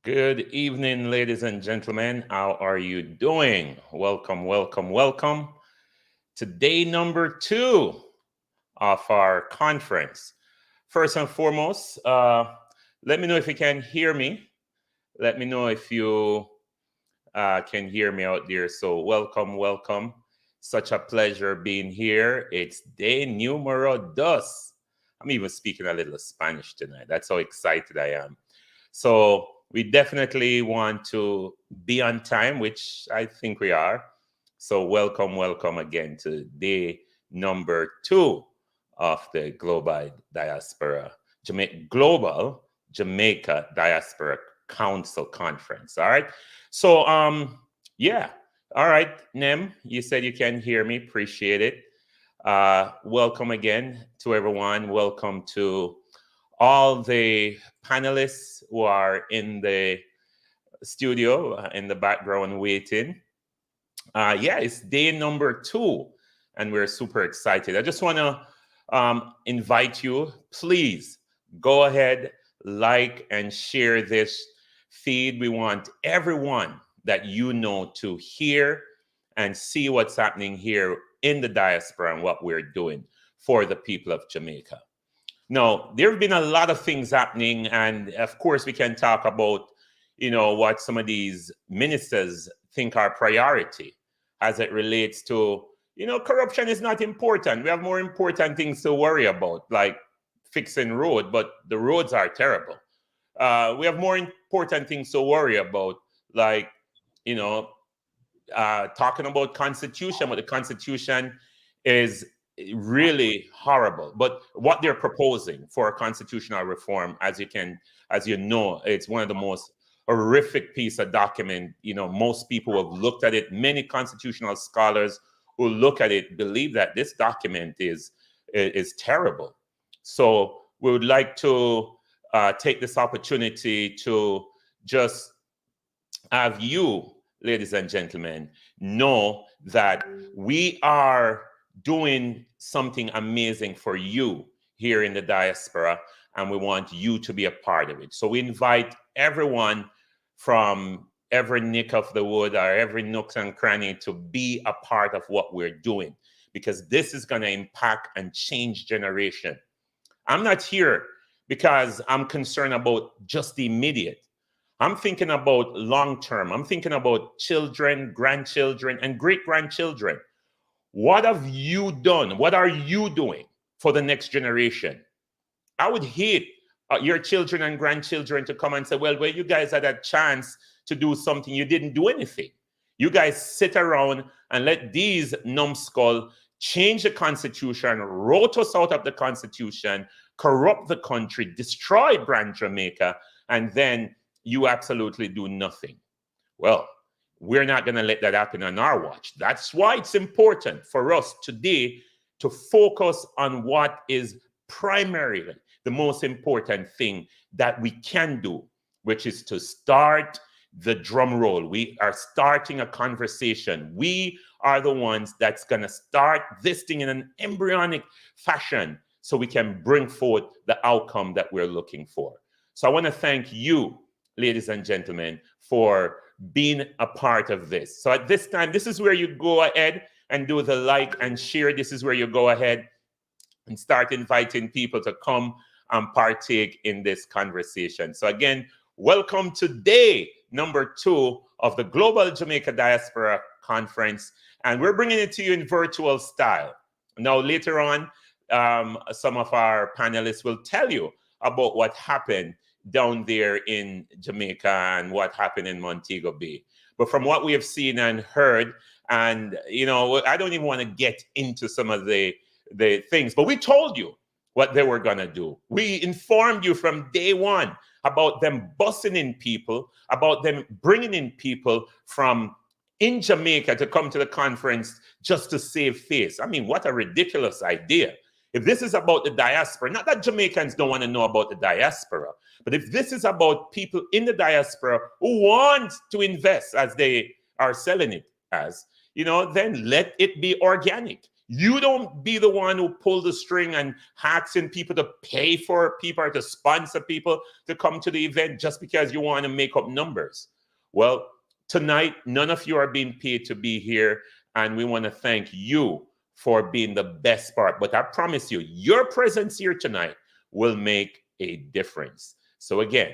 Good evening, ladies and gentlemen. How are you doing? Welcome, welcome, welcome to day number 2 of our conference. First and foremost, let me know if you can hear me. Let me know if you can hear me out there. So, welcome, welcome. Such a pleasure being here. It's day numero dos. I'm even speaking a little Spanish tonight. That's how excited I am. So we definitely want to be on time, which I think we are. So welcome, welcome again to day number 2 of the Global Jamaica Diaspora Council Conference. All right. So yeah. All right, Nem, you said you can hear me. Appreciate it. Welcome again to everyone. Welcome to all the panelists who are in the studio in the background waiting. Yeah, it's day number 2, and we're super excited. I just want to invite you, please go ahead, like and share this feed. We want everyone that you know to hear and see what's happening here in the diaspora and what we're doing for the people of Jamaica. Now, there have been a lot of things happening, and of course, we can talk about, what some of these ministers think are priority as it relates to, corruption is not important. We have more important things to worry about, like fixing road, but the roads are terrible. We have more important things to worry about, like, talking about constitution, but the constitution is really horrible. But what they're proposing for a constitutional reform, as you know, it's one of the most horrific piece of document. Most people who have looked at it, many constitutional scholars who look at it believe that this document is terrible. So we would like to take this opportunity to just have you, ladies and gentlemen, know that we are doing something amazing for you here in the diaspora, and we want you to be a part of it. So we invite everyone from every nick of the wood or every nook and cranny to be a part of what we're doing, because this is going to impact and change generation. I'm not here because I'm concerned about just the immediate. I'm thinking about long term. I'm thinking about children, grandchildren, and great-grandchildren. What have you done? What are you doing for the next generation? I would hate your children and grandchildren to come and say, well, you guys had a chance to do something. You didn't do anything. You guys sit around and let these numbskull change the constitution, wrote us out of the constitution, corrupt the country, destroy brand Jamaica, and then you absolutely do nothing. Well, we're not going to let that happen on our watch. That's why it's important for us today to focus on what is primarily the most important thing that we can do, which is to start the drum roll. We are starting a conversation. We are the ones that's going to start this thing in an embryonic fashion so we can bring forth the outcome that we're looking for. So I want to thank you, ladies and gentlemen, for being a part of this. So at this time, this is where you go ahead and do the like and share. This is where you go ahead and start inviting people to come and partake in this conversation. So again, welcome to day number 2 of the Global Jamaica Diaspora Conference. And we're bringing it to you in virtual style. Now, later on, some of our panelists will tell you about what happened down there in Jamaica and what happened in Montego Bay. But from what we have seen and heard, and I don't even want to get into some of the things, but we told you what they were going to do. We informed you from day one about them busing in people, about them bringing in people from in Jamaica to come to the conference just to save face. I mean, what a ridiculous idea. If this is about the diaspora, not that Jamaicans don't want to know about the diaspora, but if this is about people in the diaspora who want to invest as they are selling it as, then let it be organic. You don't be the one who pull the string and asking people to pay for people or to sponsor people to come to the event just because you want to make up numbers. Well, tonight, none of you are being paid to be here, and we want to thank you for being the best part. But I promise you, your presence here tonight will make a difference. So again,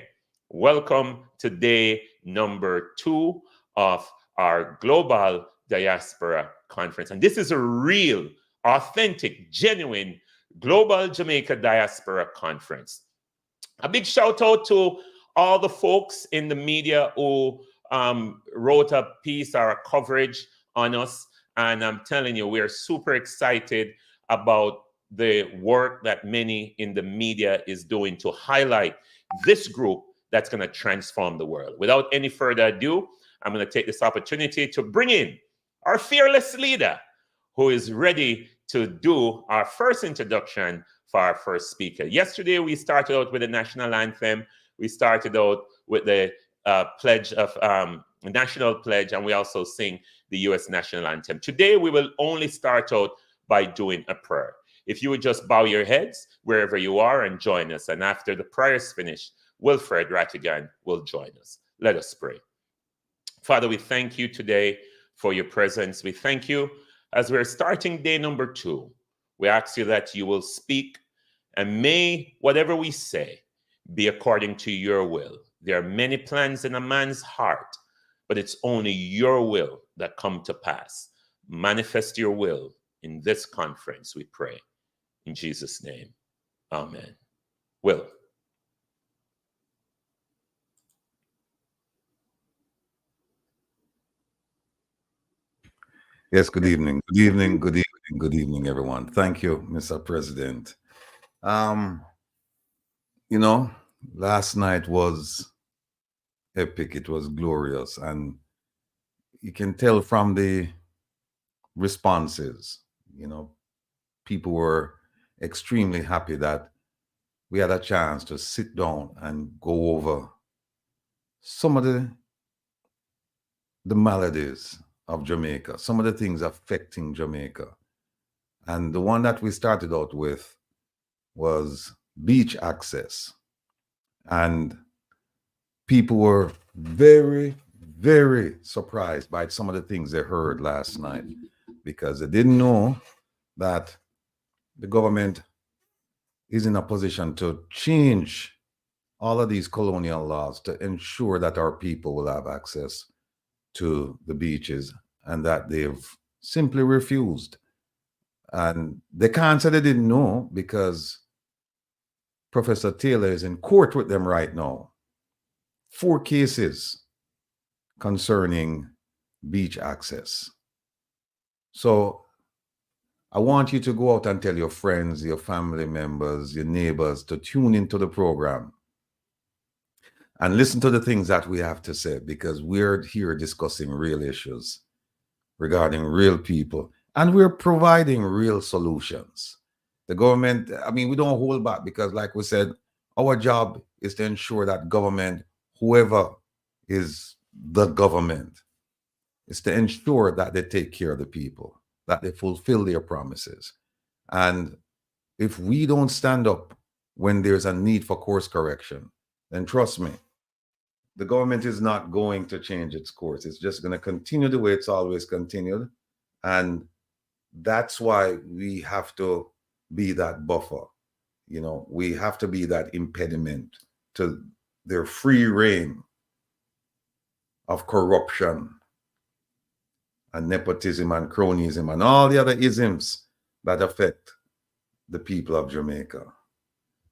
welcome to day number 2 of our Global Diaspora Conference. And this is a real, authentic, genuine Global Jamaica Diaspora Conference. A big shout out to all the folks in the media who wrote a piece or a coverage on us. And I'm telling you, we're super excited about the work that many in the media is doing to highlight this group that's going to transform the world. Without any further ado, I'm going to take this opportunity to bring in our fearless leader who is ready to do our first introduction for our first speaker. Yesterday, we started out with the national anthem. We started out with the pledge of national pledge, and we also sing the U.S. national anthem. Today, we will only start out by doing a prayer. If you would just bow your heads wherever you are and join us. And after the prayer is finished, Wilfred Rattigan will join us. Let us pray. Father, we thank you today for your presence. We thank you as we're starting day number 2. We ask you that you will speak, and may whatever we say be according to your will. There are many plans in a man's heart, but it's only your will that come to pass. Manifest your will in this conference, we pray. In Jesus' name, amen. Will. Yes, good evening. Good evening, good evening, good evening, everyone. Thank you, Mr. President. You know, last night was epic. It was glorious. And you can tell from the responses, people were extremely happy that we had a chance to sit down and go over some of the maladies of Jamaica, some of the things affecting Jamaica. And the one that we started out with was beach access. And people were very, very surprised by some of the things they heard last night, because they didn't know that the government is in a position to change all of these colonial laws to ensure that our people will have access to the beaches, and that they've simply refused. And they can't say they didn't know, because Professor Taylor is in court with them right now. 4 cases concerning beach access. So I want you to go out and tell your friends, your family members, your neighbors to tune into the program and listen to the things that we have to say, because we're here discussing real issues regarding real people, and we're providing real solutions. The government, we don't hold back, because like we said, our job is to ensure that government, whoever is the government, is to ensure that they take care of the people, that they fulfill their promises. And if we don't stand up when there's a need for course correction, then trust me, the government is not going to change its course. It's just going to continue the way it's always continued. And that's why we have to be that buffer. We have to be that impediment to their free reign of corruption and nepotism and cronyism and all the other isms that affect the people of Jamaica.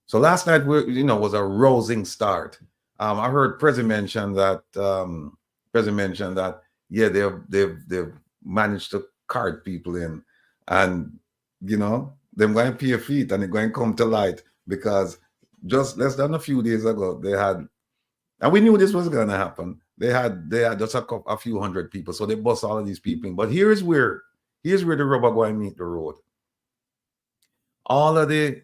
So last night, was a rousing start. I heard President mention that. Yeah, they've managed to card people in, and they're going to pay a fee, and they're going to come to light, because just less than a few days ago they had, and we knew this was going to happen. They had just a few hundred people, so they bust all of these people in. But here's where the rubber going to meet the road. All of the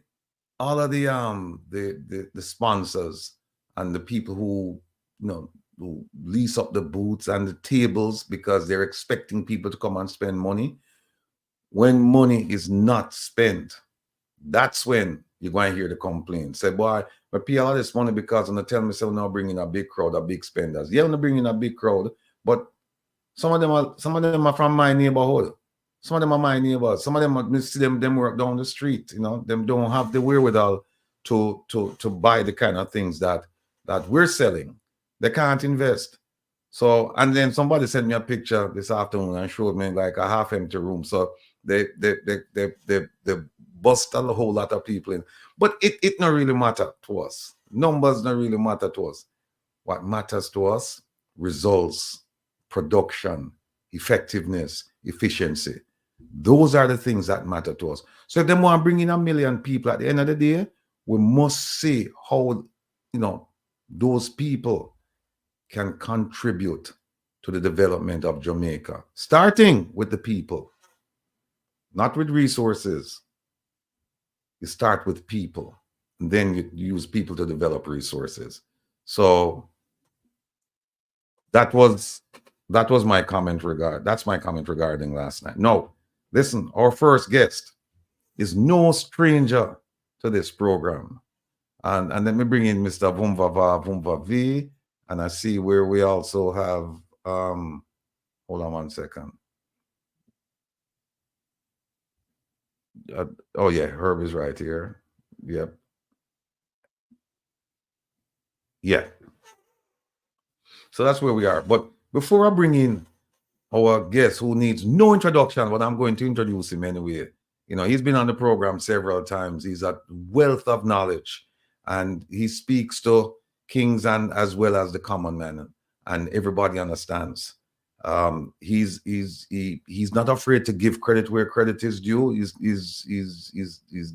sponsors and the people who who lease up the booths and the tables, because they're expecting people to come and spend money. when money is not spent, that's when you're going to hear the complaint. Say, boy, I pay all this money because I'm tell me, so now bringing a big crowd, a big spenders. Yeah, I'm bringing a big crowd, but some of them are from my neighborhood. Some of them are my neighbors. Some of them, see them work down the street. You know, them don't have the wherewithal to buy the kind of things that we're selling. They can't invest. So, and then somebody sent me a picture this afternoon and showed me like a half empty room. So they bust a whole lot of people in. But it not really matter to us. Numbers don't really matter to us. What matters to us, results, production, effectiveness, efficiency. Those are the things that matter to us. So if they want to bring in 1 million people at the end of the day, we must see how, you know, those people can contribute to the development of Jamaica, starting with the people, not with resources. You start with people, and then you use people to develop resources. So that was my comment regarding last night. No, listen, our first guest is no stranger to this program. And let me bring in Mr. Vumva V. And I see where we also have, hold on one second. Oh yeah, Herb is right here. Yep. Yeah. So that's where we are. But before I bring in our guest who needs no introduction, but I'm going to introduce him anyway. You know, he's been on the program several times. He's a wealth of knowledge, and he speaks to kings and as well as the common man, and everybody understands. He's not afraid to give credit where credit is due. He's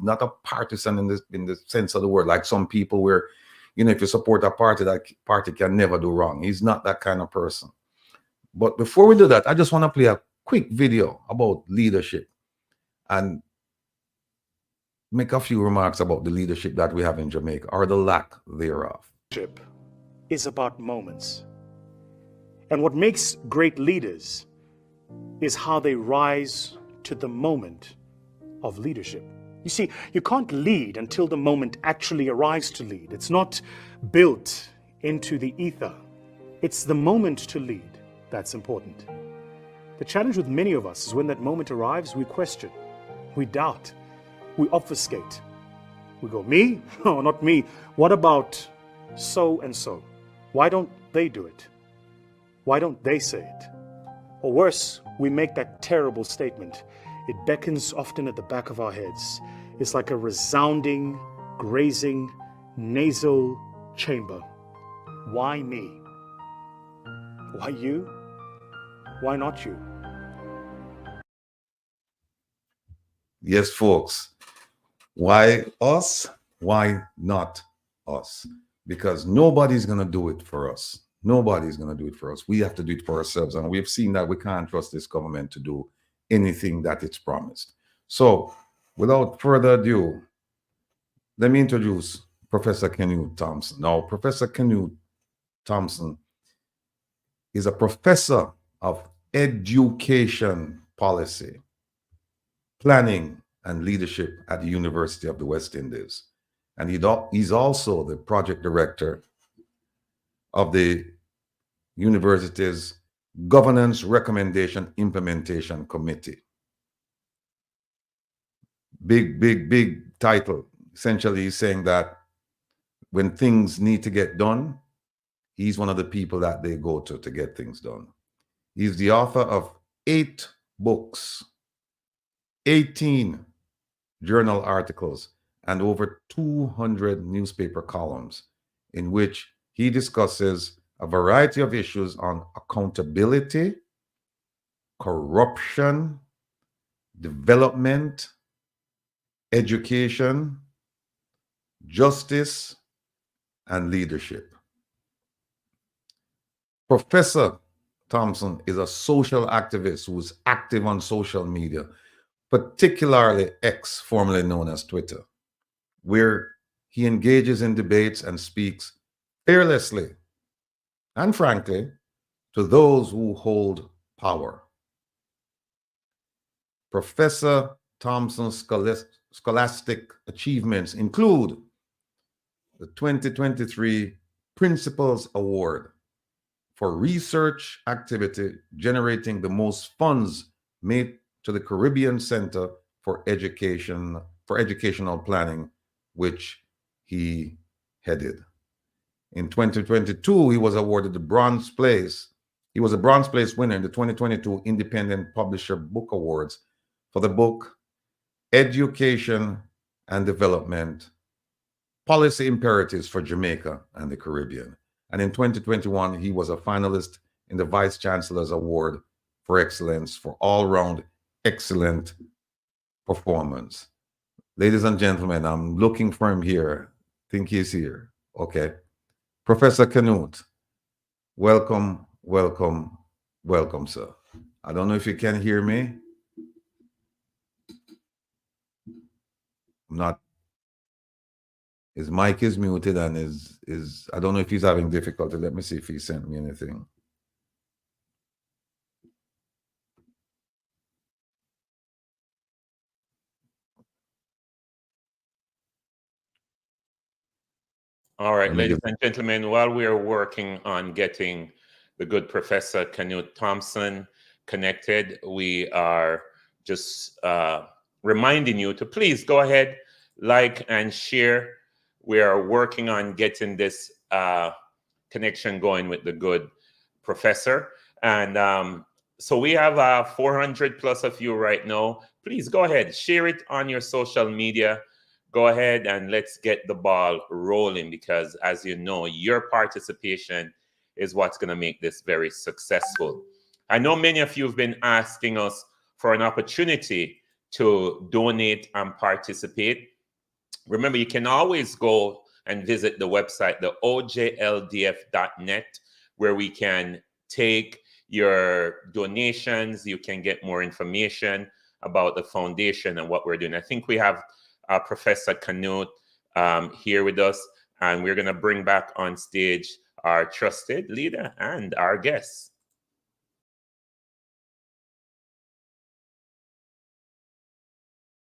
not a partisan in the sense of the word, like some people where, you know, if you support a party, that party can never do wrong. He's not that kind of person. But before we do that, I just want to play a quick video about leadership and make a few remarks about the leadership that we have in Jamaica, or the lack thereof. Leadership is about moments. And what makes great leaders is how they rise to the moment of leadership. You see, you can't lead until the moment actually arrives to lead. It's not built into the ether. It's the moment to lead that's important. The challenge with many of us is when that moment arrives, we question, we doubt, we obfuscate. We go, me? No, not me. What about so and so? Why don't they do it? Why don't they say it? Or worse, we make that terrible statement. It beckons often at the back of our heads. It's like a resounding, grazing, nasal chamber. Why me? Why you? Why not you? Yes, folks. Why us? Why not us? Because nobody's going to do it for us. Nobody's going to do it for us. We have to do it for ourselves. And we've seen that we can't trust this government to do anything that it's promised. So, without further ado, let me introduce Professor Canute Thompson. Now, Professor Canute Thompson is a professor of education policy, planning, and leadership at the University of the West Indies. And he's also the project director of the university's Governance Recommendation Implementation Committee. Big title. Essentially, he's saying that when things need to get done, he's one of the people that they go to get things done. He's the author of 8 books, 18 journal articles, and over 200 newspaper columns in which he discusses a variety of issues on accountability, corruption, development, education, justice, and leadership. Professor Thompson is a social activist who's active on social media, particularly X, formerly known as Twitter, where he engages in debates and speaks fearlessly and frankly to those who hold power. Professor Thompson's scholastic achievements include the 2023 Principals Award for research activity generating the most funds made to the Caribbean Center for Educational Planning, which he headed. In 2022, he was awarded the Bronze Place. He was a Bronze Place winner in the 2022 Independent Publisher Book Awards for the book Education and Development, Policy Imperatives for Jamaica and the Caribbean. And in 2021, he was a finalist in the Vice Chancellor's Award for Excellence for all-round excellent performance. Ladies and gentlemen, I'm looking for him here. I think he's here. Okay. Professor Canute, welcome, welcome, welcome, sir. I don't know if you can hear me. His mic is muted and I don't know if he's having difficulty. Let me see if he sent me anything. All right, ladies and gentlemen, while we are working on getting the good Professor Canute Thompson connected, we are just reminding you to please go ahead, like and share. We are working on getting this connection going with the good professor. And so we have 400 plus of you right now. Please go ahead, share it on your social media. Go ahead and let's get the ball rolling, because as you know, your participation is what's going to make this very successful. I know many of you have been asking us for an opportunity to donate and participate. Remember, you can always go and visit the website, the ojldf.net, where we can take your donations. You can get more information about the foundation and what we're doing. I think we have Professor Canute here with us, and we're going to bring back on stage our trusted leader and our guests.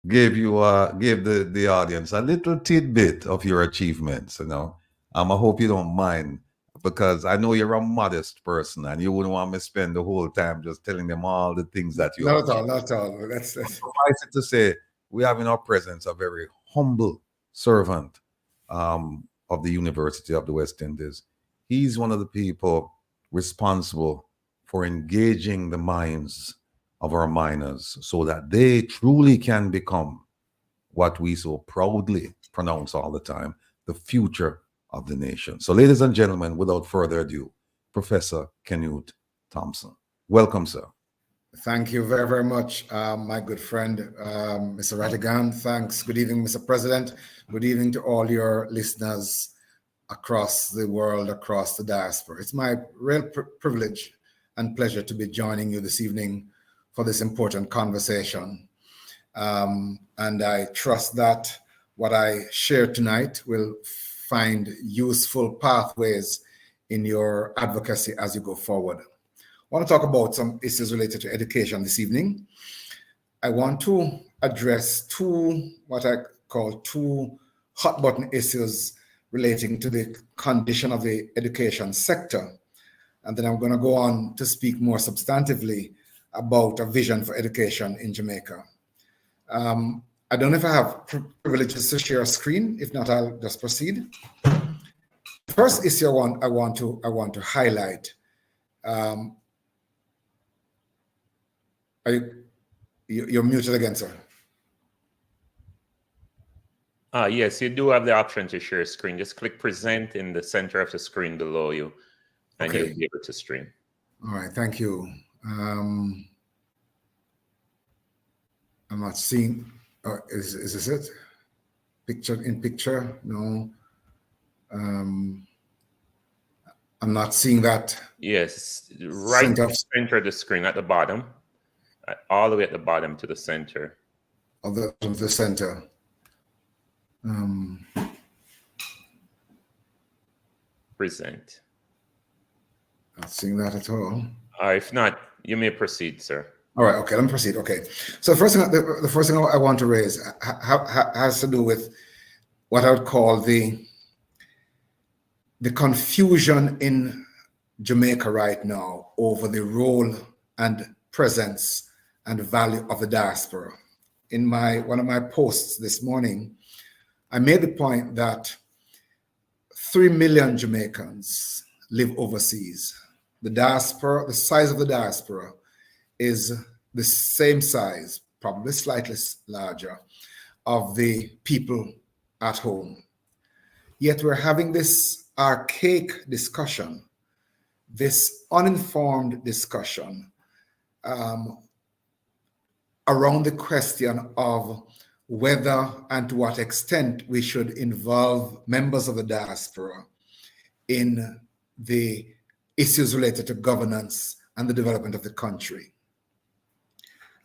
Give the audience a little tidbit of your achievements, you know. I hope you don't mind, because I know you're a modest person and you wouldn't want me to spend the whole time just telling them all the things that you Not at all. That's suffice it to say, we have in our presence a very humble servant of the University of the West Indies. He's one of the people responsible for engaging the minds of our minors so that they truly can become what we so proudly pronounce all the time, the future of the nation. So, ladies and gentlemen, without further ado, Professor Canute Thompson. Welcome, sir. Thank you very, very much, my good friend, Mr. Ratigan. Thanks. Good evening, Mr. President. Good evening to all your listeners across the world, across the diaspora. It's my real privilege and pleasure to be joining you this evening for this important conversation. And I trust that what I share tonight will find useful pathways in your advocacy as you go forward. I want to talk about some issues related to education this evening. I want to address what I call two hot button issues relating to the condition of the education sector. And then I'm going to go on to speak more substantively about a vision for education in Jamaica. I don't know if I have privileges to share a screen. If not, I'll just proceed. The first issue I want to highlight. You're muted again, sir. Yes, you do have the option to share a screen. Just click present in the center of the screen below you, and you'll be able to stream. All right, thank you. I'm not seeing, is this it? Picture in picture? No. I'm not seeing that. Yes, right center of the screen at the bottom, all the way at the bottom to the center. Of the center. Present. Not seeing that at all. If not, you may proceed, sir. All right, okay, let me proceed. Okay, so the first thing I want to raise has to do with what I would call the confusion in Jamaica right now over the role and presence and value of the diaspora. In one of my posts this morning, I made the point that 3 million Jamaicans live overseas. The diaspora, the size of the diaspora is the same size, probably slightly larger, of the people at home. Yet we're having this archaic discussion, this uninformed discussion around the question of whether and to what extent we should involve members of the diaspora in the issues related to governance and the development of the country.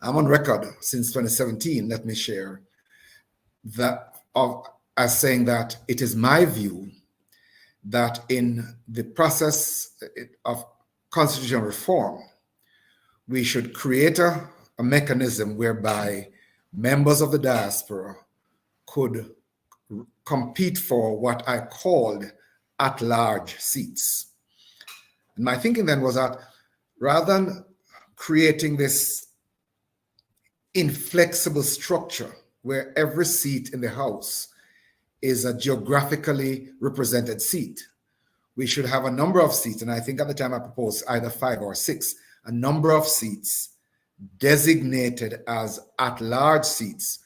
I'm on record since 2017, let me share, as saying that it is my view that in the process of constitutional reform, we should create a mechanism whereby members of the diaspora could compete for what I called at-large seats. And my thinking then was that rather than creating this inflexible structure where every seat in the House is a geographically represented seat, we should have a number of seats, and I think at the time I proposed either 5 or 6, a number of seats designated as at-large seats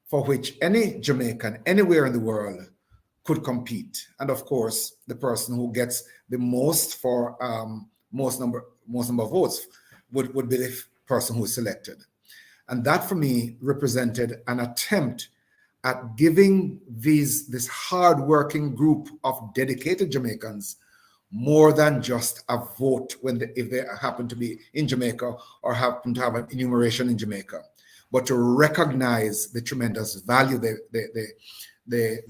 for which any Jamaican anywhere in the world could compete. And of course, the person who gets the most for most number of votes would be the person who is selected. And that for me represented an attempt at giving this hard-working group of dedicated Jamaicans more than just a vote if they happen to be in Jamaica or happen to have an enumeration in Jamaica, but to recognize the tremendous value they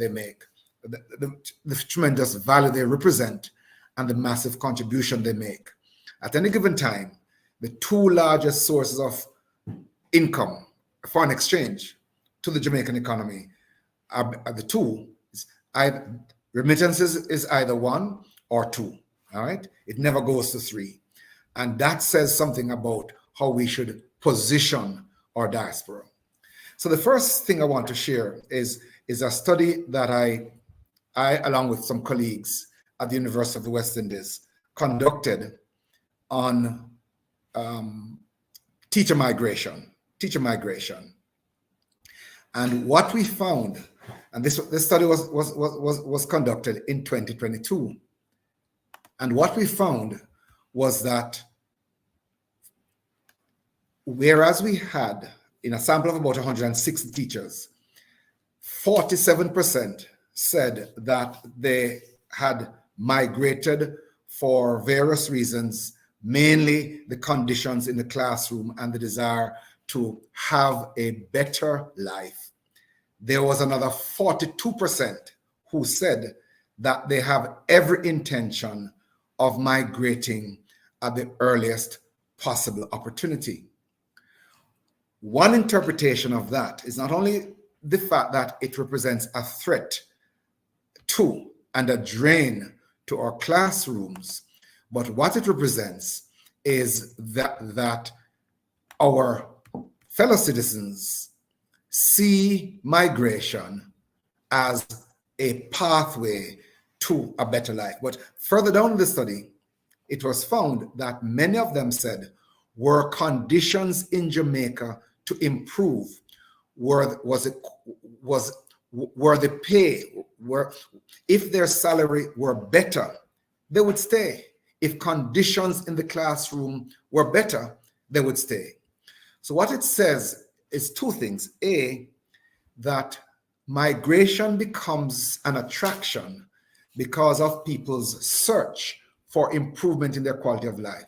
make, the tremendous value they represent, and the massive contribution they make. At any given time, the 2 largest sources of income, foreign exchange, to the Jamaican economy are the 2. Remittances is either 1 or 2, all right? It never goes to 3. And that says something about how we should position our diaspora. So the first thing I want to share is a study that I along with some colleagues at the University of the West Indies, conducted on teacher migration. And what we found, and this study was conducted in 2022. And what we found was that whereas we had, in a sample of about 160 teachers, 47% said that they had migrated for various reasons, mainly the conditions in the classroom and the desire to have a better life. There was another 42% who said that they have every intention of migrating at the earliest possible opportunity. One interpretation of that is not only the fact that it represents a threat to and a drain to our classrooms, but what it represents is that our fellow citizens see migration as a pathway to a better life. But further down in the study, it was found that many of them said, were conditions in Jamaica to improve, if their salary were better, they would stay. If conditions in the classroom were better, they would stay. So what it says is 2 things. A, that migration becomes an attraction because of people's search for improvement in their quality of life.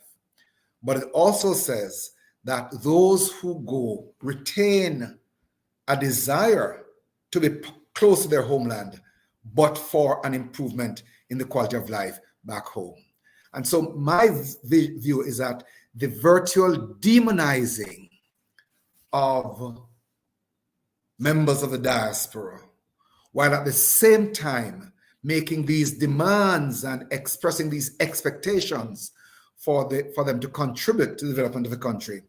But it also says that those who go retain a desire to be close to their homeland, but for an improvement in the quality of life back home. And so my view is that the virtual demonizing of members of the diaspora, while at the same time making these demands and expressing these expectations for them to contribute to the development of the country,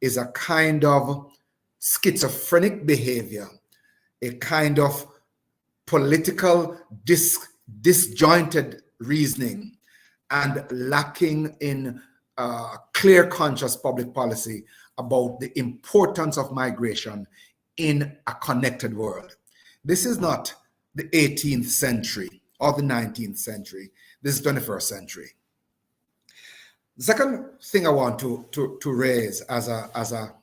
is a kind of schizophrenic behavior, a kind of political disjointed reasoning, and lacking in clear conscious public policy about the importance of migration in a connected world. This is not the 18th century or the 19th century. This is 21st century. The second thing I want to raise as a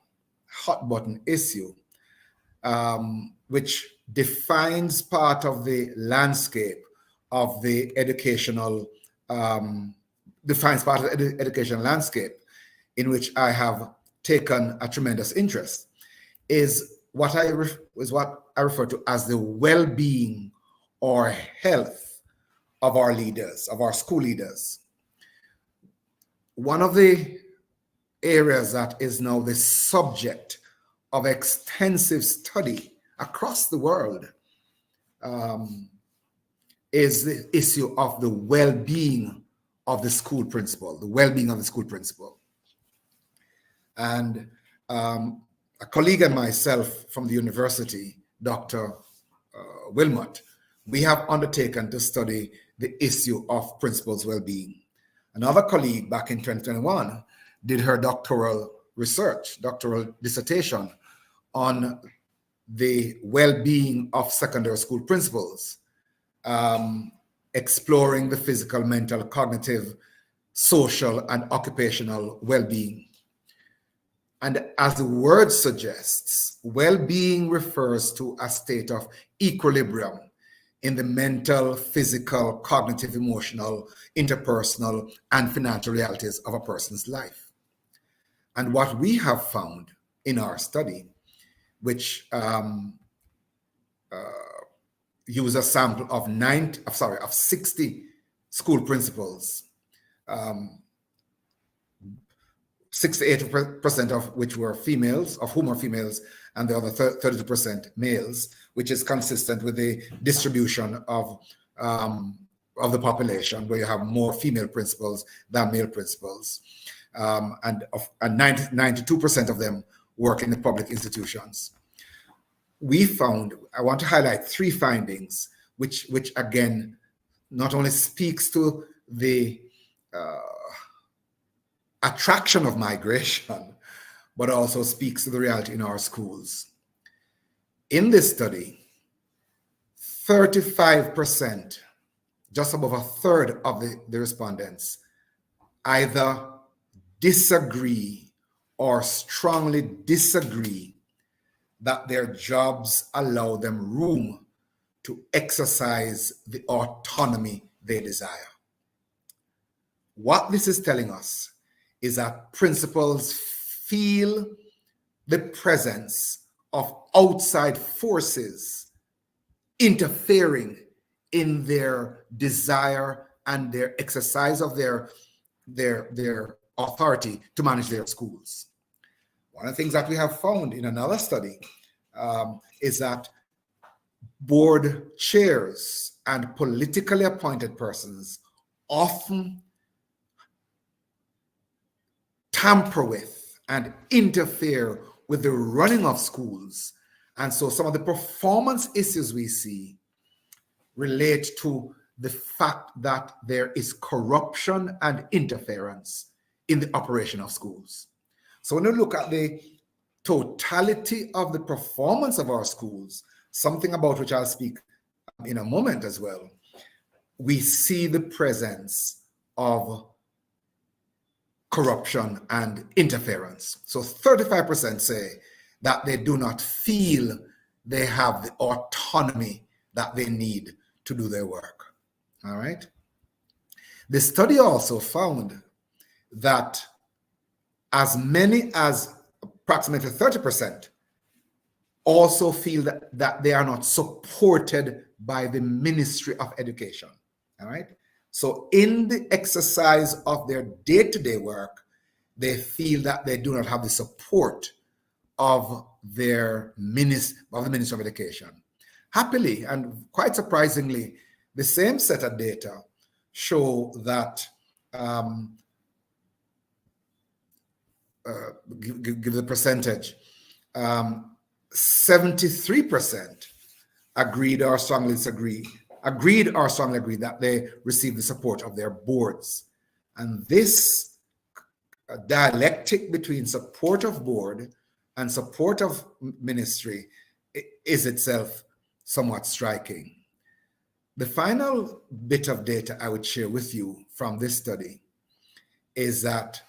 hot button issue, which defines part of the landscape of the educational, educational landscape in which I have taken a tremendous interest, is what I refer to as the well-being or health of our leaders, of our school leaders. One of the areas that is now the subject of extensive study across the world is the issue of the well-being of the school principal, the well-being of the school principal. And a colleague and myself from the university, Dr. Wilmot, we have undertaken to study the issue of principals' well-being. Another colleague back in 2021 did her doctoral research, doctoral dissertation on the well-being of secondary school principals, exploring the physical, mental, cognitive, social, and occupational well-being. And as the word suggests, well-being refers to a state of equilibrium in the mental, physical, cognitive, emotional, interpersonal, and financial realities of a person's life. And what we have found in our study, which use a sample of 60 school principals, 68% of which were females, of whom are females, and the other 32% males, which is consistent with the distribution of the population, where you have more female principals than male principals, and 92% of them work in the public institutions. We found, I want to highlight 3 findings, which again, not only speaks to the attraction of migration, but also speaks to the reality in our schools. In this study, 35%, just above a third of the respondents, either disagree or strongly disagree that their jobs allow them room to exercise the autonomy they desire. What this is telling us is that principals feel the presence of outside forces interfering in their desire and their exercise of their authority to manage their schools. One of the things that we have found in another study is that board chairs and politically appointed persons often tamper with and interfere with the running of schools. And so some of the performance issues we see relate to the fact that there is corruption and interference in the operation of schools. So when you look at the totality of the performance of our schools, something about which I'll speak in a moment as well, we see the presence of corruption and interference. So 35% say that they do not feel they have the autonomy that they need to do their work. All right. The study also found that as many as approximately 30% also feel that they are not supported by the Ministry of Education. All right. So in the exercise of their day-to-day work, they feel that they do not have the support of the Ministry of Education. Happily and quite surprisingly, the same set of data show that give the percentage, 73% agreed or strongly agreed that they received the support of their boards. And this dialectic between support of board and support of ministry is itself somewhat striking. The final bit of data I would share with you from this study is that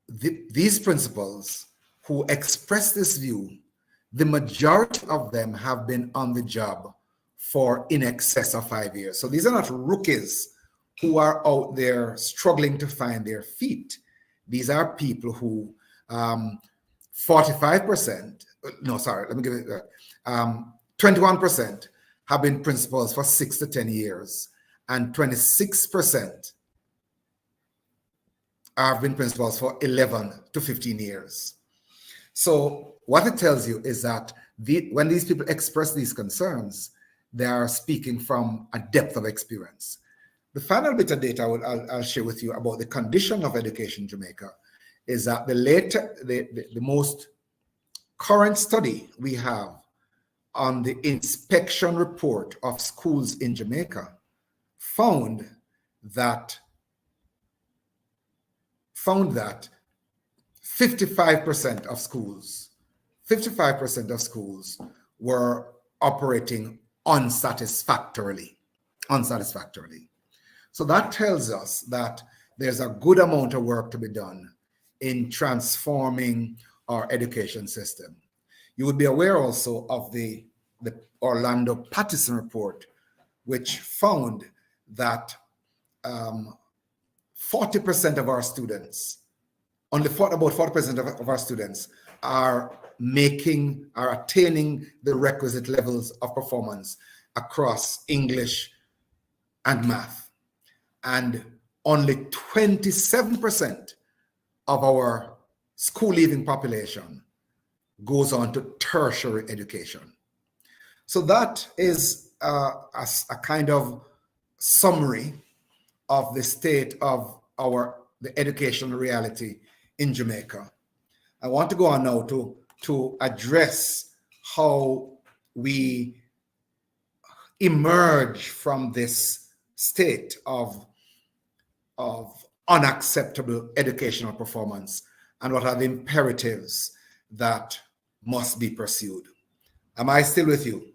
these principals who express this view, the majority of them have been on the job for in excess of 5 years. So these are not rookies who are out there struggling to find their feet. These are people who 21% have been principals for 6 to 10 years, and 26% have been principals for 11 to 15 years. So what it tells you is that when these people express these concerns, they are speaking from a depth of experience. The final bit of data I'll share with you about the condition of education in Jamaica is that the most current study we have on the inspection report of schools in Jamaica found that 55% of schools were operating unsatisfactorily. So that tells us that there's a good amount of work to be done in transforming our education system. You would be aware also of the Orlando Pattison report, which found that 40% of our students, about 40% of our students are attaining the requisite levels of performance across English and math. And only 27% of our school-leaving population goes on to tertiary education. So that is a kind of summary of the state of the educational reality in Jamaica. I want to go on now to address how we emerge from this state of unacceptable educational performance and what are the imperatives that must be pursued. Am I still with you?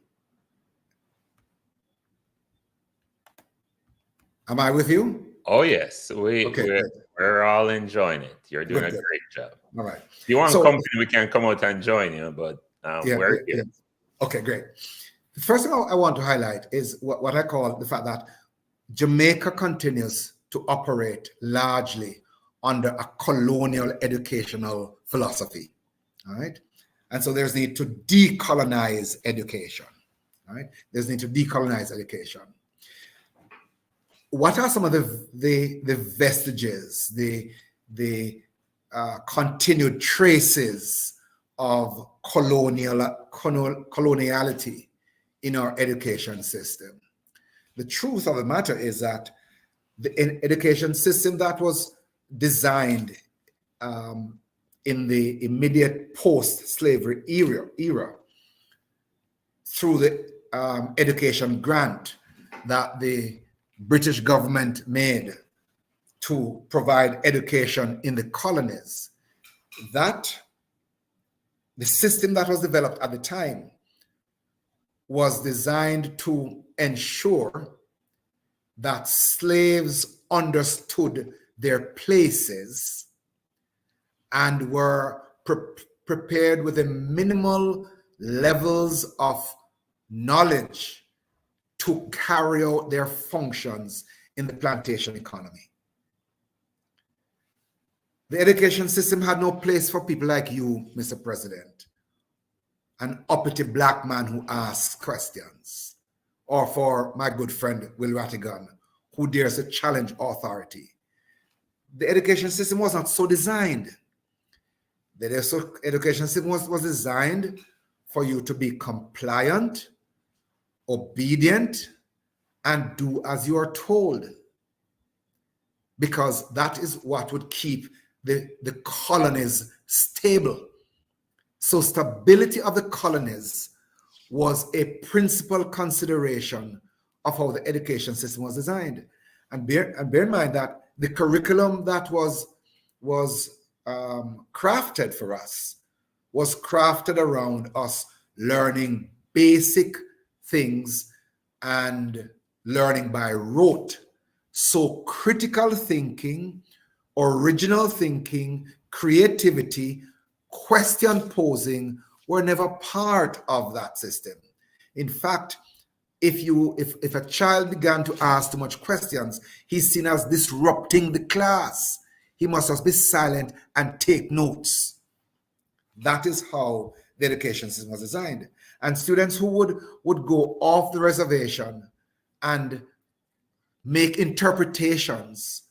Am I with you? Oh, yes. We're all enjoying it. You're doing a great job. All right. If you want to come, we can come out and join you, but we're here. Okay, great. The first thing I want to highlight is what I call the fact that Jamaica continues to operate largely under a colonial educational philosophy. All right. And so there's need to decolonize education. All right. There's need to decolonize education. What are some of the vestiges, the continued traces of coloniality in our education system? The truth of the matter is that the education system that was designed in the immediate post-slavery era through the education grant that the British government made to provide education in the colonies, that the system that was developed at the time was designed to ensure that slaves understood their places and were prepared with the minimal levels of knowledge to carry out their functions in the plantation economy. The education system had no place for people like you, Mr. President, an uppity black man who asks questions, or for my good friend, Will Rattigan, who dares to challenge authority. The education system was not so designed. The education system was designed for you to be compliant, obedient, and do as you are told, because that is what would keep the colonies stable. So stability of the colonies was a principal consideration of how the education system was designed. And bear in mind that the curriculum that was crafted for us was crafted around us learning basic things and learning by rote. So critical thinking, original thinking, creativity, question posing were never part of that system. In fact, if a child began to ask too much questions, he's seen as disrupting the class. He must just be silent and take notes. That is how the education system was designed. And students who would go off the reservation and make interpretations,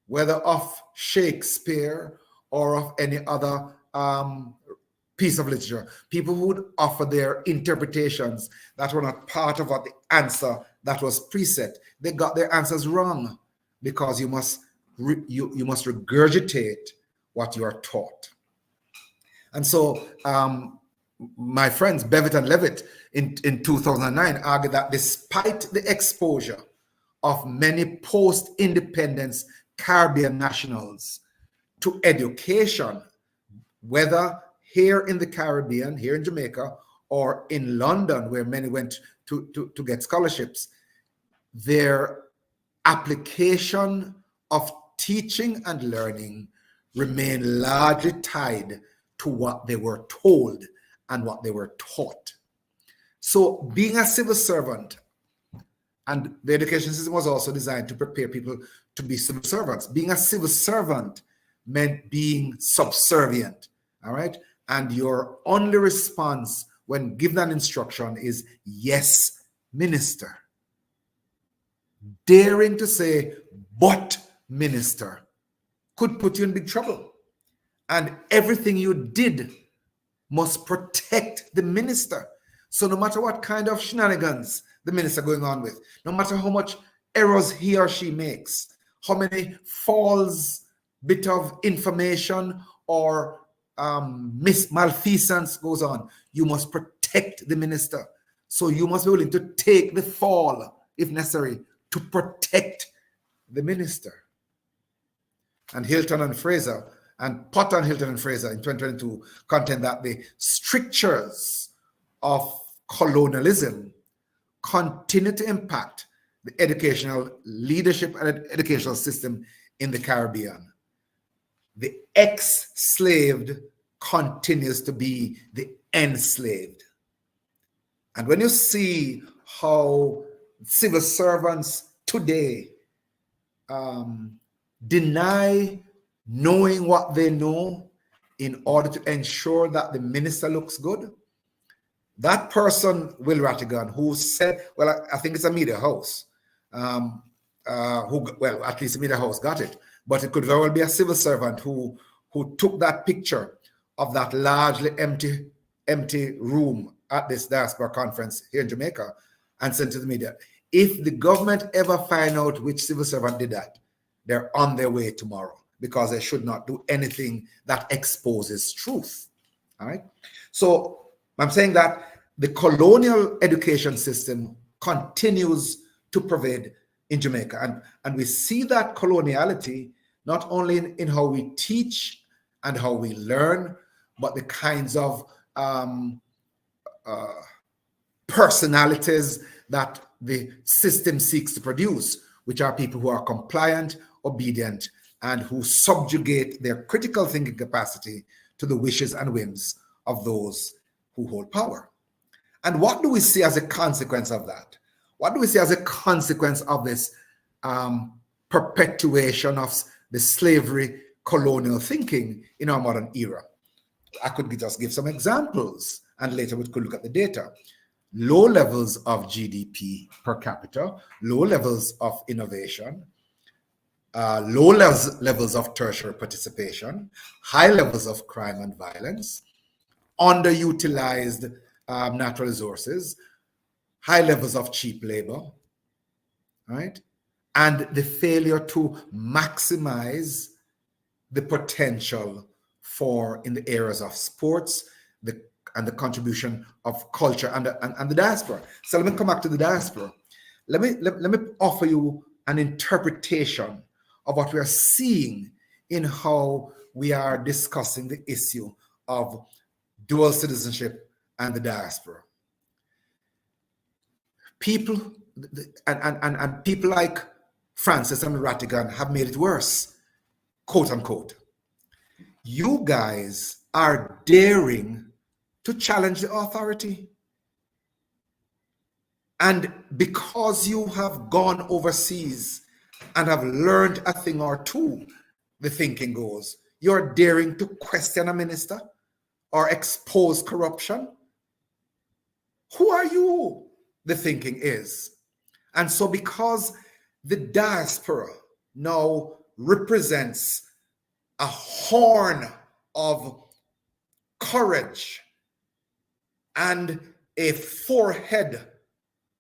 whether of Shakespeare or of any other piece of literature, people who would offer their interpretations that were not part of what the answer that was preset, they got their answers wrong, because you must regurgitate what you are taught. And so my friends Bevitt and Levitt in 2009 argued that despite the exposure of many post-independence Caribbean nationals to education, whether here in the Caribbean, here in Jamaica, or in London, where many went to get scholarships, their application of teaching and learning remained largely tied to what they were told and what they were taught. So being a civil servant, and the education system was also designed to prepare people to be civil servants. Being a civil servant meant being subservient, all right? And your only response when given an instruction is, yes, minister. Daring to say, but minister, could put you in big trouble. And everything you did must protect the minister. So no matter what kind of shenanigans the minister going on with, no matter how much errors he or she makes, how many false bit of information or malfeasance goes on, you must protect the minister. So you must be willing to take the fall, if necessary, to protect the minister. And Hilton and Fraser, and Potter and Hilton and Fraser in 2022 contend that the strictures of colonialism continue to impact the educational leadership and educational system in the Caribbean. The ex-slaved continues to be the enslaved. And when you see how civil servants today deny knowing what they know in order to ensure that the minister looks good, that person, Will Rattigan, who said, well, I think it's a media house, well, at least the media house got it, but it could very well be a civil servant who took that picture of that largely empty room at this diaspora conference here in Jamaica and sent to the media. If the government ever find out which civil servant did that, they're on their way tomorrow, because they should not do anything that exposes truth. All right. So I'm saying that the colonial education system continues to pervade in Jamaica. And we see that coloniality not only in how we teach and how we learn, but the kinds of personalities that the system seeks to produce, which are people who are compliant, obedient, and who subjugate their critical thinking capacity to the wishes and whims of those who hold power. And what do we see as a consequence of that? What do we see as a consequence of this perpetuation of the slavery colonial thinking in our modern era? I could just give some examples, and later we could look at the data. Low levels of GDP per capita, low levels of innovation, low levels of tertiary participation, high levels of crime and violence, underutilized natural resources, high levels of cheap labor, right? And the failure to maximize the potential for in the areas of sports, and the contribution of culture and the diaspora. So let me come back to the diaspora. Let me offer you an interpretation of what we are seeing in how we are discussing the issue of dual citizenship and the diaspora. People and people like Francis and Rattigan have made it worse, quote unquote. You guys are daring to challenge the authority. And because you have gone overseas and have learned a thing or two, the thinking goes, you're daring to question a minister or expose corruption. Who are you? The thinking is. And so because the diaspora now represents a horn of courage and a forehead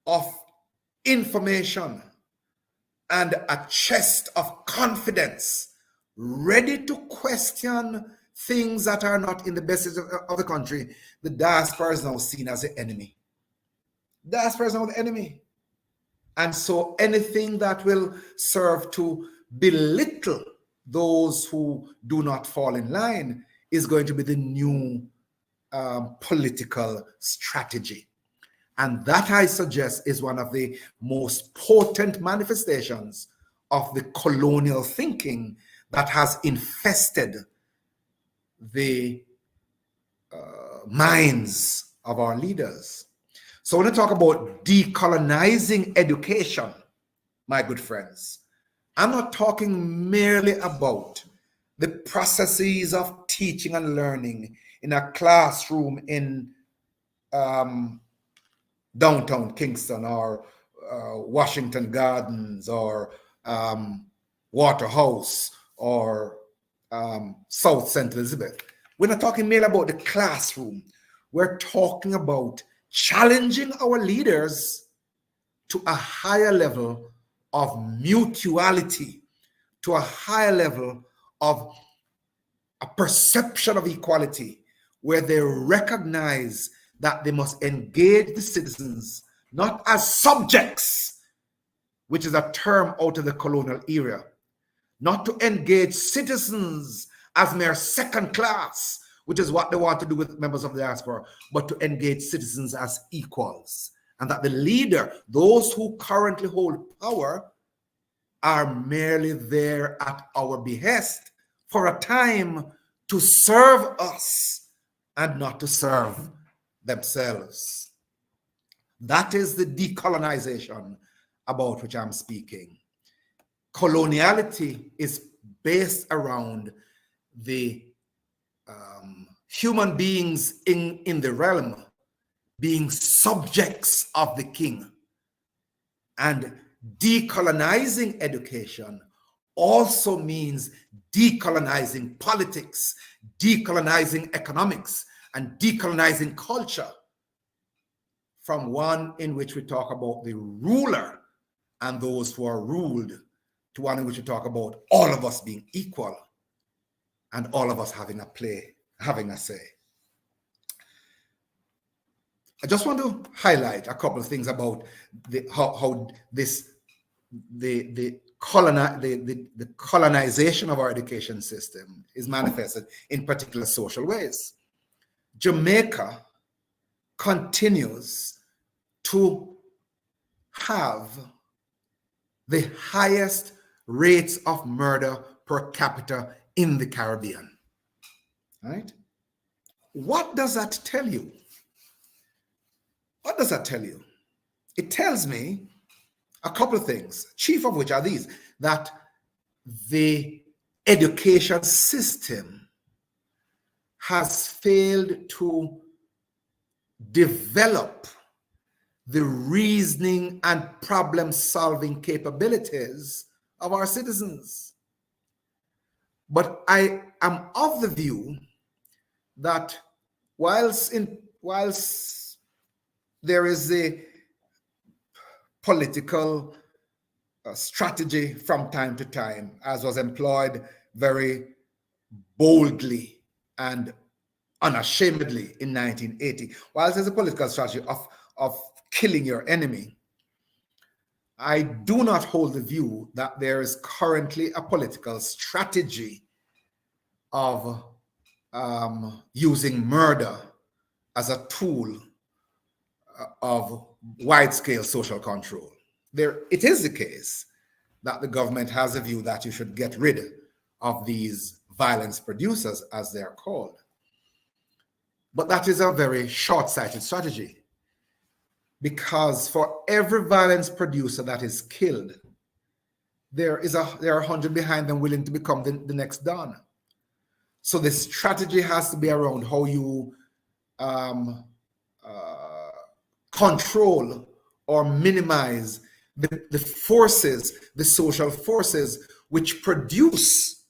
of information and a chest of confidence, ready to question things that are not in the best of the country, the diaspora is now seen as the enemy. Diaspora is now the enemy. And so anything that will serve to belittle those who do not fall in line is going to be the new political strategy. And that, I suggest, is one of the most potent manifestations of the colonial thinking that has infested the minds of our leaders. So when I talk about decolonizing education, my good friends, I'm not talking merely about the processes of teaching and learning in a classroom in downtown Kingston or Washington Gardens or Waterhouse or South St. Elizabeth. We're not talking merely about the classroom. We're talking about challenging our leaders to a higher level of mutuality, to a higher level of a perception of equality, where they recognize that they must engage the citizens not as subjects, which is a term out of the colonial era, not to engage citizens as mere second class, which is what they want to do with members of the diaspora, but to engage citizens as equals. And that the leader, those who currently hold power, are merely there at our behest for a time to serve us and not to serve themselves. That is the decolonization about which I'm speaking. Coloniality is based around the human beings in the realm being subjects of the king. And decolonizing education also means decolonizing politics, decolonizing economics, and decolonizing culture from one in which we talk about the ruler and those who are ruled to one in which we talk about all of us being equal and all of us having a say. I just want to highlight a couple of things about how the colonization of our education system is manifested in particular social ways. Jamaica continues to have the highest rates of murder per capita in the Caribbean. Right? What does that tell you? What does that tell you? It tells me a couple of things, chief of which are these: that the education system has failed to develop the reasoning and problem-solving capabilities of our citizens. But I am of the view that whilst there is a political strategy from time to time, as was employed very boldly and unashamedly in 1980, whilst there's a political strategy of killing your enemy, I do not hold the view that there is currently a political strategy of using murder as a tool of wide-scale social control. It is the case that the government has a view that you should get rid of these violence producers, as they are called. But that is a very short-sighted strategy, because for every violence producer that is killed, there are 100 behind them willing to become the next Don. So the strategy has to be around how you control or minimize the forces, the social forces which produce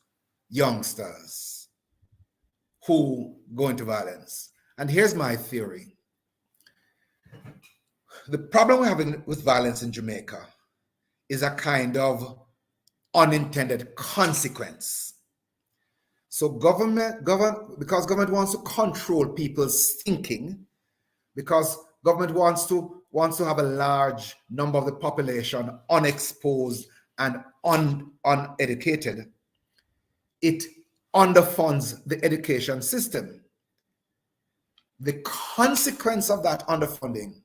youngsters who go into violence. And here's my theory. The problem we're having with violence in Jamaica is a kind of unintended consequence. So because government wants to control people's thinking, because government wants to have a large number of the population unexposed and uneducated, it underfunds the education system. The consequence of that underfunding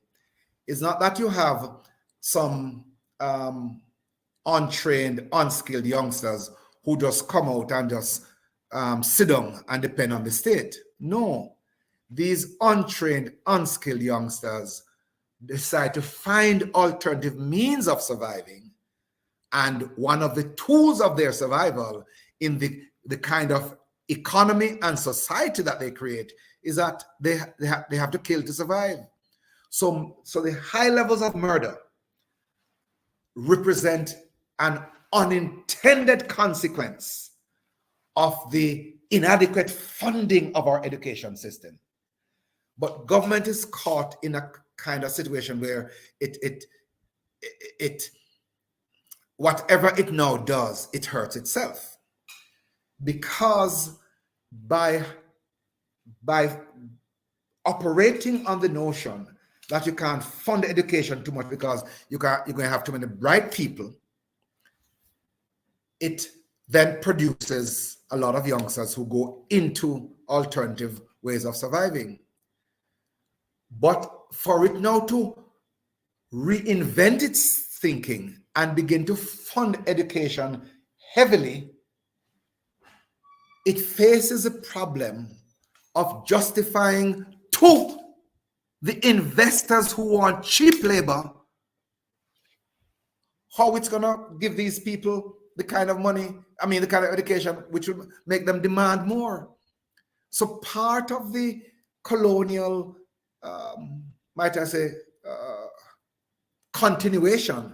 is not that you have some untrained, unskilled youngsters who just come out and just sit down and depend on the state. No, these untrained, unskilled youngsters decide to find alternative means of surviving. And one of the tools of their survival in the kind of economy and society that they create is that they have to kill to survive. So the high levels of murder represent an unintended consequence of the inadequate funding of our education system. But government is caught in a kind of situation where it whatever it now does, it hurts itself. Because by operating on the notion that you can't fund education too much because you're going to have too many bright people, it then produces a lot of youngsters who go into alternative ways of surviving. But for it now to reinvent its thinking and begin to fund education heavily, it faces a problem of justifying to the investors who want cheap labor how it's going to give these people the kind of money, the kind of education which would make them demand more. So part of the colonial, might I say, continuation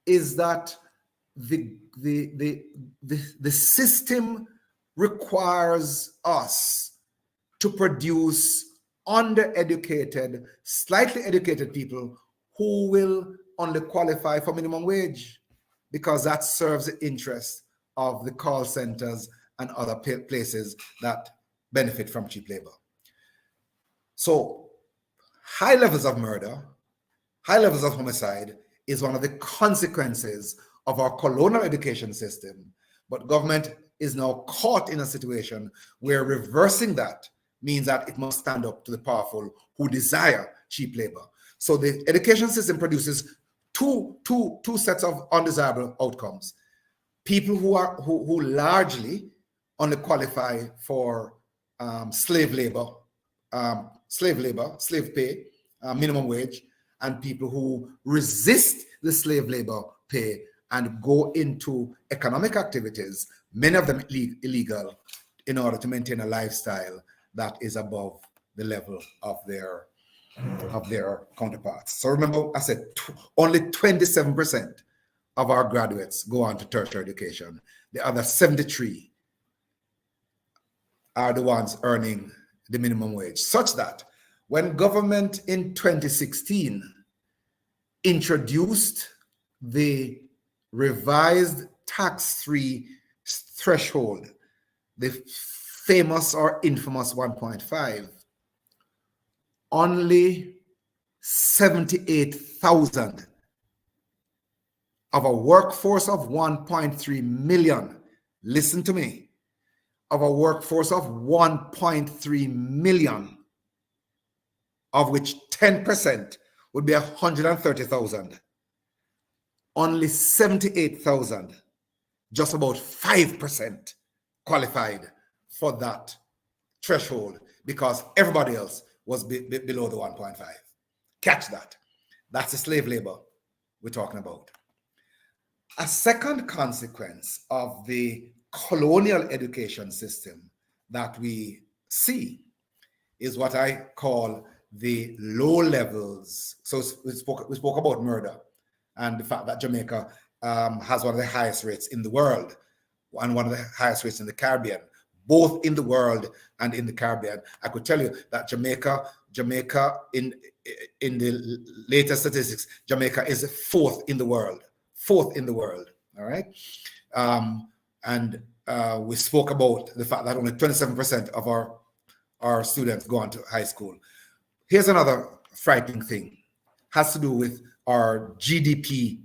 is that the system requires us to produce undereducated, slightly educated people who will only qualify for minimum wage, because that serves the interest of the call centers and other places that benefit from cheap labor. So high levels of murder, high levels of homicide is one of the consequences of our colonial education system. But government is now caught in a situation where reversing that means that it must stand up to the powerful who desire cheap labor. So the education system produces two sets of undesirable outcomes. People who largely only qualify for slave pay, minimum wage, and people who resist the slave labor pay and go into economic activities, many of them illegal, in order to maintain a lifestyle that is above the level of their counterparts. So remember, I said only 27% of our graduates go on to tertiary education. The other 73 are the ones earning the minimum wage, such that when government in 2016 introduced the revised tax-free threshold, the famous or infamous 1.5, only 78,000 of a workforce of 1.3 million, listen to me, of a workforce of 1.3 million, of which 10% would be 130,000. Only 78,000, just about 5% qualified for that threshold because everybody else was below the 1.5. Catch that. That's the slave labor we're talking about. A second consequence of the colonial education system that we see is what I call the low levels. So we spoke about murder and the fact that Jamaica has one of the highest rates in the world and one of the highest rates in the Caribbean, both in the world and in the Caribbean. I could tell you that Jamaica in the latest statistics, Jamaica is fourth in the world, all right? We spoke about the fact that only 27% of our students go on to high school. Here's another frightening thing, has to do with our GDP.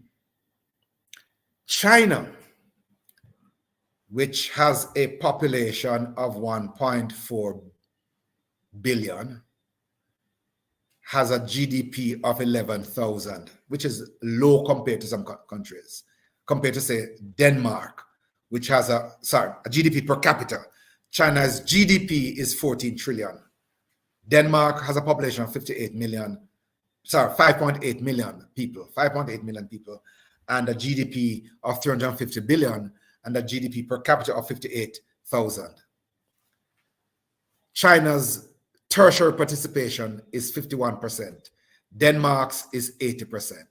China, which has a population of 1.4 billion, has a GDP of 11,000, which is low compared to some countries, compared to, say, Denmark, which has a GDP per capita. China's GDP is 14 trillion. Denmark has a population of 5.8 million people, and a GDP of 350 billion, and a GDP per capita of 58,000. China's tertiary participation is 51%. Denmark's is 80%.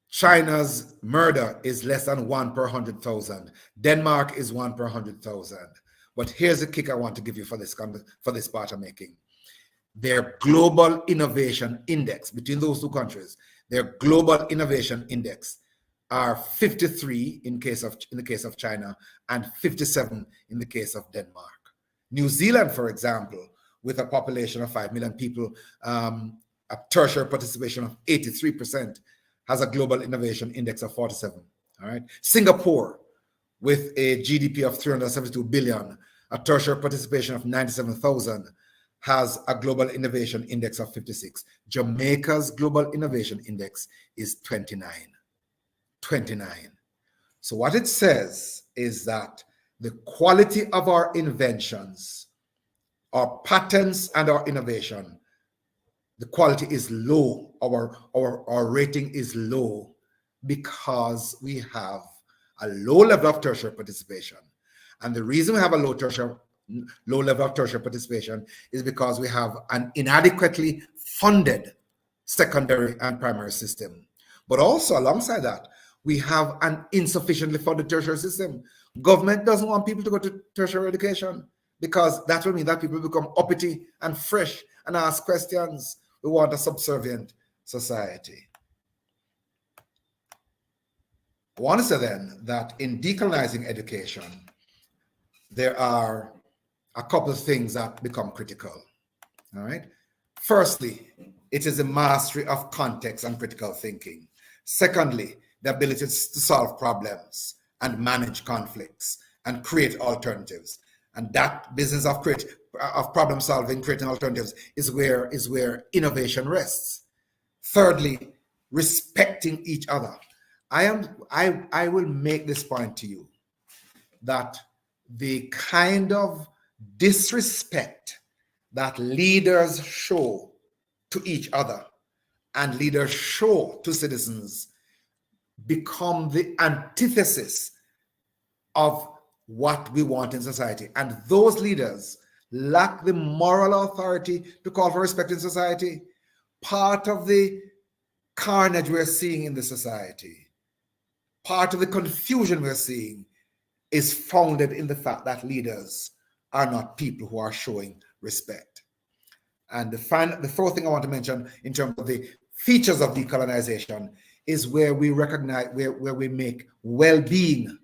China's murder is less than 1 per 100,000. Denmark is 1 per 100,000. But here's the kick I want to give you for this part I'm making. Their global innovation index between those two countries, their global innovation index are 53 in the case of China and 57 in the case of Denmark. New Zealand, for example, with a population of 5 million people, a tertiary participation of 83%, has a global innovation index of 47. All right. Singapore, with a GDP of 372 billion, a tertiary participation of 97,000, has a global innovation index of 56. Jamaica's global innovation index is 29. So what it says is that the quality of our inventions, our patents and our innovation, the quality is low. Our rating is low because we have a low level of tertiary participation. And the reason we have a low level of tertiary participation is because we have an inadequately funded secondary and primary system. But also alongside that, we have an insufficiently funded tertiary system. Government doesn't want people to go to tertiary education because that will mean that people become uppity and fresh and ask questions. We want a subservient society. I want to say then that in decolonizing education, there are a couple of things that become critical. All right. Firstly, it is the mastery of context and critical thinking. Secondly, the ability to solve problems and manage conflicts and create alternatives. And that business of problem solving, creating alternatives is where innovation rests. Thirdly, respecting each other. I will make this point to you that the kind of disrespect that leaders show to each other and leaders show to citizens become the antithesis of what we want in society. And those leaders lack the moral authority to call for respect in society. Part of the carnage we're seeing in the society, part of the confusion we're seeing, is founded in the fact that leaders are not people who are showing respect. And the fourth thing I want to mention in terms of the features of decolonization is where we recognize, where we make well-being,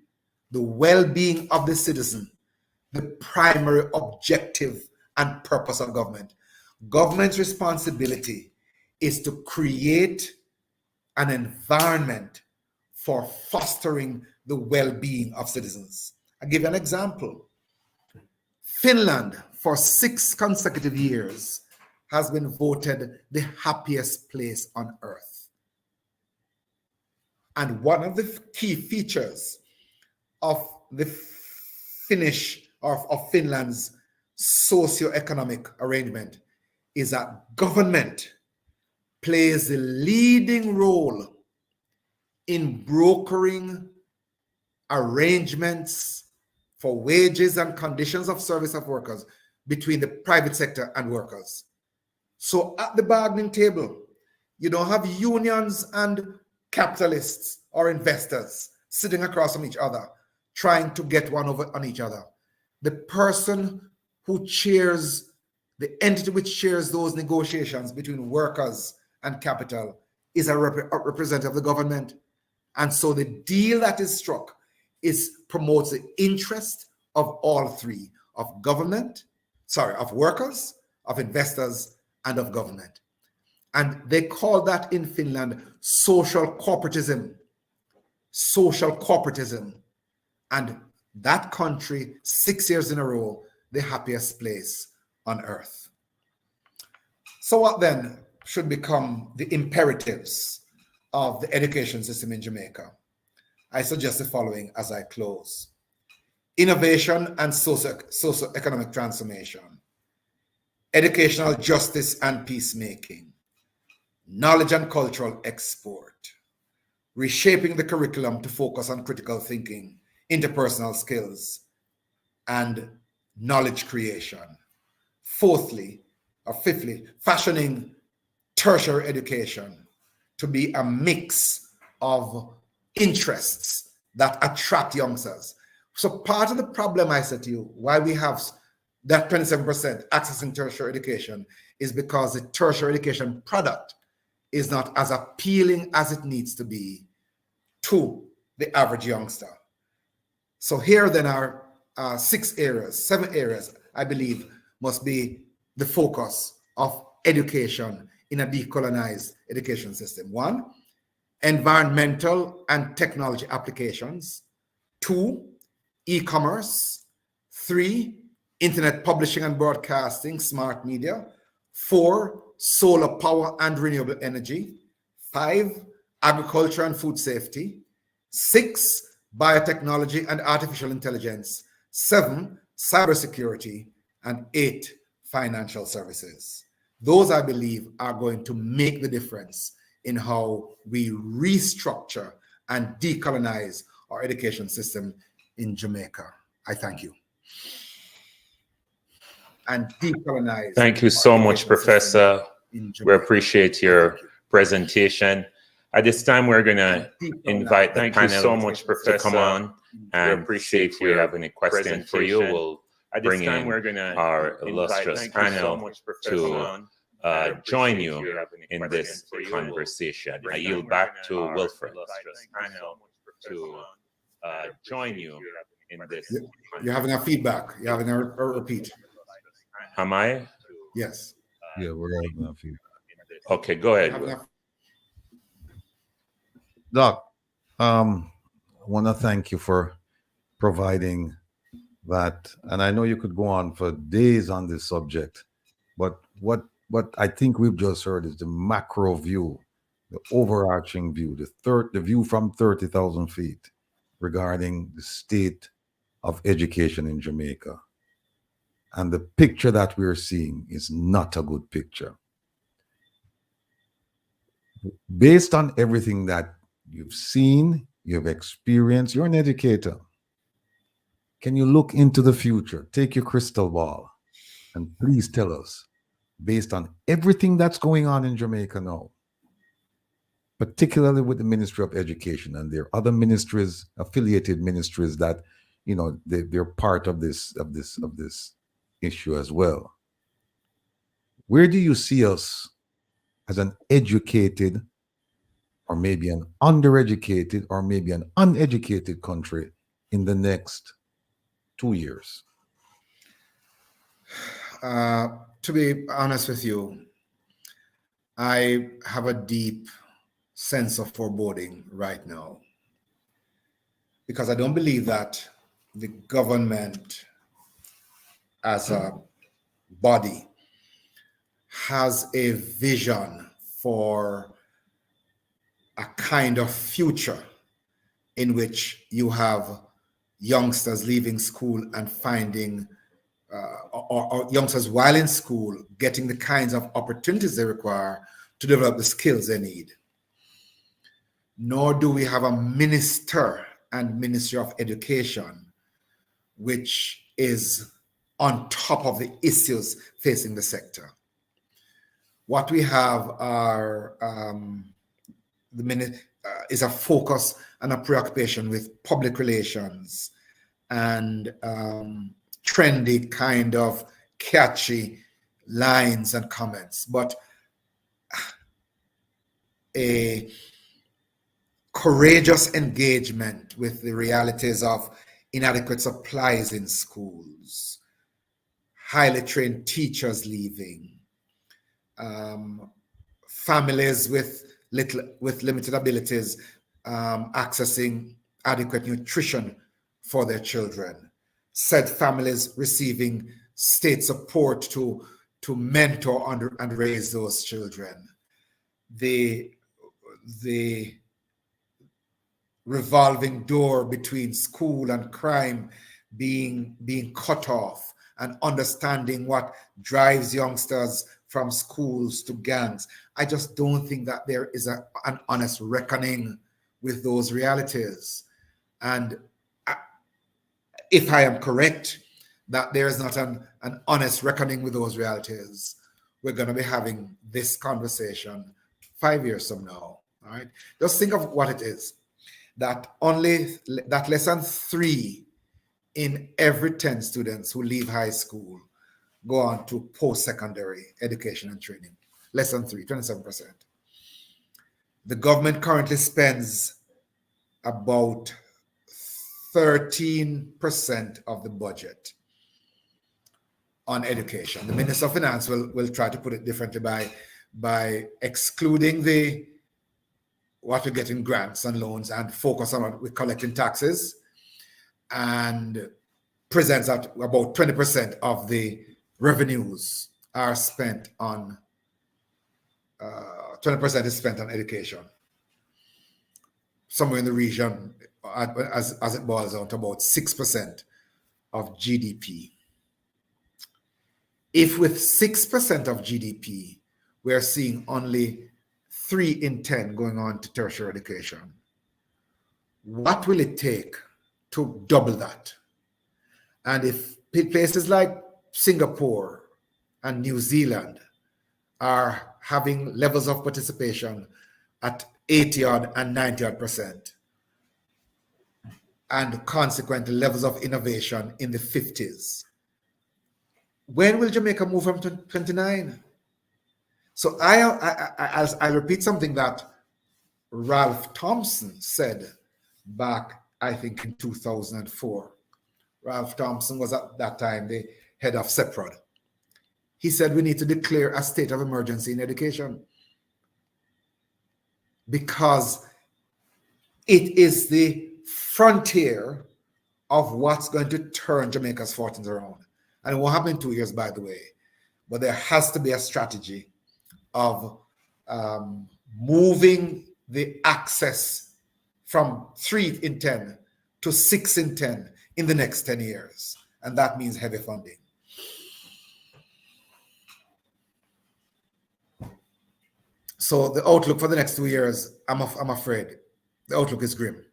the well-being of the citizen, the primary objective and purpose of government. Government's responsibility is to create an environment for fostering the well-being of citizens. I'll give you an example. Finland, for 6 consecutive years, has been voted the happiest place on earth. And one of the key features of the Finland's socio-economic arrangement is that government plays the leading role in brokering arrangements for wages and conditions of service of workers between the private sector and workers. So at the bargaining table, you don't have unions and capitalists or investors sitting across from each other, trying to get one over on each other. The person who chairs, the entity which chairs those negotiations between workers and capital is a representative of the government. And so the deal that is struck promotes the interest of all three, of workers, of investors, and of government. And they call that in Finland social corporatism. Social corporatism. And that country, 6 years in a row, the happiest place on earth. So what then should become the imperatives of the education system in Jamaica? I suggest the following as I close. Innovation and socio-economic transformation, educational justice and peacemaking, knowledge and cultural export, reshaping the curriculum to focus on critical thinking, interpersonal skills, and knowledge creation. Fifthly, fashioning tertiary education to be a mix of interests that attract youngsters. So part of the problem, I said to you, why we have that 27% accessing tertiary education is because the tertiary education product is not as appealing as it needs to be to the average youngster. So here then are 7 areas, I believe, must be the focus of education in a decolonized education system. 1, environmental and technology applications. 2, e-commerce. 3, internet publishing and broadcasting, smart media. 4, solar power and renewable energy. 5, agriculture and food safety. 6, biotechnology and artificial intelligence. 7, cybersecurity. And 8, financial services. Those, I believe, are going to make the difference in how we restructure and decolonize our education system in Jamaica. I thank you. And decolonize. Thank you so much, Professor. We appreciate your presentation. At this time, we're going to invite the panel so much, Professor, to come on and see if we have any questions for you. We'll bring in our illustrious panel to join you in this conversation. I yield back to Wilfred. To join you in this. You're having a feedback. You're having a repeat. Am I? Yes. Yeah, we're having a feedback. Okay, go ahead. Doc, I want to thank you for providing that. And I know you could go on for days on this subject, but what I think we've just heard is the macro view, the overarching view, the view from 30,000 feet regarding the state of education in Jamaica. And the picture that we're seeing is not a good picture. Based on everything that you've seen, you've experienced, you're an educator. Can you look into the future? Take your crystal ball and please tell us, based on everything that's going on in Jamaica now, particularly with the Ministry of Education, and there are other ministries, affiliated ministries that, you know, they're part of this issue as well. Where do you see us as an educated, or maybe an undereducated, or maybe an uneducated country in the next 2 years? To be honest with you, I have a deep sense of foreboding right now, because I don't believe that the government as a body has a vision for a kind of future in which you have youngsters leaving school and finding, or youngsters while in school getting the kinds of opportunities they require to develop the skills they need. Nor do we have a minister and Ministry of Education which is on top of the issues facing the sector. What we have are is a focus and a preoccupation with public relations and trendy kind of catchy lines and comments, but a courageous engagement with the realities of inadequate supplies in schools, highly trained teachers leaving, families with limited abilities accessing adequate nutrition for their children, said families receiving state support to mentor and raise those children, the revolving door between school and crime being cut off, and understanding what drives youngsters from schools to gangs. I just don't think that there is an honest reckoning with those realities. And if I am correct that there is not an honest reckoning with those realities, we're going to be having this conversation 5 years from now. All right, just think of what it is, that less than 3 in every 10 students who leave high school go on to post-secondary education and training. Less than 3, 27%. The government currently spends about 13% of the budget on education. The Minister of Finance will try to put it differently by excluding what we get in grants and loans and focus on what we're collecting taxes, and presents that about 20% of the revenues are spent on 20% is spent on education, somewhere in the region, as it boils down to about 6% of GDP. If with 6% of GDP, we're seeing only 3 in 10 going on to tertiary education, what will it take to double that? And if places like Singapore and New Zealand are having levels of participation at 80-odd and 90-odd %, and consequently levels of innovation in the 50s, when will Jamaica move from 29? So I'll repeat something that Ralph Thompson said back, I think, in 2004. Ralph Thompson was at that time the head of CEPROD. He said we need to declare a state of emergency in education, because it is the frontier of what's going to turn Jamaica's fortunes around. And it won't happen in 2 years, by the way, but there has to be a strategy of moving the access from 3 in 10 to 6 in 10 in the next 10 years. And that means heavy funding. So the outlook for the next 2 years, I'm afraid, the outlook is grim.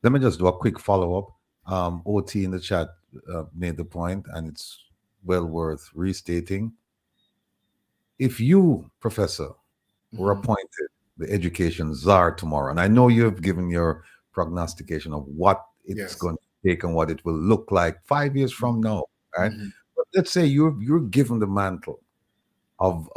Let me just do a quick follow-up. OT in the chat made the point, and it's well worth restating. If you, Professor, were appointed the education czar tomorrow, and I know you've given your prognostication of what it's going to take and what it will look like 5 years from now, right? But let's say you're given the mantle of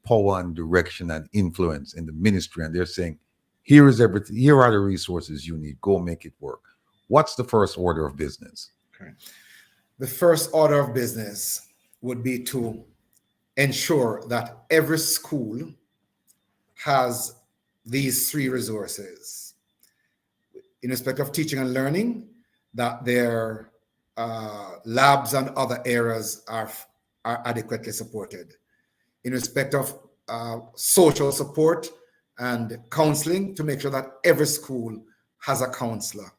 power and direction and influence in the ministry, and they're saying, here is everything, here are the resources you need, go make it work. What's the first order of business? Okay. The first order of business would be to ensure that every school has these three resources. In respect of teaching and learning, that their labs and other areas are adequately supported. In respect of social support and counseling, to make sure that every school has a counselor.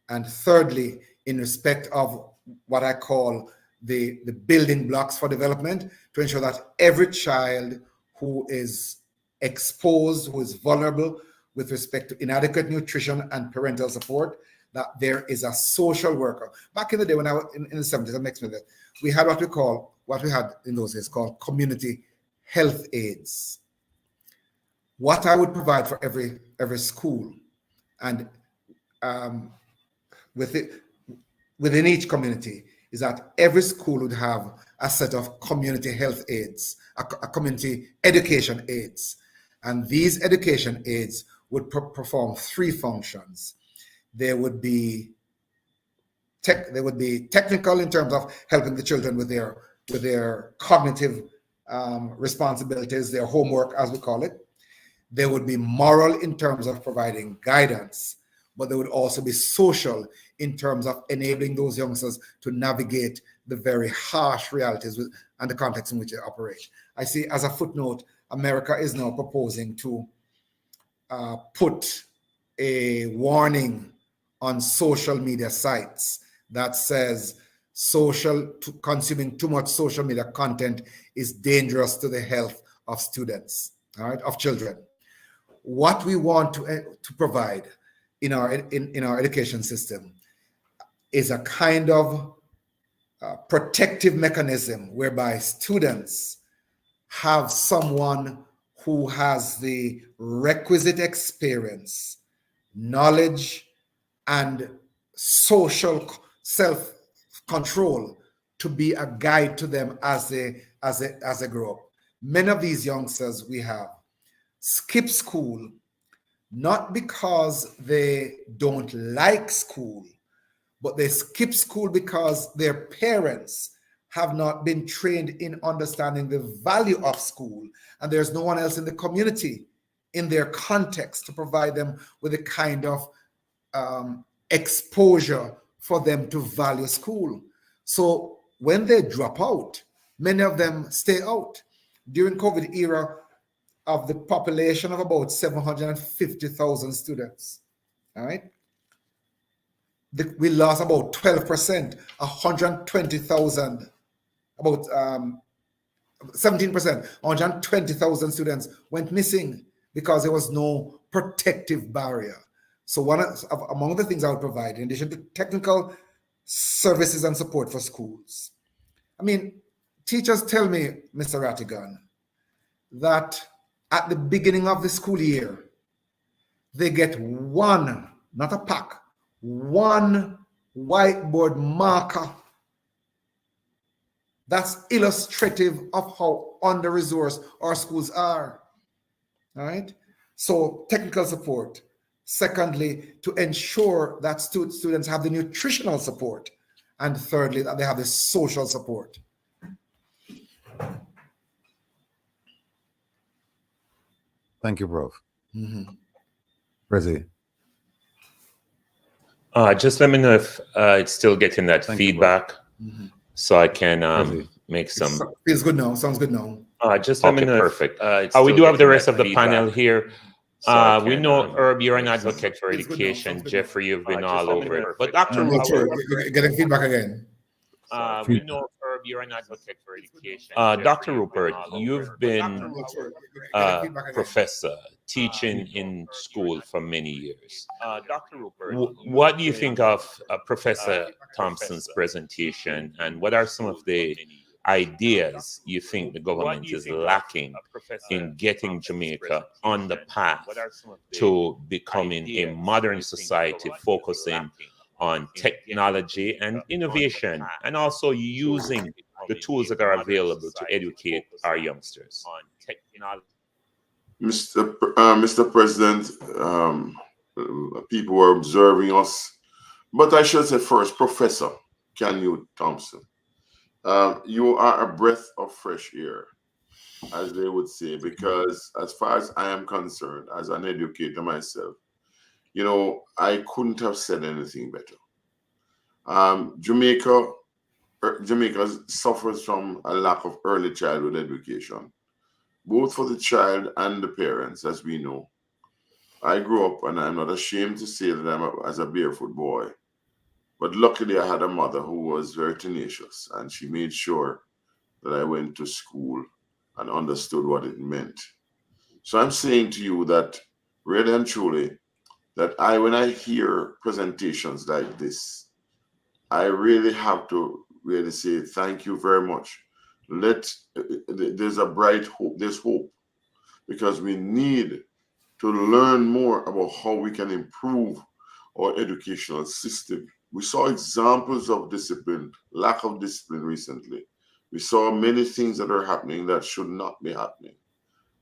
And thirdly, in respect of what I call the building blocks for development, to ensure that every child who is exposed, who is vulnerable with respect to inadequate nutrition and parental support, that there is a social worker. Back in the day when I was in the 70s, that makes me that we had what we had in those days called community health aides. What I would provide for every school, and within each community, is that every school would have a set of community health aides, a community education aides. And these education aides would perform three functions. They would be technical in terms of helping the children with their cognitive responsibilities, their homework, as we call it. They would be moral in terms of providing guidance, but they would also be social in terms of enabling those youngsters to navigate the very harsh realities and the context in which they operate. I see, as a footnote, America is now proposing to put a warning on social media sites that says consuming too much social media content is dangerous to the health of students, all right, of children. What we want to provide in our education system is a kind of protective mechanism whereby students have someone who has the requisite experience, knowledge, and social self-control to be a guide to them as they grow up. Many of these youngsters we have skip school, not because they don't like school, but they skip school because their parents have not been trained in understanding the value of school, and there's no one else in the community in their context to provide them with the kind of exposure for them to value school. So when they drop out, many of them stay out. During COVID era, of the population of about 750,000 students, all right? We lost about 12%, 120,000, about 17%, 120,000 students went missing because there was no protective barrier. So among the things I would provide, in addition to technical services and support for schools, I mean, teachers tell me, Mr. Rattigan, that at the beginning of the school year, they get one, not a pack, one whiteboard marker that's illustrative of how under-resourced our schools are. All right? So technical support. Secondly, to ensure that students have the nutritional support. And thirdly, that they have the social support. Thank you, Prof. Prezi. Just let me know if it's still getting that feedback, so I can make some. Feels good now. Sounds good now. Just let me know. Perfect. We do have the rest of the panel here. We know, Herb, you're an advocate for education. Jeffrey, you've been all over it. But Dr. Rupert, getting feedback again. We know, Herb, you're an advocate for education. Dr. Rupert, you've been a professor teaching in school for many years. Dr. Rupert, what do you think of Professor Thompson's presentation, and what are some of the ideas you think the government is lacking in getting Jamaica on the path to becoming a modern society focusing on technology and innovation, and also using the tools that are available to educate our youngsters? Mr. President, people were observing us, but I should say first, Professor Canute Thompson, you are a breath of fresh air, as they would say, because as far as I am concerned, as an educator myself, you know, I couldn't have said anything better. Jamaica suffers from a lack of early childhood education, both for the child and the parents, as we know. I grew up, and I'm not ashamed to say that as a barefoot boy. But luckily, I had a mother who was very tenacious, and she made sure that I went to school and understood what it meant. So I'm saying to you that, really and truly, that when I hear presentations like this, I really have to really say thank you very much. There's a bright hope, there's hope, because we need to learn more about how we can improve our educational system. We saw examples of discipline, lack of discipline recently. We saw many things that are happening that should not be happening.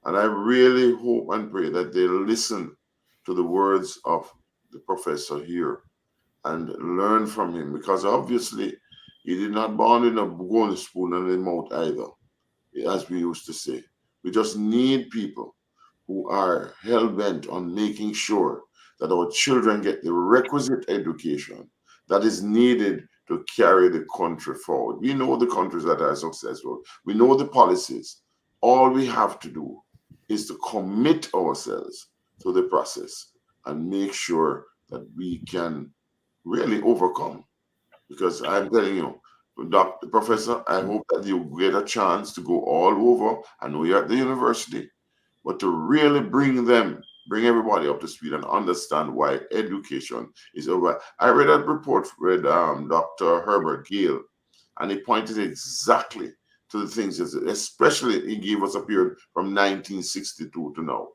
And I really hope and pray that they listen to the words of the professor here and learn from him, because obviously he did not born in a golden spoon and in mouth either, as we used to say. We just need people who are hell-bent on making sure that our children get the requisite education that is needed to carry the country forward. We know the countries that are successful. We know the policies. All we have to do is to commit ourselves to the process and make sure that we can really overcome. Because I'm telling you, Dr. Professor, I hope that you get a chance to go all over. I know you're at the university, but to really bring everybody up to speed and understand why education is over. I read a report with Dr. Herbert Gale, and he pointed exactly to the things, especially he gave us a period from 1962 to now.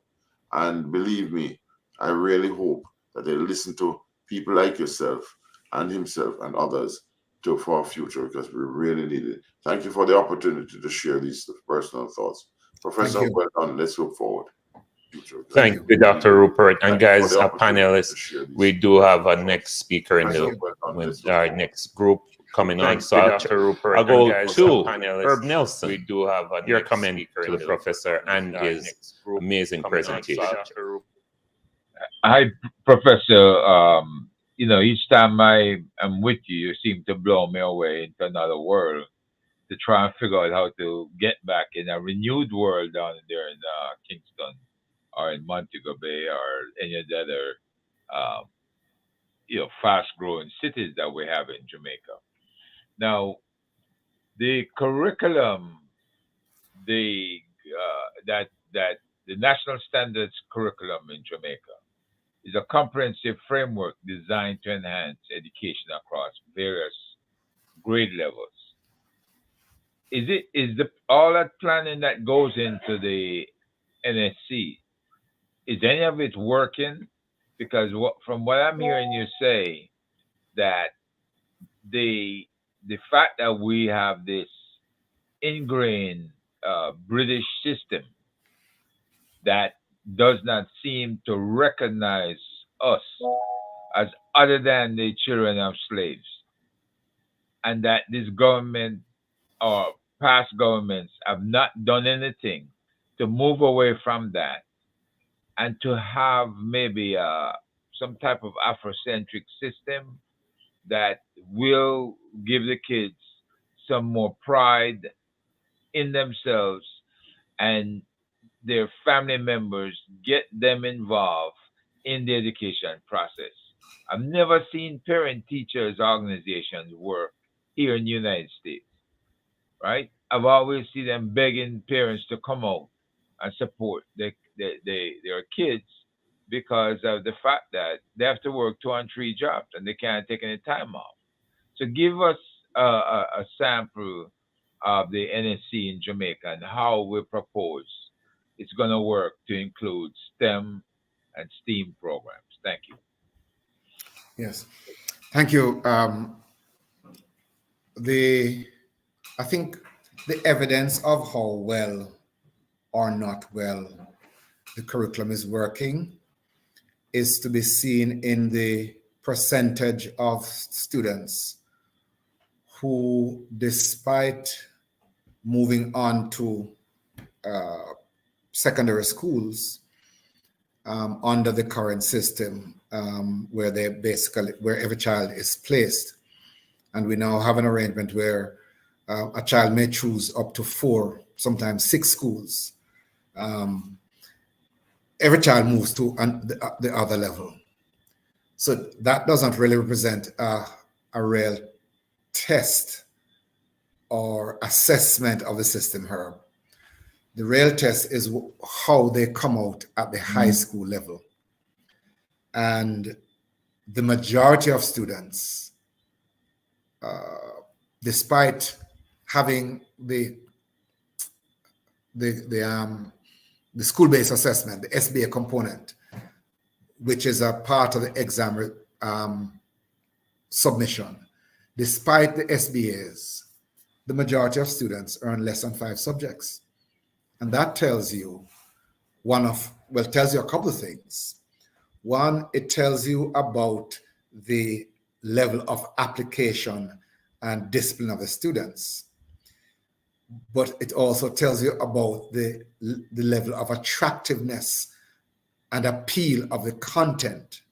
And believe me, I really hope that they listen to people like yourself and himself and others for our future, because we really need it. Thank you for the opportunity to share these personal thoughts. Professor, well done. Let's look forward. Thank you, Dr. Rupert. And guys, panelists, we do have a next speaker with our next group coming on. So I'll go to Herb Nelson. We do have your comment to the professor and his amazing presentation. Hi, Professor. You know, each time I am with you, you seem to blow me away into another world to try and figure out how to get back in a renewed world down there in Kingston or in Montego Bay or any of the other, fast-growing cities that we have in Jamaica. Now, the curriculum, the national standards curriculum in Jamaica is a comprehensive framework designed to enhance education across various grade levels. All that planning that goes into the NSC, is any of it working? Because from what I'm hearing you say, that the fact that we have this ingrained British system that does not seem to recognize us as other than the children of slaves, and that this government or past governments have not done anything to move away from that and to have maybe some type of Afrocentric system that will give the kids some more pride in themselves and their family members, get them involved in the education process. I've never seen parent-teachers organizations work here in the United States, right? I've always seen them begging parents to come out and support their kids because of the fact that they have to work 2 and 3 jobs and they can't take any time off. So give us a sample of the NSC in Jamaica and how we propose it's going to work to include STEM and STEAM programs. Thank you. Yes, thank you. I think the evidence of how well or not well the curriculum is working is to be seen in the percentage of students who, despite moving on to secondary schools under the current system, where every child is placed, and we now have an arrangement where a child may choose up to 4, sometimes 6 schools. Every child moves to the other level. So that doesn't really represent a real test or assessment of the system, Herb. The real test is how they come out at the high school level. And the majority of students, despite having the school-based assessment, the SBA component, which is a part of the exam submission, despite the SBAs, the majority of students earn less than 5 subjects. And that tells you tells you a couple of things. One, it tells you about the level of application and discipline of the students. But it also tells you about the level of attractiveness and appeal of the content.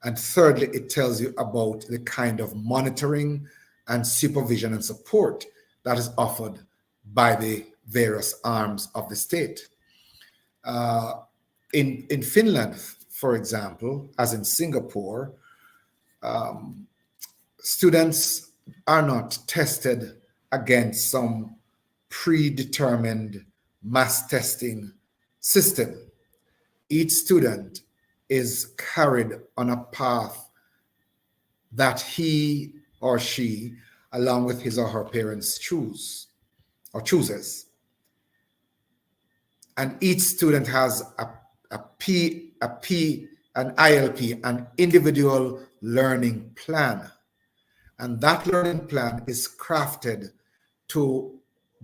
And thirdly, it tells you about the kind of monitoring and supervision and support that is offered by the various arms of the state. In Finland, for example, as in Singapore, students are not tested against some predetermined mass testing system. Each student is carried on a path that he or she, along with his or her parents, chooses. And each student has an ILP, an individual learning plan. And that learning plan is crafted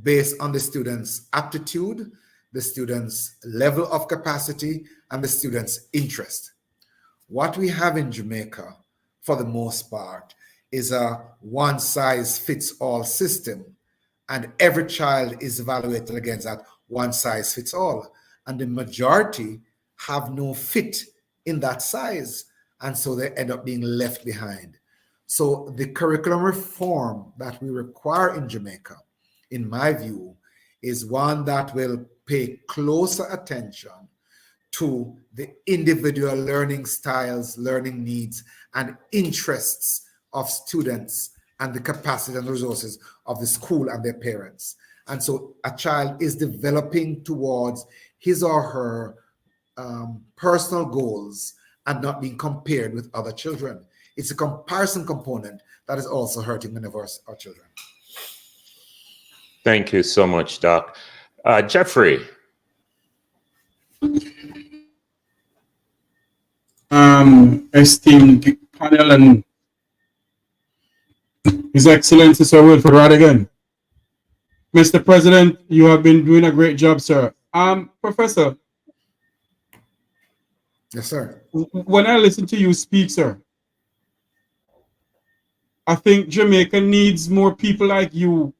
based on the student's aptitude, the student's level of capacity, and the student's interest. What we have in Jamaica, for the most part, is a one-size-fits-all system, and every child is evaluated against that one-size-fits-all, and the majority have no fit in that size, and so they end up being left behind. So the curriculum reform that we require in Jamaica, in my view, is one that will pay closer attention to the individual learning styles, learning needs, and interests of students, and the capacity and resources of the school and their parents. And so a child is developing towards his or her personal goals and not being compared with other children. It's a comparison component that is also hurting many of our children. Thank you so much, Doc. Jeffrey. Esteemed panel and His Excellency Sir Wilfred Radigan. Mr. President, you have been doing a great job, sir. Professor. Yes, sir. When I listen to you speak, sir, I think Jamaica needs more people like you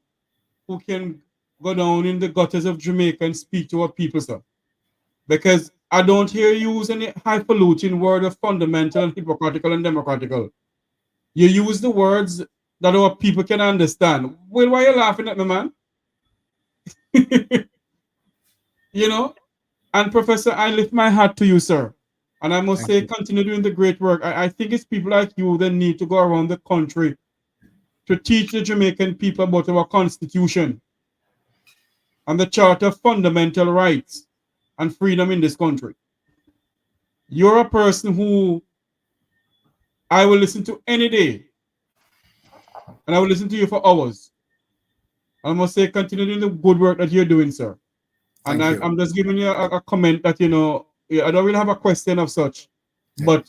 who can go down in the gutters of Jamaica and speak to our people, sir. Because I don't hear you use any highfalutin word of fundamental and hypocritical and democratical. You use the words that our people can understand. Well, why are you laughing at me, man? You know? And Professor, I lift my hat to you, sir. And I must say, continue doing the great work. I think it's people like you that need to go around the country to teach the Jamaican people about our Constitution and the Charter of Fundamental Rights and freedom in this country. You're a person who I will listen to any day. And I will listen to you for hours. I must say, continue doing the good work that you're doing, sir. And I'm just giving you a comment that, I don't really have a question of such, but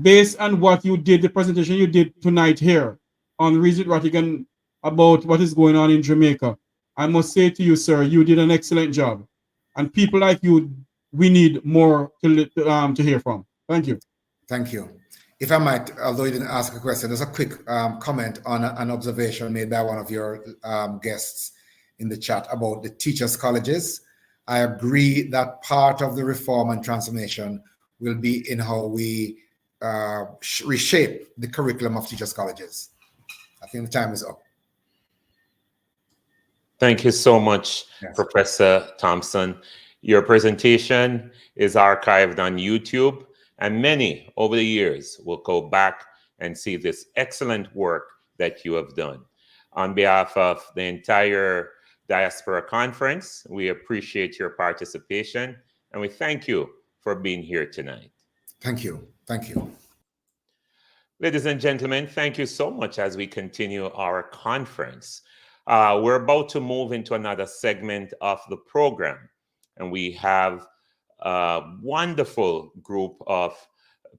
based on what you did, the presentation you did tonight here on Regent Rattigan about what is going on in Jamaica, I must say to you, sir, you did an excellent job. And people like you, we need more to hear from. Thank you. Thank you. If I might, although you didn't ask a question, there's a quick comment on an observation made by one of your guests in the chat about the teachers' colleges. I agree that part of the reform and transformation will be in how we reshape the curriculum of teachers' colleges. I think the time is up. Thank you so much, yes, Professor Thompson. Your presentation is archived on YouTube, and many over the years will go back and see this excellent work that you have done. On behalf of the entire Diaspora Conference, we appreciate your participation, and we thank you for being here tonight. Thank you. Thank you. Ladies and gentlemen, thank you so much as we continue our conference. We're about to move into another segment of the program, and we have a wonderful group of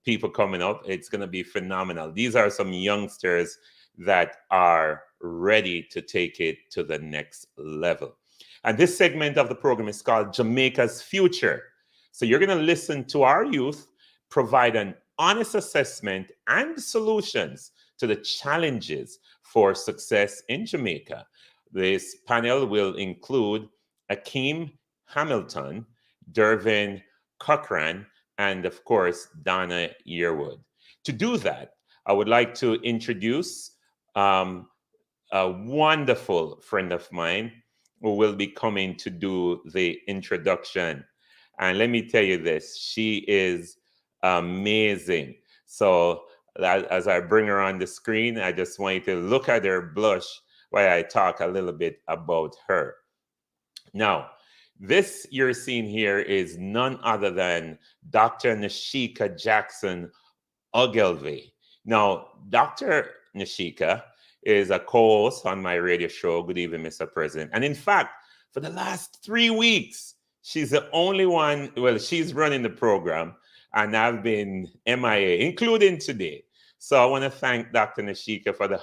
people coming up. It's going to be phenomenal. These are some youngsters that are ready to take it to the next level. And this segment of the program is called Jamaica's Future. So you're going to listen to our youth provide an honest assessment and solutions to the challenges for success in Jamaica. This panel will include Akeelim Hamilton, Dervin Cochrane, and of course, Donna Yearwood. To do that, I would like to introduce a wonderful friend of mine who will be coming to do the introduction. And let me tell you this, she is amazing. So as I bring her on the screen, I just want you to look at her blush while I talk a little bit about her. Now, this you're seeing here is none other than Dr. Nashika Jackson Ogilvie. Now, Dr. Nashika is a co-host on my radio show, Good Evening, Mr. President. And in fact, for the last 3 weeks, she's the only one, well, she's running the program, and I've been MIA, including today. So I want to thank Dr. Nashika for the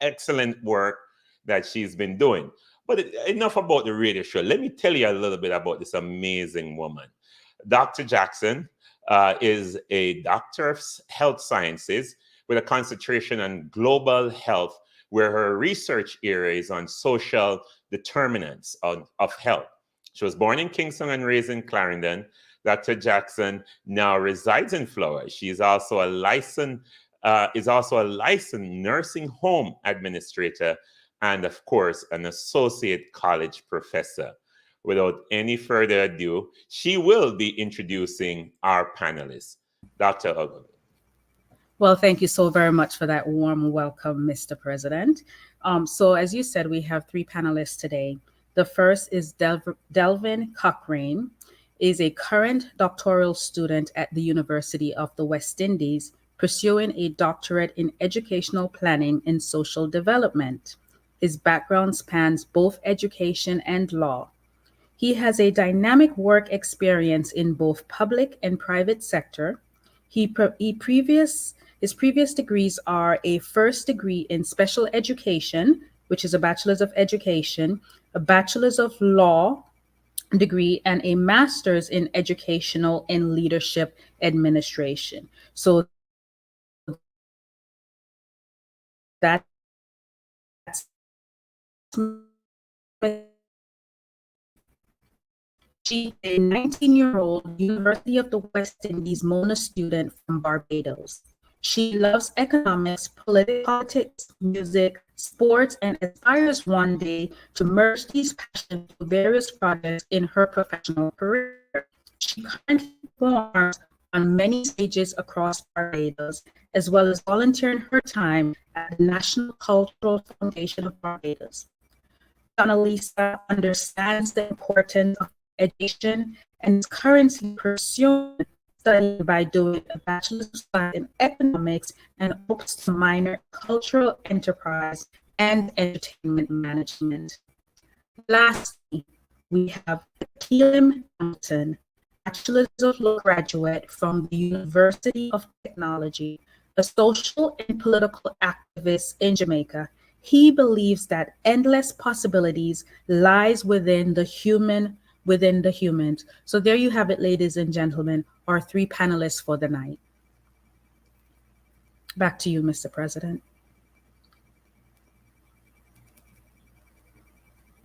excellent work that she's been doing. But enough about the radio show. Let me tell you a little bit about this amazing woman. Dr. Jackson is a doctor of health sciences with a concentration on global health, where her research area is on social determinants of health. She was born in Kingston and raised in Clarendon. Dr. Jackson now resides in Florida. She is also a licensed nursing home administrator and, of course, an associate college professor. Without any further ado, she will be introducing our panelists. Dr. Ogilvie. Well, thank you so very much for that warm welcome, Mr. President. So as you said, we have 3 panelists today. The first is Dervin Cochrane, is a current doctoral student at the University of the West Indies, pursuing a doctorate in educational planning and social development. His background spans both education and law. He has a dynamic work experience in both public and private sector. His previous degrees are a first degree in special education, which is a bachelor's of education, a bachelor's of law degree, and a master's in educational and leadership administration. So that's she is a 19-year-old University of the West Indies Mona student from Barbados. She loves economics, politics, music, sports, and aspires one day to merge these passions to various projects in her professional career. She currently performs on many stages across Barbados, as well as volunteering her time at the National Cultural Foundation of Barbados. Donna Lisa understands the importance of education and is currently pursuing study by doing a bachelor's of science in economics and hopes to minor cultural enterprise and entertainment management. Lastly, we have Akeelim Hamilton, Bachelor's of Law graduate from the University of Technology, a social and political activist in Jamaica. He believes that endless possibilities lies within the human, within the humans. So there you have it, ladies and gentlemen, our three panelists for the night. Back to you, Mr. President.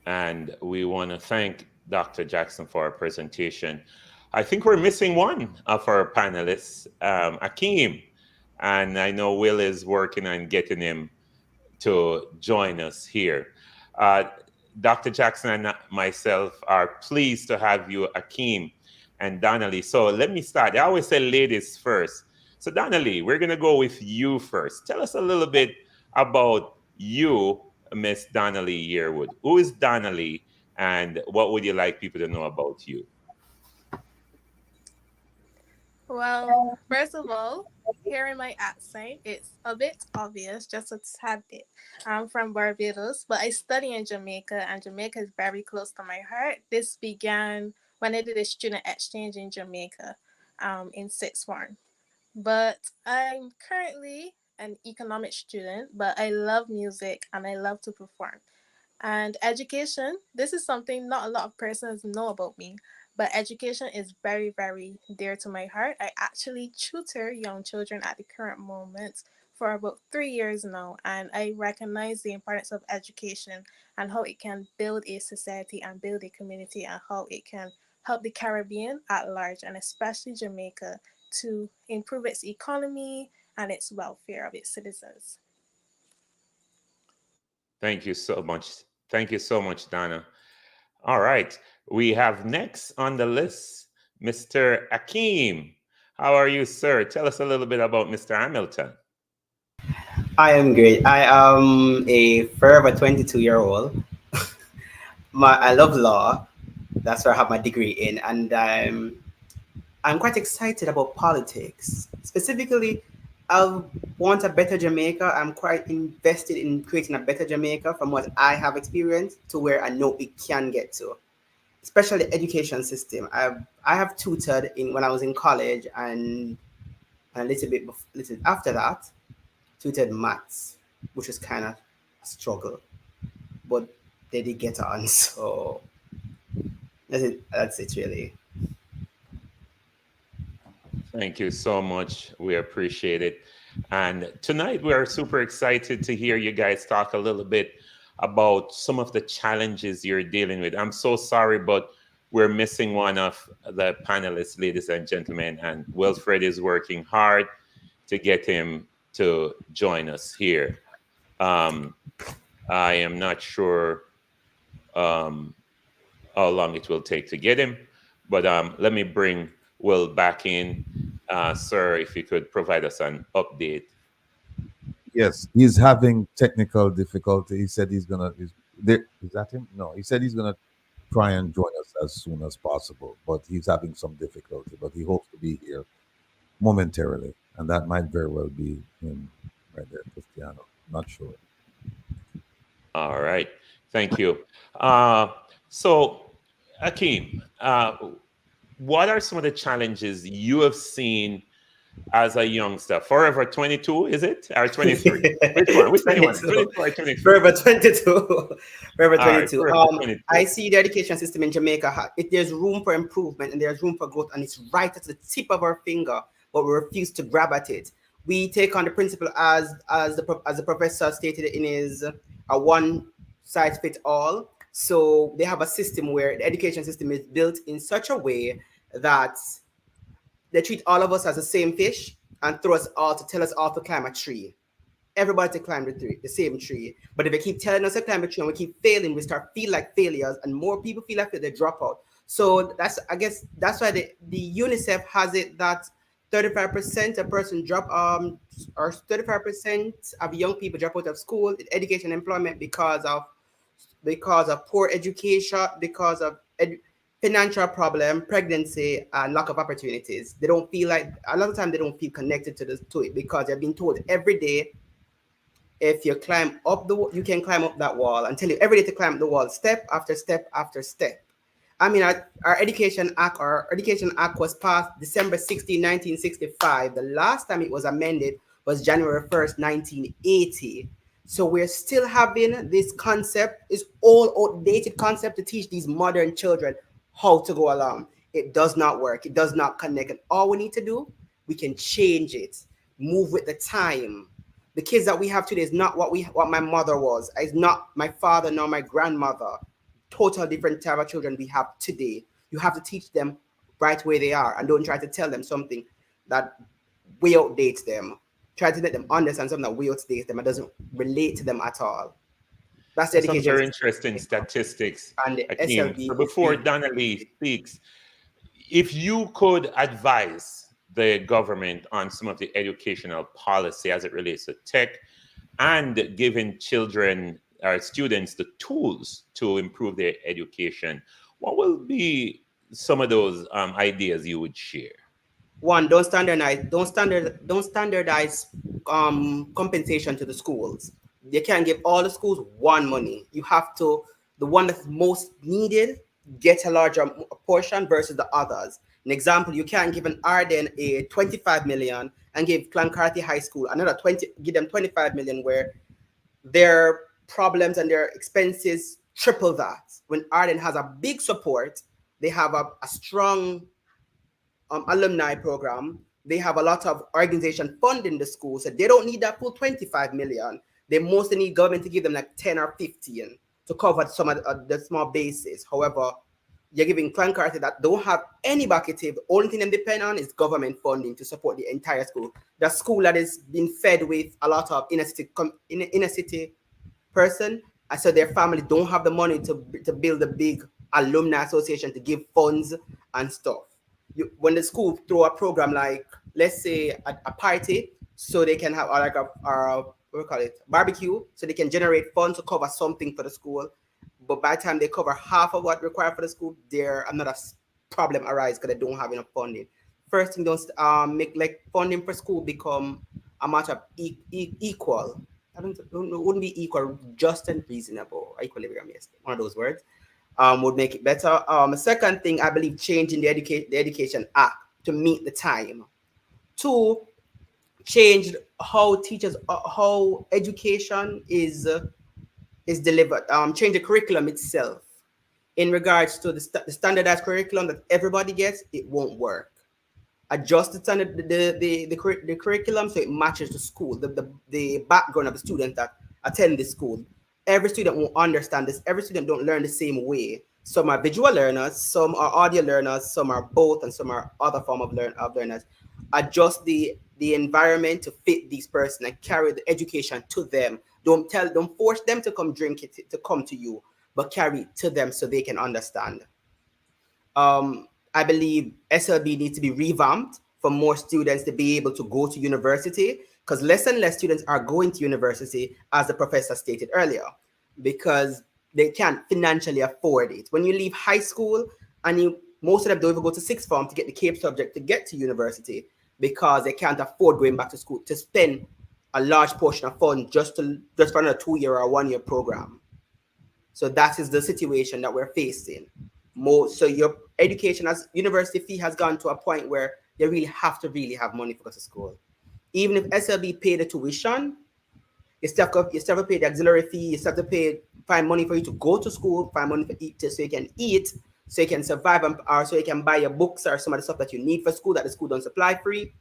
And we want to thank Dr. Jackson for our presentation. I think we're missing one of our panelists, Akeem. And I know Will is working on getting him to join us here. Dr. Jackson and myself are pleased to have you, Akeem and Donnelly. So let me start. I always say ladies first. So Donnelly, we're going to go with you first. Tell us a little bit about you, Miss Donnelly Yearwood. Who is Donnelly, and what would you like people to know about you? Well, first of all, hearing my accent, it's a bit obvious, just a tad bit. I'm from Barbados, but I study in Jamaica, and Jamaica is very close to my heart. This began when I did a student exchange in Jamaica in sixth form. But I'm currently an economics student, but I love music and I love to perform. And education, this is something not a lot of persons know about me, but education is very, very dear to my heart. I actually tutor young children at the current moment for about 3 years now, and I recognize the importance of education and how it can build a society and build a community, and how it can help the Caribbean at large, and especially Jamaica, to improve its economy and its welfare of its citizens. Thank you so much. Thank you so much, Donna. All right. We have next on the list, Mr. Akeem. How are you, sir? Tell us a little bit about Mr. Hamilton. I am great. I am a forever 22-year-old. I love law. That's where I have my degree in. And I'm quite excited about politics. Specifically, I want a better Jamaica. I'm quite invested in creating a better Jamaica from what I have experienced to where I know it can get to. Especially the education system. I have tutored when I was in college, and a little bit after that, tutored maths, which was kind of a struggle, but they did get on. So that's it really. Thank you so much. We appreciate it. And tonight we are super excited to hear you guys talk a little bit about some of the challenges you're dealing with. I'm so sorry, but we're missing one of the panelists, ladies and gentlemen, and Wilfred is working hard to get him to join us here. I am not sure how long it will take to get him, but let me bring Will back in. Sir, if you could provide us an update. Yes, he's having technical difficulty. He said he's gonna. Is that him? No, he said he's gonna try and join us as soon as possible, but he's having some difficulty. But he hopes to be here momentarily, and that might very well be him right there, Cristiano. Not sure. All right, thank you. So, Akeem, what are some of the challenges you have seen as a youngster? Forever 22, is it? Or 23? Which one? Which 21? 24 or 23? Forever 22. Forever 22. Right, 22. I see the education system in Jamaica. There's room for improvement and there's room for growth, and it's right at the tip of our finger, but we refuse to grab at it. We take on the principle as the professor stated in his a one size fits all. So they have a system where the education system is built in such a way that they treat all of us as the same fish and tell us all to climb a tree. Everybody to climb the same tree. But if they keep telling us to climb a tree and we keep failing, we start feel like failures, and more people feel like they drop out. So I guess that's why the UNICEF has it that 35% a person drop or 35% of young people drop out of school, education, employment because of poor education, because of financial problem, pregnancy, and lack of opportunities. They don't feel like, a lot of time they don't feel connected to it because they're being told every day if you climb up you can climb up that wall and tell you every day to climb the wall, step after step after step. I mean, our Education Act was passed December 16, 1965. The last time it was amended was January 1st, 1980. So we're still having this concept, this all outdated concept to teach these modern children how to go along. It does not work. It does not connect. And all we need to do, we can change it, move with the time. The kids that we have today is not what my mother was. It's not my father nor my grandmother. Total different type of children we have today. You have to teach them right where they are and don't try to tell them something that way outdates them. Try to let them understand something that way outdates them and doesn't relate to them at all. That's the education. Some very interesting statistics. And the Akeem. SLB. So before Donna Lee speaks, if you could advise the government on some of the educational policy as it relates to tech and giving children or students the tools to improve their education, what will be some of those ideas you would share? One, don't standardize compensation to the schools. You can't give all the schools one money. You have to, the one that's most needed, get a larger portion versus the others. An example, you can't give an Arden a 25 million and give Clancarty High School another 20, give them 25 million where their problems and their expenses triple that. When Arden has a big support, they have a strong alumni program. They have a lot of organization funding the school, so they don't need that full 25 million. They mostly need government to give them like 10 or 15 to cover some of the small bases. However, you're giving Clancarty that don't have any bucketive. The only thing they depend on is government funding to support the entire school. The school that is being fed with a lot of inner city person, and so their family don't have the money to build a big alumni association to give funds and stuff. When the school throw a program like, let's say a party, so they can have like a what we call it, barbecue, so they can generate funds to cover something for the school. But by the time they cover half of what required for the school, there another problem arises because they don't have enough funding. First thing, don't make like funding for school become a matter of equal. It wouldn't be equal, just and reasonable. Equilibrium, yes, one of those words. Would make it better. The second thing, I believe, changing the Education Act to meet the time. Two, change how how education is delivered. Change the curriculum itself. In regards to the standardized curriculum that everybody gets, it won't work. Adjust the standard, the curriculum so it matches the school, the background of the student that attend the school. Every student won't understand this. Every student don't learn the same way. Some are visual learners, some are audio learners, some are both, and some are other form of learners. Adjust the environment to fit these person and carry the education to them. Don't force them to come drink it, to come to you, but carry it to them so they can understand. I believe SLB needs to be revamped for more students to be able to go to university, because less and less students are going to university, as the professor stated earlier, because they can't financially afford it. When you leave high school, and most of them don't even go to sixth form to get the CAPE subject to get to university, because they can't afford going back to school to spend a large portion of funds just for another 2-year or 1-year program. So that is the situation that we're facing. So your education as university fee has gone to a point where you really have to have money to go to school. Even if SLB pay the tuition, you still have to pay the auxiliary fee, you still have to find money for you to go to school, find money for eat so you can eat, so you can survive, or so you can buy your books or some of the stuff that you need for school that the school don't supply free.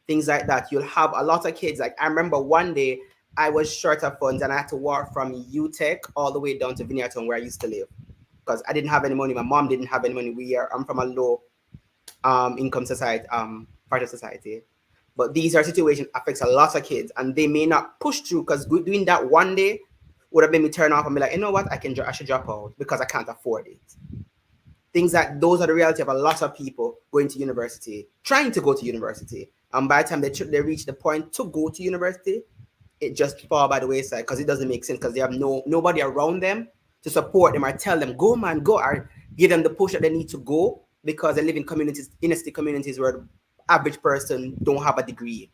Things like that. You'll have a lot of kids. Like I remember one day I was short of funds and I had to walk from UTech all the way down to Vineyardton where I used to live, because I didn't have any money. My mom didn't have any money. I'm from a low income society, part of society. But these are situations affects a lot of kids, and they may not push through, because doing that one day would have made me turn off and be like, you know what, I should drop out because I can't afford it. Things like those are the reality of a lot of people going to university, trying to go to university. And by the time they reach the point to go to university, it just fall by the wayside because it doesn't make sense, because they have nobody around them to support them or tell them, go man, go, or give them the push that they need to go, because they live in communities, inner city communities where the average person don't have a degree.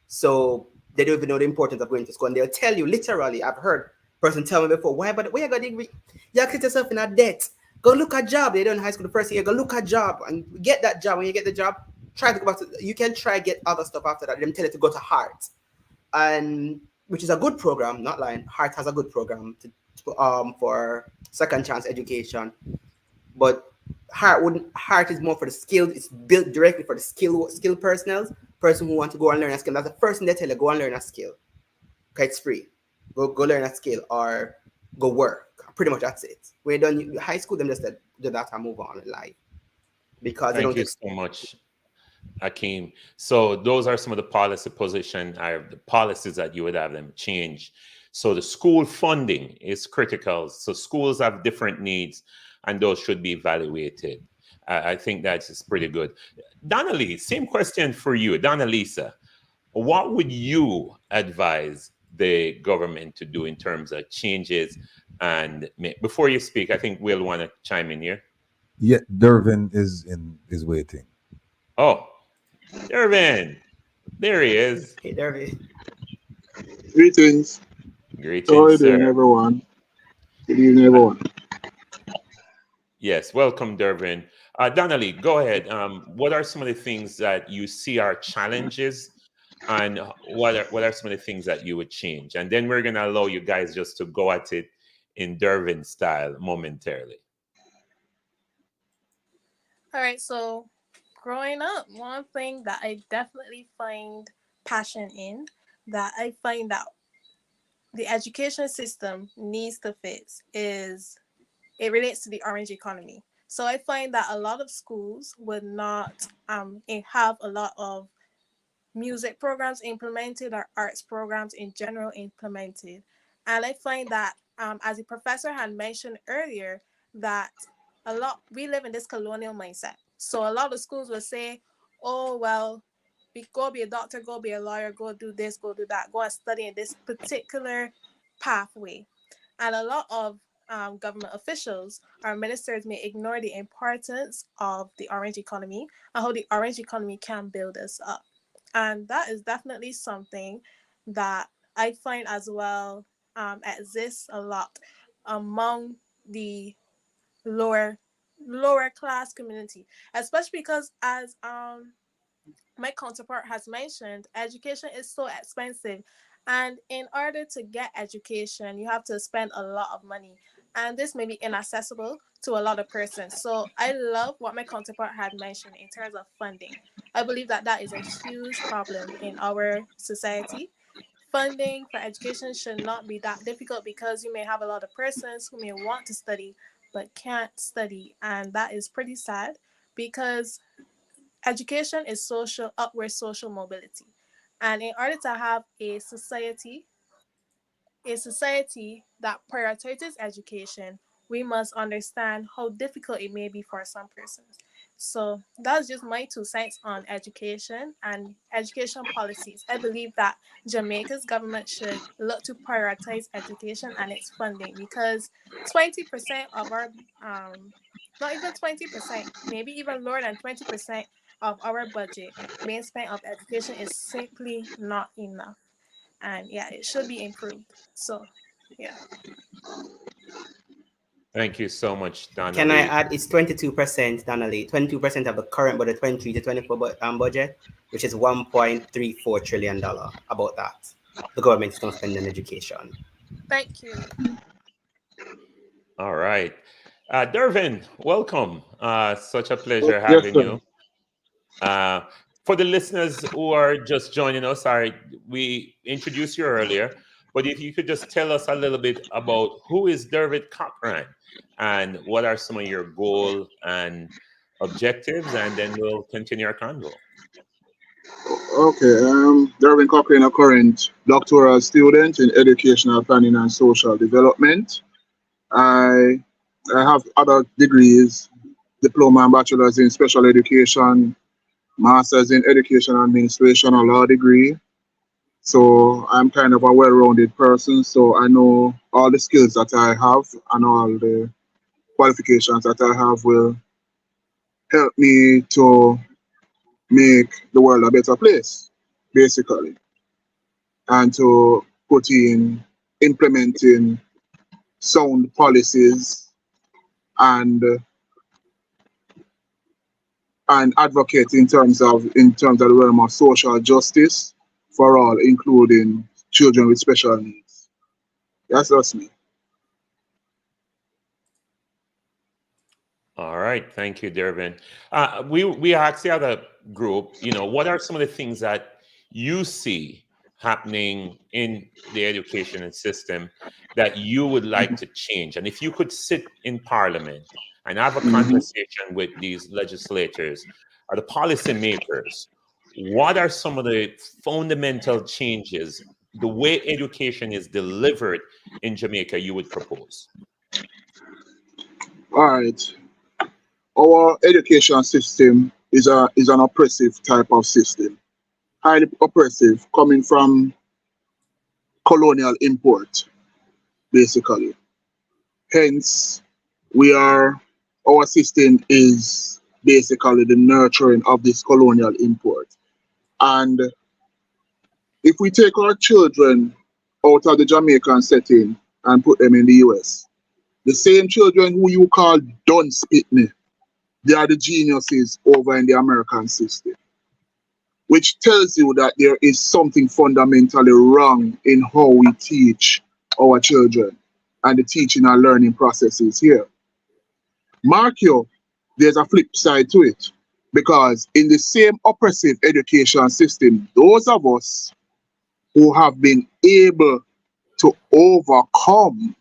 So they don't even know the importance of going to school. And they'll tell you, literally, I've heard a person tell me before, why you got a degree? You get yourself in a debt. Go look at job. They done high school the first year. Go look at job and get that job. When you get the job, try to go back to, you can try get other stuff after that. Them tell you to go to Heart, and which is a good program, not lying. Heart has a good program for second chance education, but Heart is more for the skilled. It's built directly for the skilled person who want to go and learn a skill. That's the first thing they tell you, go and learn a skill. Okay, it's free. Go learn a skill or go work. Pretty much that's it. When you're done high school, them just do that and move on in life. Because thank you so much, Akeem. So those are some of the policies that you would have them change. So the school funding is critical. So schools have different needs, and those should be evaluated. I think that's pretty good. Donna Lee, same question for you. Donna Lisa, what would you advise the government to do in terms of changes? And before you speak, I think Will want to chime in here. Yeah, Dervin is waiting. Oh, Dervin, there he is. Hey, Dervin. Greetings. Greetings, how are you sir. doing, everyone? Good evening, everyone. Yes, welcome, Dervin. Donnelly, go ahead. What are some of the things that you see are challenges, and what are some of the things that you would change? And then we're going to allow you guys just to go at it in Dervin style momentarily. All right, so growing up, one thing that I definitely find passion in, that I find that the education system needs to fix, is it relates to the orange economy. So I find that a lot of schools would not have a lot of music programs implemented or arts programs in general implemented. And I find that, as the professor had mentioned earlier, that we live in this colonial mindset. So a lot of schools will say, oh, well, go be a doctor, go be a lawyer, go do this, go do that, go and study in this particular pathway. And a lot of government officials or ministers may ignore the importance of the orange economy and how the orange economy can build us up. And that is definitely something that I find as well exists a lot among the lower class community, especially because, as my counterpart has mentioned, education is so expensive, and in order to get education, you have to spend a lot of money, and this may be inaccessible to a lot of persons. So I love what my counterpart had mentioned in terms of funding. I believe that that is a huge problem in our society. Funding for education should not be that difficult, because you may have a lot of persons who may want to study but can't study, and that is pretty sad, because education is upward social mobility. And in order to have a society that prioritizes education, we must understand how difficult it may be for some persons. So that's just my 2 cents on education and education policies. I believe that Jamaica's government should look to prioritize education and its funding, because 20% of our, not even 20%, maybe even lower than 20% of our budget being spent on education is simply not enough. And yeah, it should be improved. So, yeah. Thank you so much, Donna. Can I add? It's 22%, Donna Lee. 22% of the current budget, 23 to 24 budget, which is $1.34 trillion. About that, the government is going to spend on education. Thank you. All right, Dervin, welcome. Such a pleasure having you. For the listeners who are just joining us, we introduced you earlier, but if you could just tell us a little bit about who is Dervin Cochrane and what are some of your goals and objectives, and then we'll continue our convo. Okay, Dervin Cochrane, a current doctoral student in educational planning and social development. I have other degrees, diploma and bachelor's in special education, master's in education administration, a law degree. So I'm kind of a well-rounded person. So I know all the skills that I have and all the qualifications that I have will help me to make the world a better place, basically. and to put in implementing sound policies and advocate in terms of the realm of social justice for all, including children with special needs. That's me. All right, thank you, Dervin. We asked the other group, what are some of the things that you see happening in the education system that you would like to change? And if you could sit in Parliament and have a conversation with these legislators or the policymakers, what are some of the fundamental changes, the way education is delivered in Jamaica, you would propose? All right. Our education system is an oppressive type of system, highly oppressive, coming from colonial import, basically. Hence, our system is basically the nurturing of this colonial import. And if we take our children out of the Jamaican setting and put them in the US, the same children who you call dunce pitney, they are the geniuses over in the American system, which tells you that there is something fundamentally wrong in how we teach our children and the teaching and learning processes here. Mark you, there's a flip side to it, because in the same oppressive education system, those of us who have been able to overcome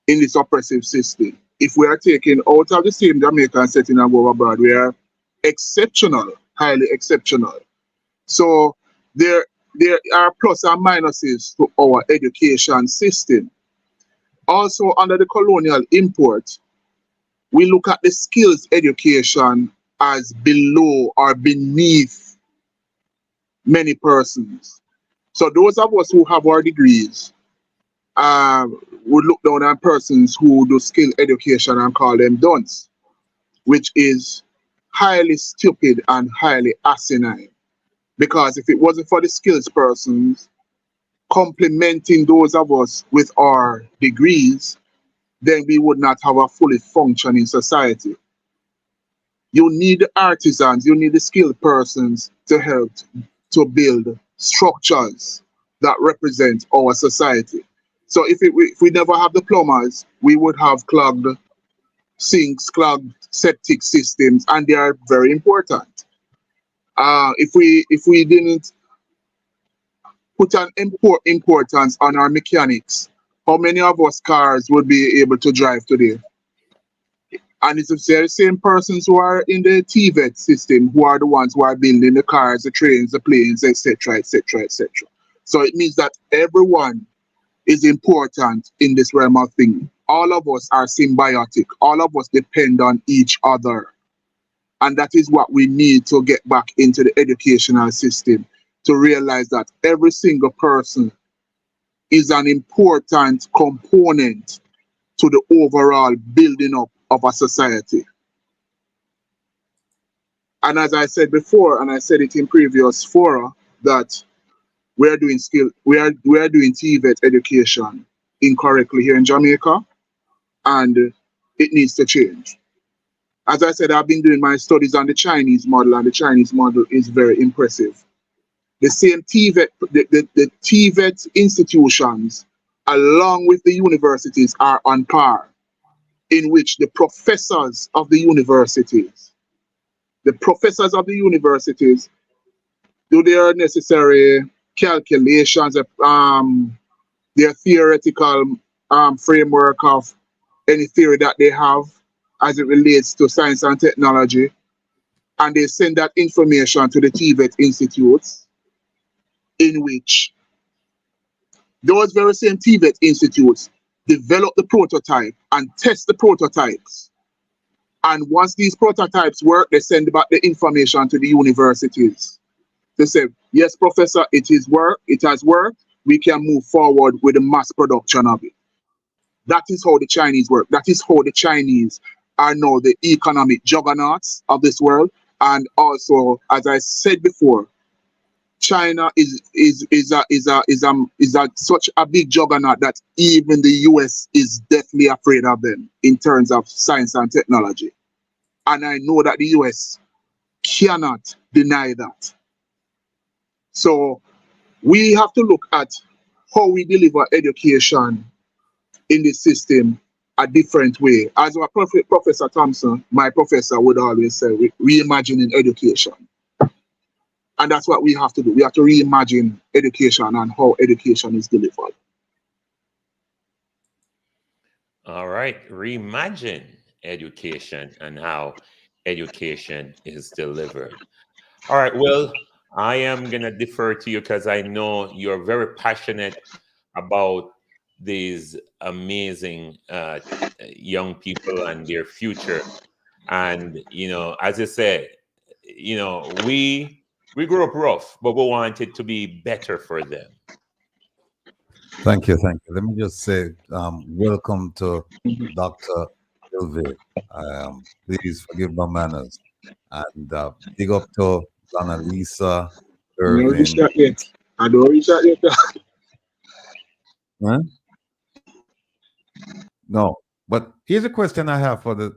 in this oppressive system, if we are taken out of the same Jamaican setting and go abroad, we are exceptional, highly exceptional. So there are plus and minuses to our education system. Also, under the colonial import, we look at the skills education as below or beneath many persons. So those of us who have our degrees would look down on persons who do skill education and call them dunce, which is highly stupid and highly asinine. Because if it wasn't for the skills persons complementing those of us with our degrees, then we would not have a fully functioning society. You need the artisans, you need the skilled persons to help to build structures that represent our society. So if we never have the plumbers, we would have clogged sinks, clogged septic systems, and they are very important. If we didn't put an importance on our mechanics, how many of us cars would be able to drive today? And it's the same persons who are in the TVET system who are the ones who are building the cars, the trains, the planes, etc., etc., etc. So it means that everyone is important in this realm of things. All of us are symbiotic. All of us depend on each other. And that is what we need to get back into the educational system, to realize that every single person is an important component to the overall building up of a society. And as I said before, and I said it in previous fora, that we are doing TVET education incorrectly here in Jamaica, and it needs to change. As I said, I've been doing my studies on the Chinese model, and the Chinese model is very impressive. The same TVET, the TVET institutions, along with the universities, are on par, in which the professors of the universities do their necessary calculations, their theoretical framework of any theory that they have as it relates to science and technology, and they send that information to the TVET institutes, in which those very same TVET institutes develop the prototype and test the prototypes. And once these prototypes work, they send back the information to the universities. They say, yes, professor, it has worked. We can move forward with the mass production of it. That is how the Chinese work. That is how the Chinese are now the economic juggernauts of this world. And also, as I said before, China is such a big juggernaut that even the US is definitely afraid of them in terms of science and technology. And I know that the US cannot deny that. So we have to look at how we deliver education in the system a different way. As our Professor Thompson, my professor, would always say, reimagining education. And that's what we have to do. We have to reimagine education and how education is delivered. All right, reimagine education and how education is delivered. All right, well, I am going to defer to you because I know you're very passionate about these amazing young people and their future. And, you know, as I said, you know, we grew up rough, but we want it to be better for them. Thank you, thank you. Let me just say, welcome to Dr. Ilve. Please forgive my manners. And big up to Donna Lisa, Dervin. I don't reach out yet. Huh? No, but here's a question I have for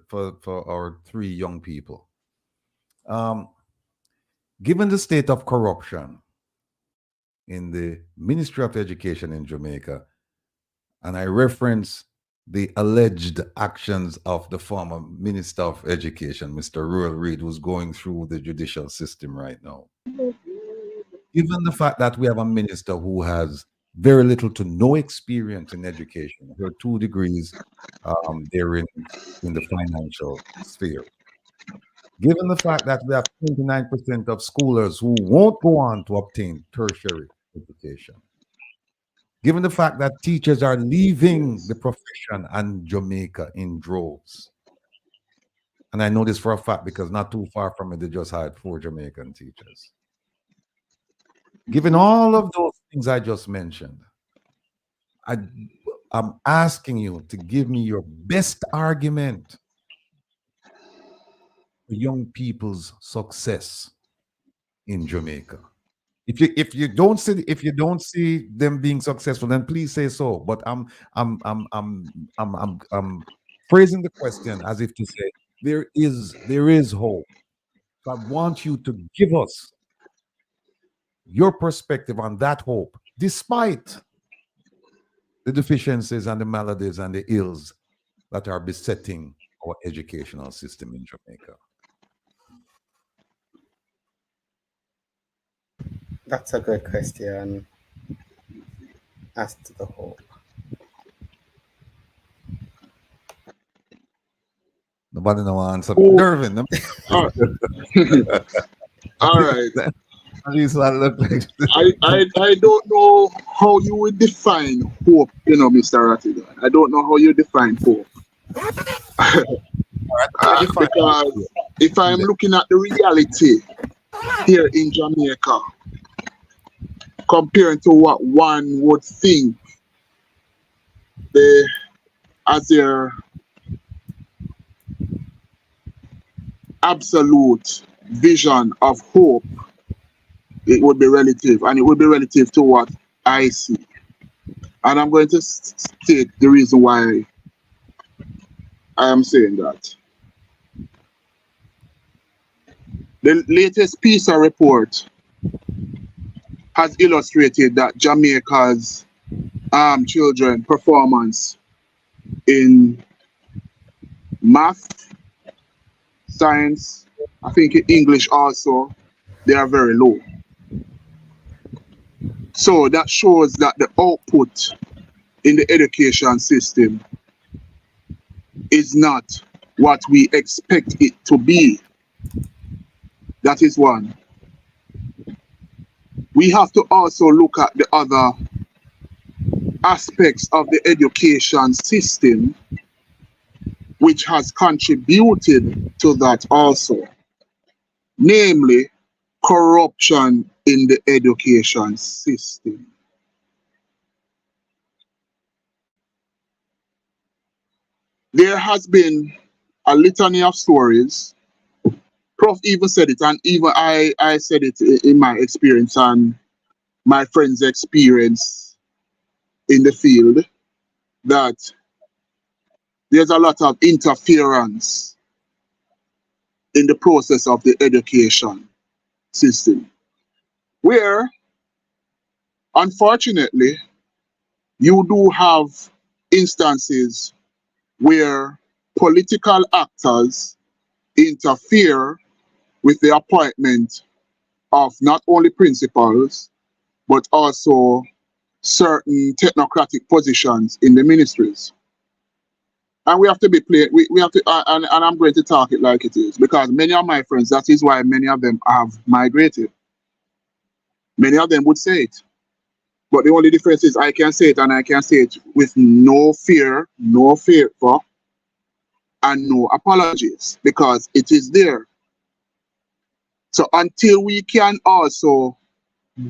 our three young people. Given the state of corruption in the Ministry of Education in Jamaica, and I reference the alleged actions of the former Minister of Education, Mr. Rural Reid, who's going through the judicial system right now. Given the fact that we have a minister who has very little to no experience in education, her 2 degrees, they're in the financial sphere. Given the fact that we have 29% of schoolers who won't go on to obtain tertiary education, given the fact that teachers are leaving the profession and Jamaica in droves, and I know this for a fact because not too far from it, they just hired 4 Jamaican teachers. Given all of those things I just mentioned, I'm asking you to give me your best argument for young people's success in Jamaica. If you don't see them being successful, then please say so. But I'm phrasing the question as if to say there is hope. So I want you to give us your perspective on that hope, despite the deficiencies and the maladies and the ills that are besetting our educational system in Jamaica. That's a good question as to the hope. Nobody no answer. Dervin. All right. I don't know how you would define hope, Mr. Rattigan. I don't know how you define hope. Because if I'm looking at the reality here in Jamaica, comparing to what one would think as their absolute vision of hope, it would be relative, and it would be relative to what I see. And I'm going to state the reason why I am saying that. The latest PISA report has illustrated that Jamaica's children performance in math, science, I think in English also, they are very low. So that shows that the output in the education system is not what we expect it to be. That is one. We have to also look at the other aspects of the education system which has contributed to that also, namely corruption in the education system. There has been a litany of stories Prof even said it, and even I said it in my experience and my friends' experience in the field, that there's a lot of interference in the process of the education system, where, unfortunately, you do have instances where political actors interfere with the appointment of not only principals, but also certain technocratic positions in the ministries. And we have to be clear, we have to, and I'm going to talk it like it is, because many of my friends, that is why many of them have migrated. Many of them would say it. But the only difference is I can say it, and I can say it with no fear for, and no apologies, because it is there. So until we can also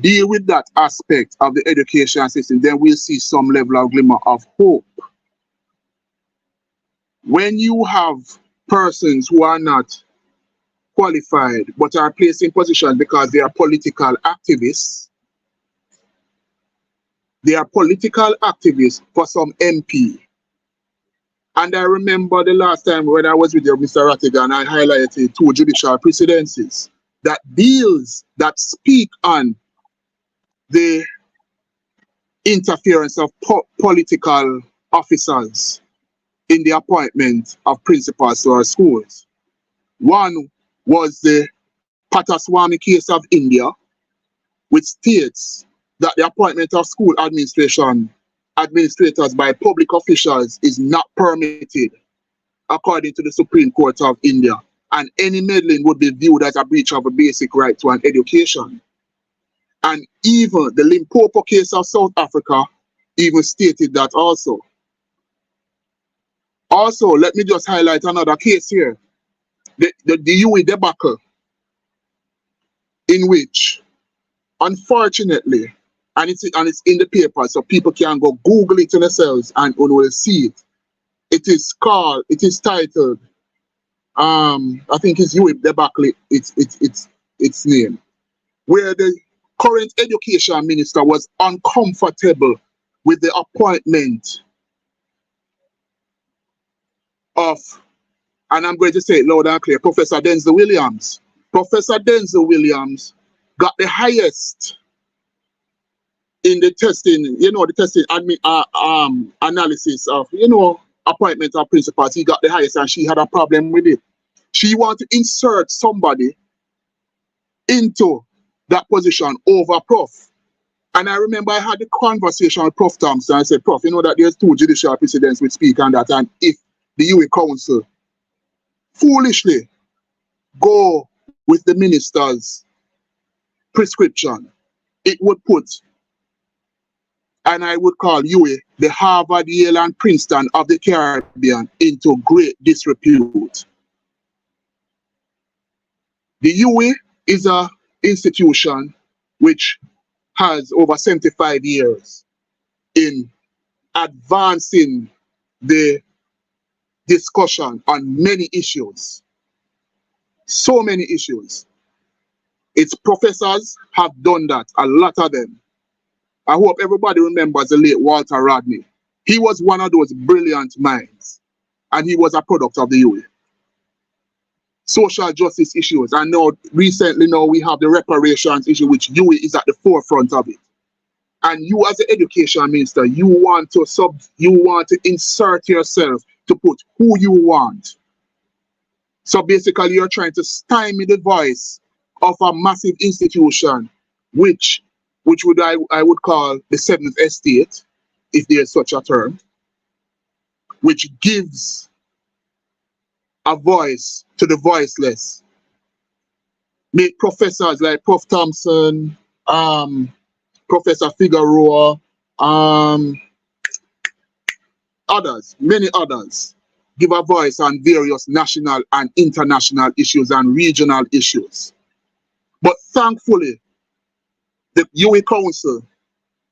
deal with that aspect of the education system, then we'll see some level of glimmer of hope. When you have persons who are not qualified but are placed in positions because they are political activists, for some MP. And I remember the last time when I was with you, Mr. Rattigan, I highlighted 2 judicial precedences that speak on the interference of political officers in the appointment of principals to our schools. One was the Pataswami case of India, which states that the appointment of school administrators by public officials is not permitted according to the Supreme Court of India, and any meddling would be viewed as a breach of a basic right to an education. And even the Limpopo case of South Africa even stated that also. Also, let me just highlight another case here. The UE debacle, in which, unfortunately, and it's in the paper, so people can go Google it themselves and will see it. It is titled, I think it's UE debacle, its name, where the current education minister was uncomfortable with the appointment of, and I'm going to say it loud and clear, Professor Denzel Williams. Professor Denzel Williams got the highest in the testing, the testing analysis of, appointment of principals. He got the highest, and she had a problem with it. She wanted to insert somebody into that position over Prof. And I remember I had a conversation with Prof. Thompson. I said, Prof, you know that there's 2 judicial precedents which speak on that, and if the UE Council foolishly go with the minister's prescription, it would put, and I would call UE, the Harvard, Yale, and Princeton of the Caribbean, into great disrepute. The UE is an institution which has over 75 years in advancing the discussion on many issues. So many issues. Its professors have done that, a lot of them. I hope everybody remembers the late Walter Rodney. He was one of those brilliant minds, and he was a product of the UE. Social justice issues, and now recently we have the reparations issue, which UE is at the forefront of it. And you, as the education minister, you want to insert yourself to put who you want. So basically, you're trying to stymie the voice of a massive institution, which I would call the 7th estate, if there's such a term, which gives a voice to the voiceless. Make professors like Prof. Thompson, Professor Figueroa, others, many others, give a voice on various national and international issues and regional issues. But thankfully, the UE Council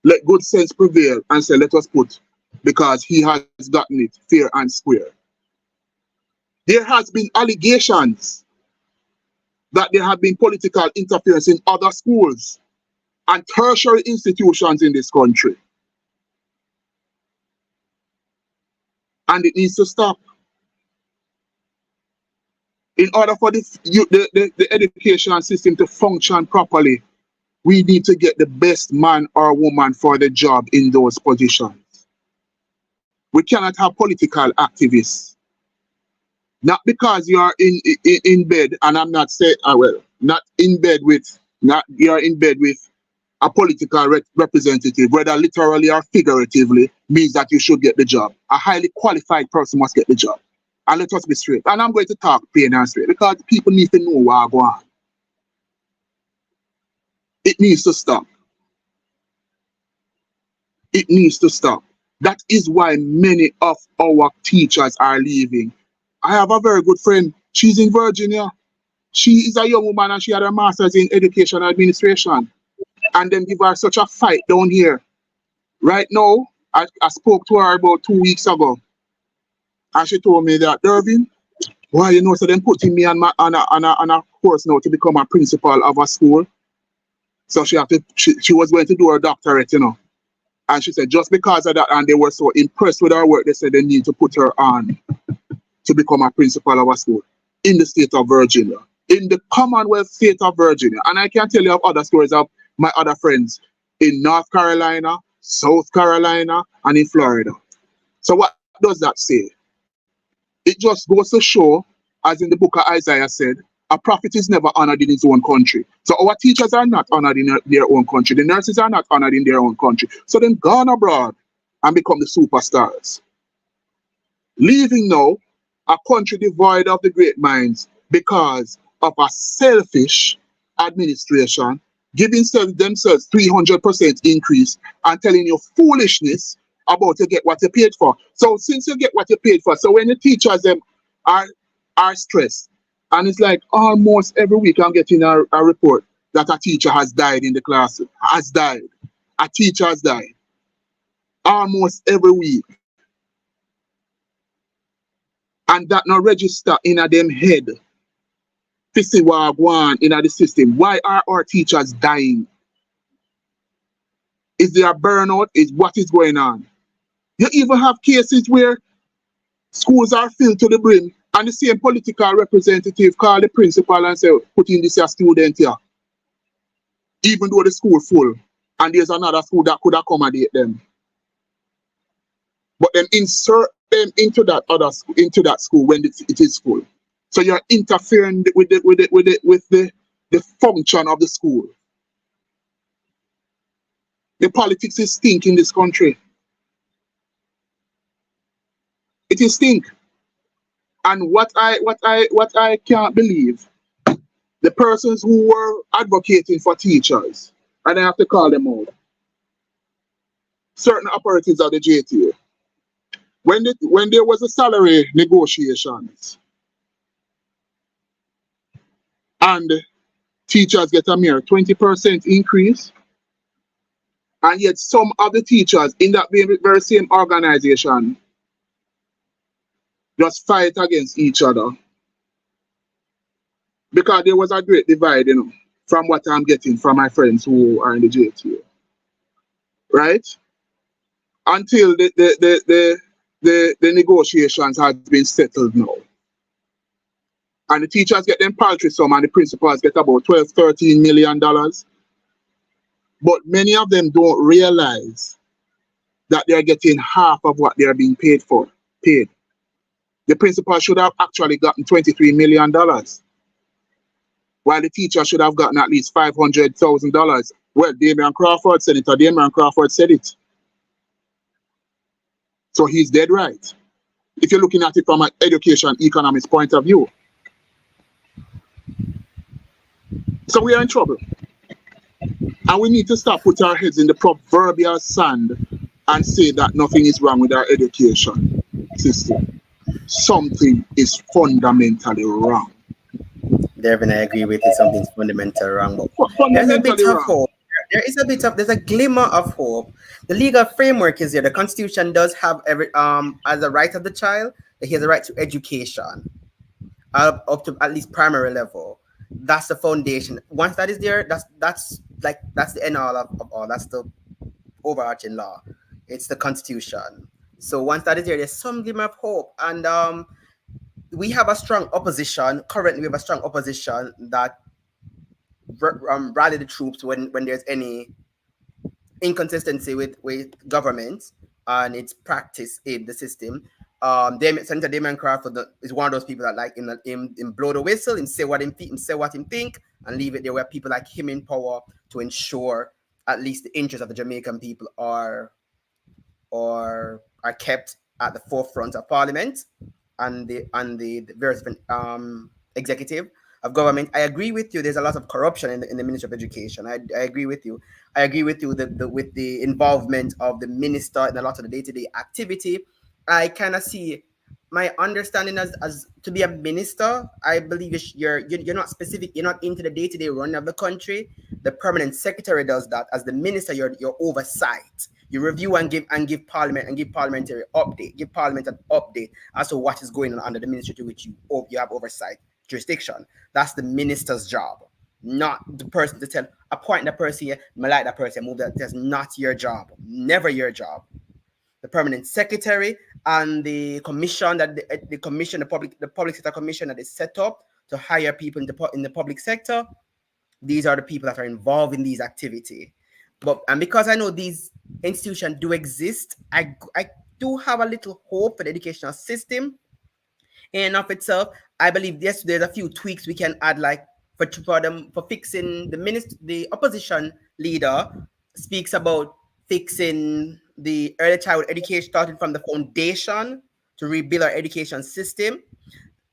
let good sense prevail and say, let us put, because he has gotten it fair and square. There has been allegations that there have been political interference in other schools and tertiary institutions in this country. And it needs to stop. In order for the education system to function properly, we need to get the best man or woman for the job in those positions. We cannot have political activists. Not because you are in bed, and I'm not saying, not in bed with, you are in bed with a political representative, whether literally or figuratively, means that you should get the job. A highly qualified person must get the job. And let us be straight. And I'm going to talk plain and straight because people need to know what's going on. It needs to stop. It needs to stop. That is why many of our teachers are leaving. I have a very good friend. She's in Virginia. She is a young woman and she had a master's in education administration. And then give her such a fight down here. Right now, I spoke to her about 2 weeks ago. And she told me that, Dervin, why, you know, so them putting me on a course now to become a principal of a school. So she was going to do her doctorate, you know. And she said, just because of that, and they were so impressed with her work, they said they need to put her on to become a principal of a school in the state of Virginia, in the Commonwealth state of Virginia. And I can tell you of other stories of my other friends in North Carolina, South Carolina, and in Florida. So what does that say? It just goes to show, as in the book of Isaiah said, a prophet is never honored in his own country. So our teachers are not honored in their own country. The nurses are not honored in their own country. So then gone abroad and become the superstars. Leaving now a country devoid of the great minds because of a selfish administration, giving themselves 300% increase and telling you foolishness about to get what you paid for. So since you get what you paid for, so when the teachers them are stressed, and it's like almost every week I'm getting a report that a teacher has died in the class. Has died. A teacher has died. Almost every week. And that not register in a them head. To see what go on in the system. Why are our teachers dying? Is there a burnout? Is what is going on? You even have cases where schools are filled to the brim and the same political representative call the principal and say, put in this student here. Even though the school full and there's another school that could accommodate them. But then insert them into that other school, into that school when it is full. So you're interfering with the function of the school. The politics is stink in this country. It is stink. And what I can't believe, the persons who were advocating for teachers, and I have to call them out, certain operatives of the JTA, when there was a salary negotiations, and teachers get a mere 20% increase, and yet some of the teachers in that very same organization just fight against each other. Because there was a great divide, you know, from what I'm getting from my friends who are in the JTA. Right? Until the negotiations have been settled now. And the teachers get them paltry sum and the principals get about $12–13 million. But many of them don't realize that they're getting half of what they're being paid. The principal should have actually gotten $23 million, while the teacher should have gotten at least $500,000. Well, Damian Crawford said it, or Damian Crawford said it. So he's dead right. If you're looking at it from an education economist point of view. So we are in trouble. And we need to stop putting our heads in the proverbial sand and say that nothing is wrong with our education system. Something is fundamentally wrong. Dervin, I agree with you. Something's fundamentally wrong. But there's a bit of hope. There's a glimmer of hope. The legal framework is here. The Constitution does have as a right of the child, that he has a right to education up to at least primary level. That's the foundation. Once that is there, that's the end all of all. That's the overarching law. It's the Constitution. So once that is there, there's some glimmer of hope. And we have a strong opposition. Currently, we have a strong opposition that rally the troops when there's any inconsistency with government and its practice in the system. Senator Damon Crawford is one of those people that like him blow the whistle, him say what him think, and leave it there. Where people like him in power to ensure at least the interests of the Jamaican people are kept at the forefront of Parliament and the various executive of government. I agree with you. There's a lot of corruption in the Ministry of Education. I agree with you. I agree with you with the involvement of the minister in a lot of the day-to-day activity. I kind of see my understanding as to be a minister. I believe you're not specific. You're not into the day-to-day running of the country. The permanent secretary does that. As the minister, you're oversight. You review and give Parliament and give parliamentary update. Give Parliament an update as to what is going on under the ministry to which you have oversight jurisdiction. That's the minister's job, not the person to tell appoint the person here, like that person, move that. That's not your job. Never your job. The permanent secretary and the commission the public sector commission that is set up to hire people in the public sector. These are the people that are involved in these activities. And because I know these institutions do exist, I do have a little hope for the educational system in of itself. I believe there's a few tweaks we can add, like for fixing the opposition leader speaks about fixing the early childhood education, starting from the foundation to rebuild our education system.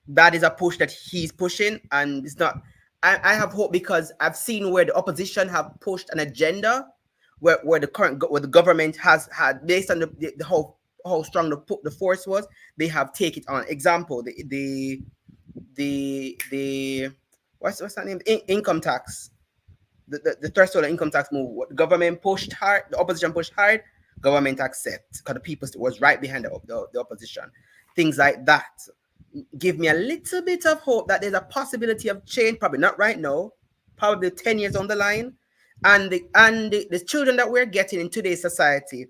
That is a push that he's pushing, and it's not. I have hope because I've seen where the opposition have pushed an agenda where the government has had, based on how strong the force was, they have taken it on. Example, the what's that name? Income tax. The threshold of income tax move. What the government pushed hard, the opposition pushed hard, government accept because the people was right behind the opposition. Things like that give me a little bit of hope that there's a possibility of change. Probably not right now, probably 10 years on the line. And the children that we're getting in today's society,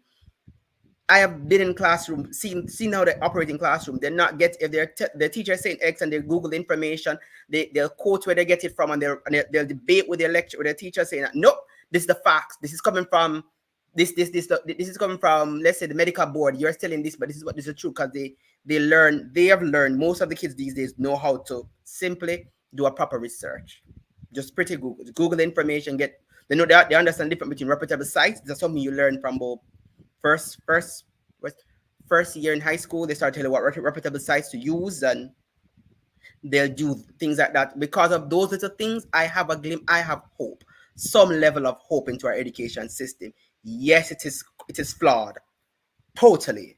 I have been in classroom, seen how they operate in classroom. They're not if the teacher is saying X and they Google the information, they'll quote where they get it from, and they'll debate with their teacher saying, nope, this is the facts. This is coming from this is coming from, let's say, the medical board. You're telling this, but this is true because they have learned. Most of the kids these days know how to simply do a proper research. Just pretty Google the information, they know they understand the difference between reputable sites. That's something you learn from both first year in high school. They start telling you what reputable sites to use, and they'll do things like that. Because of those little things, I have hope, some level of hope into our education system. Yes, it is flawed, totally,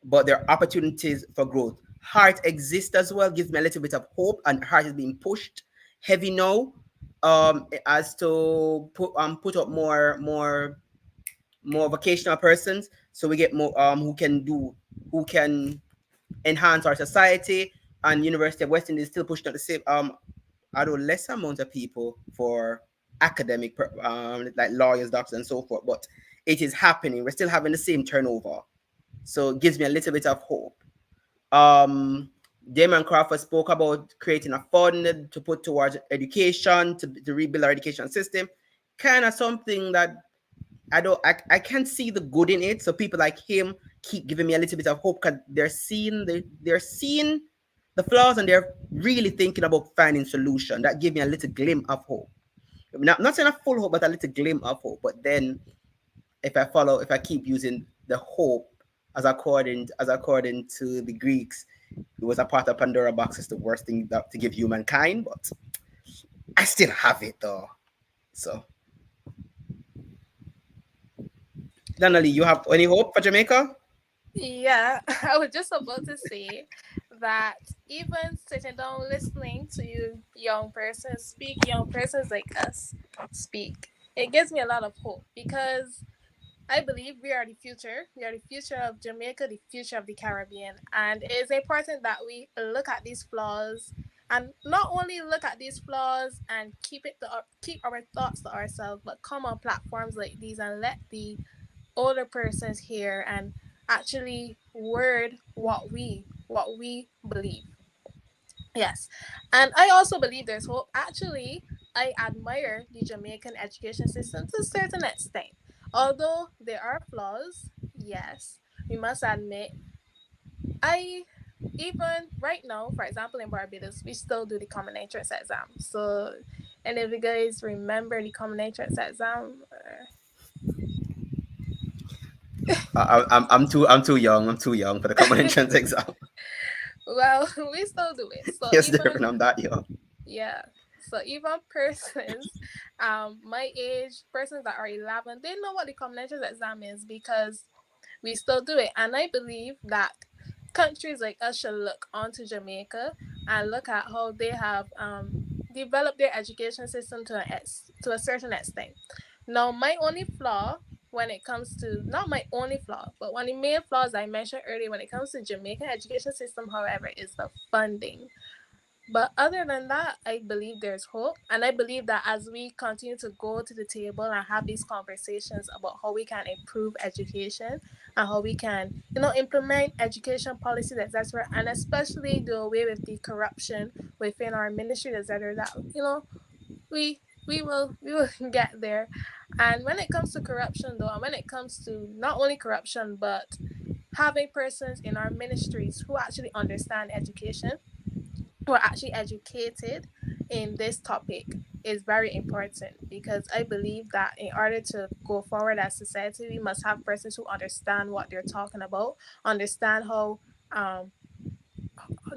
but there are opportunities for growth. Heart exists as well, gives me a little bit of hope, and heart is being pushed heavy now, as to put up more vocational persons, so we get more who can enhance our society. And University of West Indies is still pushing out the same although less amount of people for academic like lawyers, doctors, and so forth, but it is happening. We're still having the same turnover, so it gives me a little bit of hope. Damon Crawford spoke about creating a fund to put towards education, to rebuild our education system. Kind of something that I can't see the good in it. So people like him keep giving me a little bit of hope because they're seeing the flaws, and they're really thinking about finding solution. That gave me a little glimpse of hope. Not saying a full hope, but a little glimpse of hope. But then if I keep using the hope as according to the Greeks, it was a part of Pandora box. It's the worst thing to give humankind, but I still have it though. So, Donnelly, you have any hope for Jamaica? Yeah, I was just about to say that even sitting down listening to you young persons like us speak, it gives me a lot of hope, because I believe we are the future. We are the future of Jamaica, the future of the Caribbean. And it is important that we look at these flaws and not only look at these flaws and keep our thoughts to ourselves, but come on platforms like these and let the older persons hear and actually word what we believe. Yes. And I also believe there's hope. Actually, I admire the Jamaican education system to a certain extent. Although there are flaws, yes, we must admit. I even right now, for example, in Barbados, we still do the common entrance exam. So, and if you guys remember the common entrance exam, I'm too young. I'm too young for the common entrance exam. well, we still do it. So Yes, even Dervin, I'm that young. yeah. So even persons, my age, persons that are 11, they know what the common entrance exam is because we still do it. And I believe that countries like us should look onto Jamaica and look at how they have developed their education system to a certain extent. Now, my only flaw when it comes to, not my only flaw, but one of the main flaws I mentioned earlier when it comes to Jamaican education system, however, is the funding. But other than that, I believe there's hope. And I believe that as we continue to go to the table and have these conversations about how we can improve education and how we can, implement education policies, etc., and especially do away with the corruption within our ministry, etc., that, we will get there. And when it comes to corruption though, and when it comes to not only corruption, but having persons in our ministries who actually understand education, who are actually educated in this topic is very important, because I believe that in order to go forward as society, we must have persons who understand what they're talking about, understand how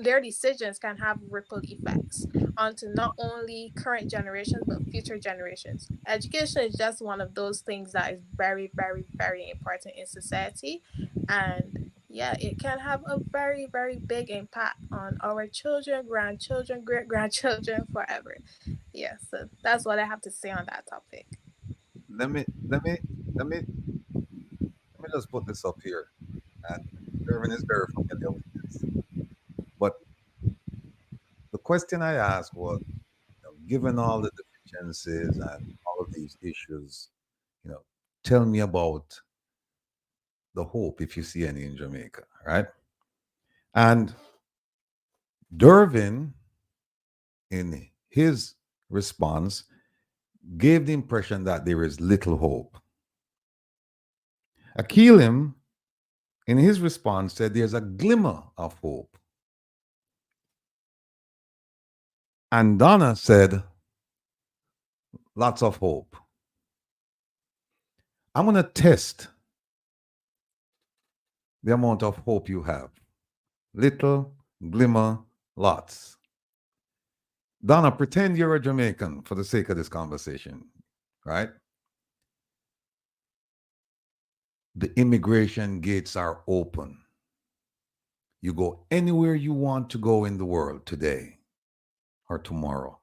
their decisions can have ripple effects onto not only current generations but future generations. Education is just one of those things that is very, very, very important in society, and yeah, it can have a very, very big impact on our children, grandchildren, great grandchildren forever. Yeah, so that's what I have to say on that topic. Let me just put this up here. And Dervin is very familiar with this. But the question I asked was, given all the deficiencies and all of these issues, tell me about the hope, if you see any, in Jamaica, right? And Dervin, in his response, gave the impression that there is little hope. Akeelim, in his response, said there's a glimmer of hope. And Donna said, lots of hope. I'm going to test the amount of hope you have. Little, glimmer, lots. Donna, pretend you're a Jamaican for the sake of this conversation, right? The immigration gates are open. You go anywhere you want to go in the world today or tomorrow.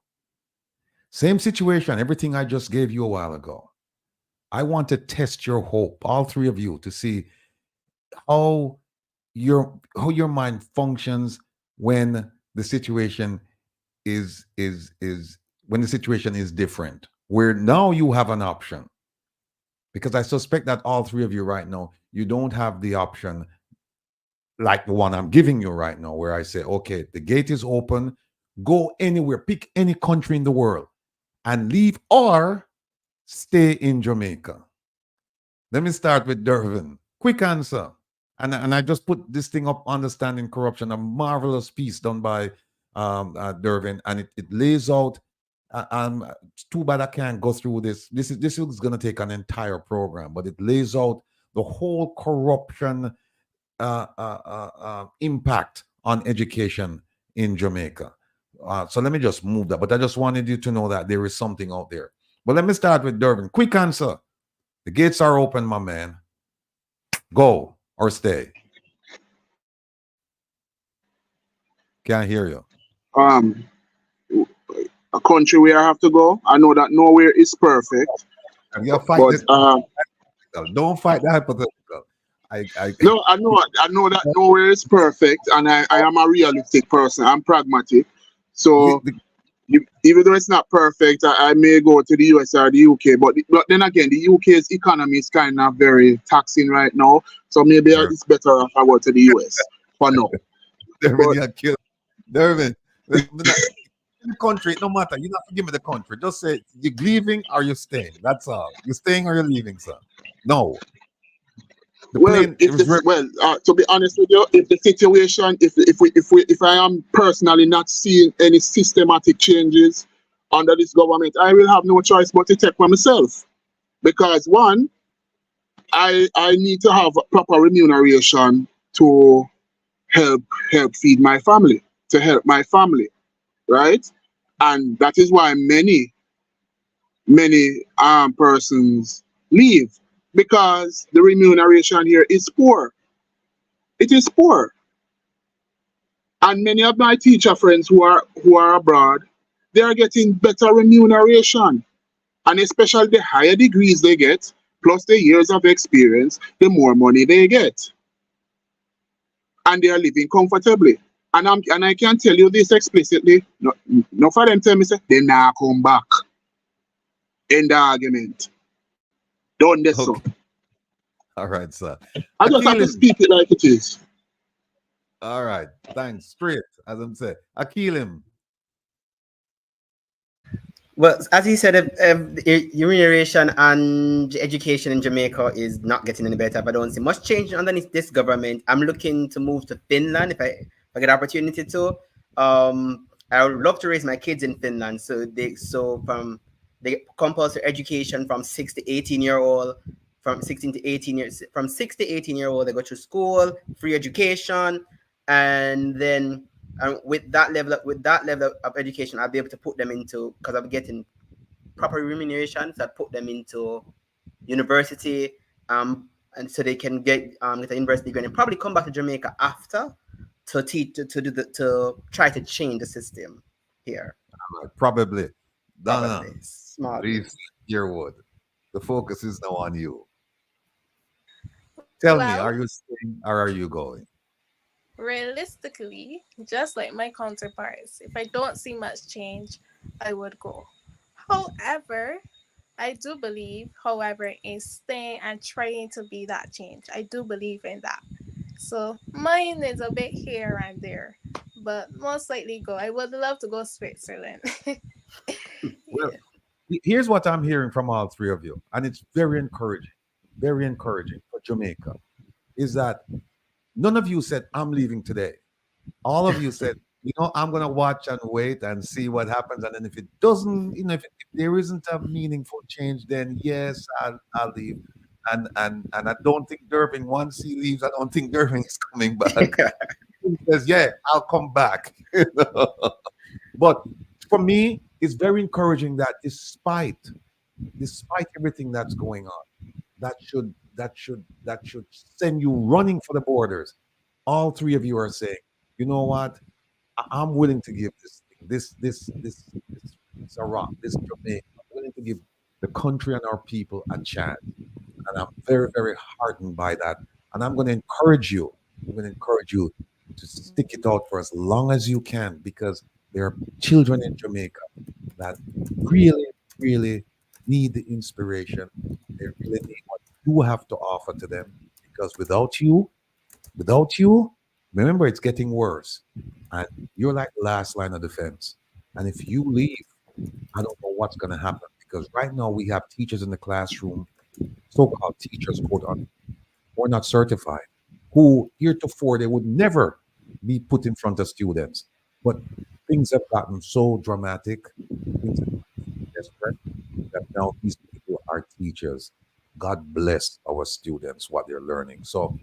Same situation, everything I just gave you a while ago. I want to test your hope, all three of you, to see how your mind functions when the situation is different, where now you have an option. Because I suspect that all three of you right now, you don't have the option like the one I'm giving you right now, where I say, okay, the gate is open, go anywhere, pick any country in the world and leave, or stay in Jamaica. Let me start with Dervin. Quick answer. And I just put this thing up, Understanding Corruption, a marvelous piece done by Dervin, and it lays out. It's too bad I can't go through this. This is going to take an entire program, but it lays out the whole corruption impact on education in Jamaica. So let me just move that. But I just wanted you to know that there is something out there. But let me start with Dervin. Quick answer. The gates are open, my man. Go or stay. Can't hear you. A country where I have to go. I know that nowhere is perfect. Don't fight the hypothetical. No, I know that nowhere is perfect, and I am a realistic person. I'm pragmatic. So even though it's not perfect, I may go to the US or the UK. But then again, the UK's economy is kind of very taxing right now. So maybe it's better if I go to the US for now. Dervin, you're killed. Dervin, the country, no matter. You don't have to give me the country. Just say you're leaving or you're staying. That's all. You're staying or you're leaving, sir. No. To be honest with you, if the situation, if I am personally not seeing any systematic changes under this government, I will have no choice but to take for myself. Because one, I need to have proper remuneration to help feed my family, to help my family, right? And that is why many persons leave, because the remuneration here is poor. It is poor. And many of my teacher friends who are abroad, they are getting better remuneration. And especially the higher degrees they get, plus the years of experience, the more money they get. And they are living comfortably. And I can tell you this explicitly. No for them tell me, say, they now come back. End the argument. Don't this so. All right, sir. I just have to speak it like it is. All right. Thanks. Straight, as I'm saying. Akeelim. Well, as he said, remuneration and education in Jamaica is not getting any better. But I don't see much change underneath this government. I'm looking to move to Finland if I get opportunity to. I would love to raise my kids in Finland. So from the compulsory education from 6 to 18-year-old, from 16 to 18 years, from 6 to 18-year-old, they go to school, free education, and then with that level of education, I'll be able to put them into, because I'm getting proper remuneration, so I put them into university, and so they can get a university degree and probably come back to Jamaica after to teach to try to change the system here. Probably. Donna, please, Yearwood. The focus is now on you. Tell me, are you staying or are you going? Realistically, just like my counterparts, if I don't see much change, I would go. However, I do believe, in staying and trying to be that change. I do believe in that. So mine is a bit here and there, but most likely go. I would love to go Switzerland. Well, here's what I'm hearing from all three of you, and it's very encouraging for Jamaica, is that none of you said, I'm leaving today. All of you said, I'm going to watch and wait and see what happens. And then if it doesn't, if there isn't a meaningful change, then yes, I'll leave. And I don't think Dervin, once he leaves, I don't think Dervin is coming back. He says, yeah, I'll come back. But for me, it's very encouraging that despite everything that's going on, that should send you running for the borders. All three of you are saying, you know what? I'm willing to give this Iraq, this Jamaica. I'm willing to give the country and our people a chance. And I'm very, very heartened by that. And I'm going to encourage you. To stick it out for as long as you can, because there are children in Jamaica that really, really need the inspiration. They really need what you have to offer to them, because without you, remember, it's getting worse. And you're like the last line of defense. And if you leave, I don't know what's going to happen, because right now we have teachers in the classroom, so-called teachers, quote unquote, who are not certified, who heretofore they would never be put in front of students. But things have gotten so dramatic, things have gotten desperate, that now these people are teachers. God bless our students, what they're learning. So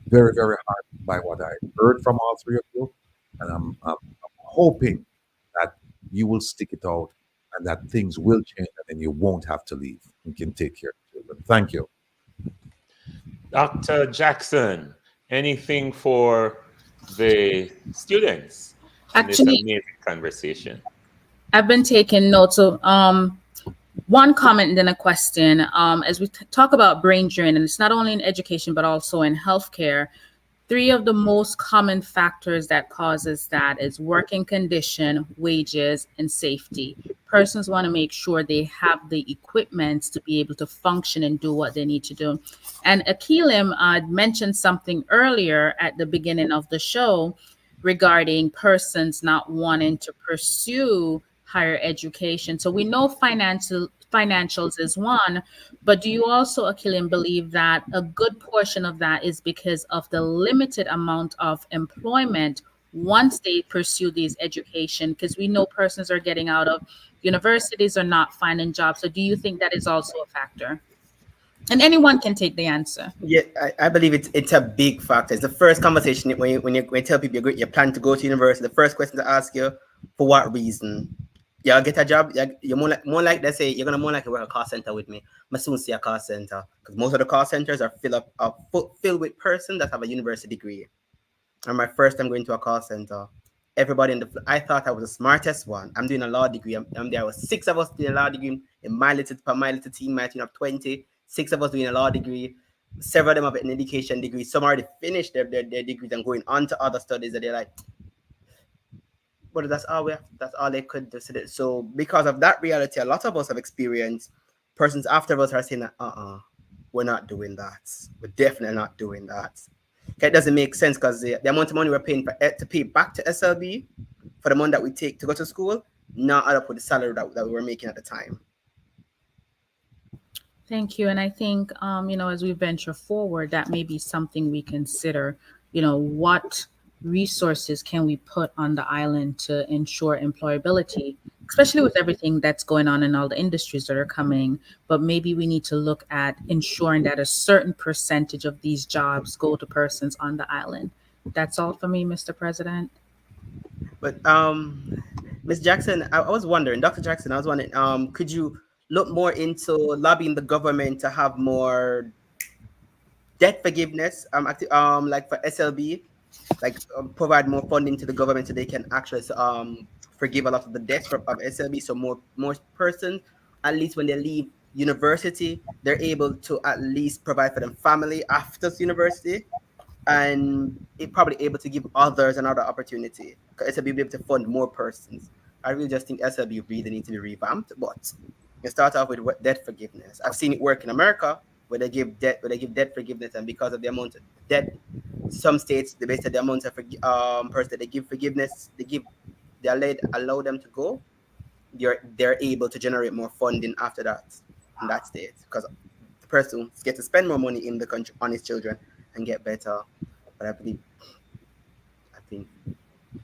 very, very heartened by what I heard from all three of you. And I'm hoping that you will stick it out and that things will change and then you won't have to leave. You can take care of children. Thank you. Dr. Jackson, anything for the students in this amazing conversation? I've been taking notes of one comment and then a question. As we talk about brain drain, and it's not only in education but also in healthcare, Three of the most common factors that causes that is working condition, wages, and safety. Persons want to make sure they have the equipment to be able to function and do what they need to do. And Akeelim mentioned something earlier at the beginning of the show regarding persons not wanting to pursue higher education. So we know financials is one, but do you also, Akeelim, believe that a good portion of that is because of the limited amount of employment once they pursue these education? Because we know persons are getting out of universities or not finding jobs. So do you think that is also a factor? And anyone can take the answer. Yeah, I believe it's a big factor. It's the first conversation when you tell people you plan to go to university. The first question to ask you, for what reason? You'll get a job. You're more like they say you're gonna more likely work a call center with me. I soon see a call center because most of the call centers are filled with persons that have a university degree. And my first time going to a call center, everybody I thought I was the smartest one. I'm doing a law degree. There was 6 of us doing a law degree in my little team. My team of 20. 6 of us doing a law degree. Several of them have an education degree. Some already finished their degrees and going on to other studies. And they're like, but that's all they could do. So because of that reality, a lot of us have experienced persons after us are saying that, we're not doing that. We're definitely not doing that. Okay, it doesn't make sense because the amount of money we're paying to pay back to SLB for the money that we take to go to school, not add up with the salary that we were making at the time. Thank you. And I think, as we venture forward, that may be something we consider, what resources can we put on the island to ensure employability, especially with everything that's going on in all the industries that are coming. But maybe we need to look at ensuring that a certain percentage of these jobs go to persons on the island. That's all for me, Mr. President. But Ms. Jackson, I was wondering, Dr. Jackson, I was wondering, could you look more into lobbying the government to have more debt forgiveness, like for SLB, provide more funding to the government so they can actually forgive a lot of the debts of SLB. So more persons, at least when they leave university, they're able to at least provide for them family after university, and it probably able to give others another opportunity. Because SLB will be able to fund more persons. I really just think SLB really needs to be revamped, but you start off with debt forgiveness. I've seen it work in America where they give debt forgiveness, and because of the amount of debt, some states they based on the amount of person that they give forgiveness, they allow them to go. They're able to generate more funding after that in that state because the person gets to spend more money in the country on his children and get better. But I think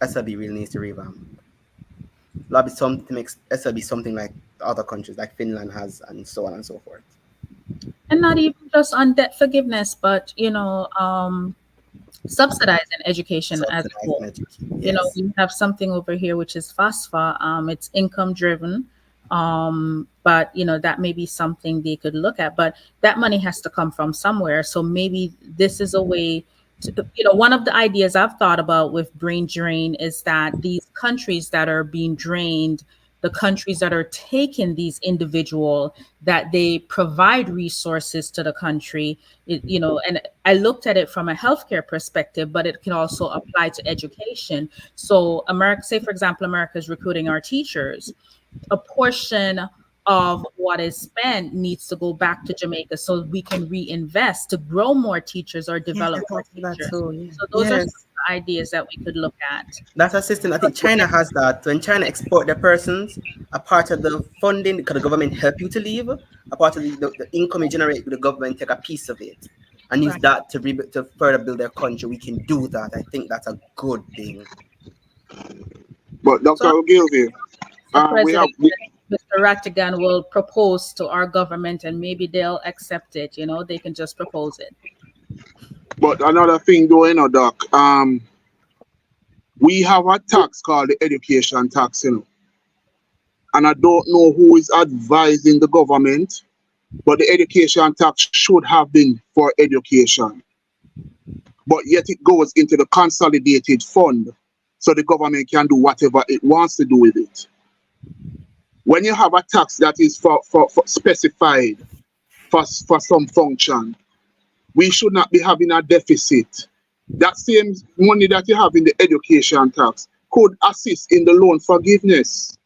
SLB really needs to revamp. Lobby something to make SLB something like other countries like Finland has, and so on and so forth. And not even just on debt forgiveness, but subsidizing education as a whole. Yes. We have something over here which is FAFSA. It's income driven, but that may be something they could look at. But that money has to come from somewhere. So maybe this is a way. One of the ideas I've thought about with brain drain is that these countries that are being drained, the countries that are taking these individual, that they provide resources to the country, and I looked at it from a healthcare perspective, but it can also apply to education. So America, say for example, America is recruiting our teachers. A portion of what is spent needs to go back to Jamaica so we can reinvest to grow more teachers or develop more teachers. So those are some ideas that we could look at. That's a system. I think China has that. When China export their persons, a part of the funding, because the government help you to leave, a part of the income you generate with the government take a piece of it and use that to further build their country. We can do that. I think that's a good thing. But Dr. Ogilvie, Mr. Rattigan will propose to our government and maybe they'll accept it. They can just propose it. But another thing though, Doc, we have a tax called the education tax, and I don't know who is advising the government, but the education tax should have been for education. But yet it goes into the consolidated fund, so the government can do whatever it wants to do with it. When you have a tax that is for specified for some function, we should not be having a deficit that same money that you have in the education tax could assist in the loan forgiveness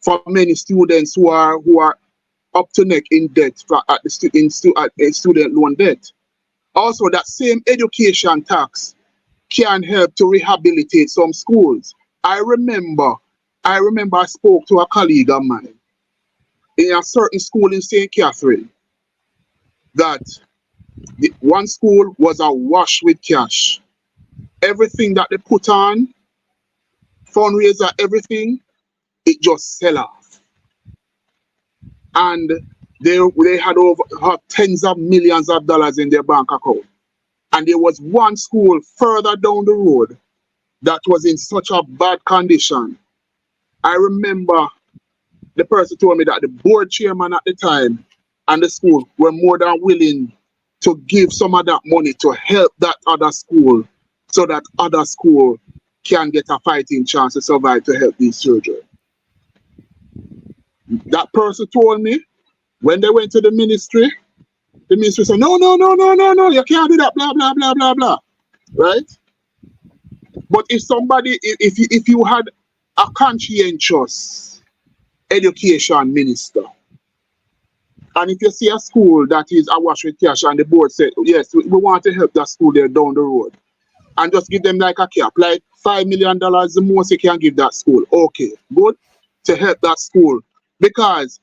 for many students who are up to neck in debt at student loan debt. Also, that same education tax can help to rehabilitate some schools. I remember I spoke to a colleague of mine in a certain school in St. Catherine that one school was awash with cash. Everything that they put on, fundraiser, everything, it just sell off. And they had tens of millions of dollars in their bank account. And there was one school further down the road that was in such a bad condition. I remember the person told me that the board chairman at the time and the school were more than willing to give some of that money to help that other school so that other school can get a fighting chance to survive to help these children. That person told me when they went to the ministry said, no, you can't do that, blah, blah, blah, blah, blah. Right? But if somebody, if you had a conscientious education minister, and if you see a school that is awash with cash and the board said, yes, we want to help that school there down the road, and just give them like a cap, like $5 million, the most you can give that school. Okay, good, to help that school. Because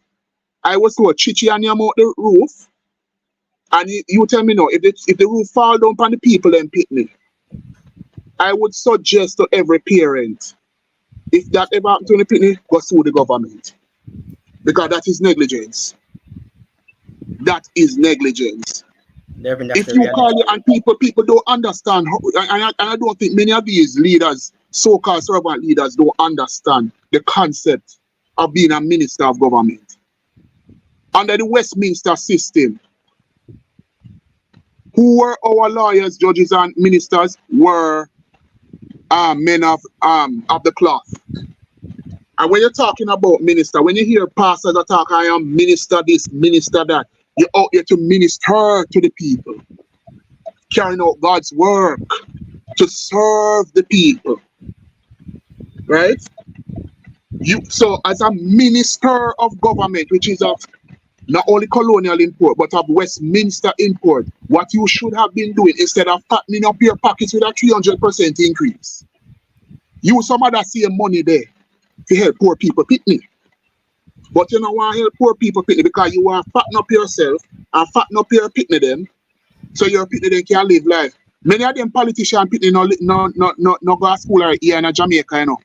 I was told, Chichi and him out the roof, and you tell me now, if the roof fall down on the people and pick me, I would suggest to every parent, if that ever happened to the pitney, go sue the government. Because that is negligence. That is negligence. If you call it, and people don't understand, and I don't think many of these leaders, so-called servant leaders, don't understand the concept of being a minister of government. Under the Westminster system, who were our lawyers, judges, and ministers were men of the cloth. And when you're talking about minister, when you hear pastors that talk, I am minister this, minister that, you're out here to minister to the people, carrying out God's work, to serve the people, right? So as a minister of government, which is of not only colonial import, but of Westminster import, what you should have been doing instead of fattening up your pockets with a 300% increase, use some of that same money there to help poor people picnic. But you don't want to help poor people picnic because you want to fatten up yourself and fatten up your picnic them, so your picnic them can live life. Many of them politicians picnic no go to school here in Jamaica, you know.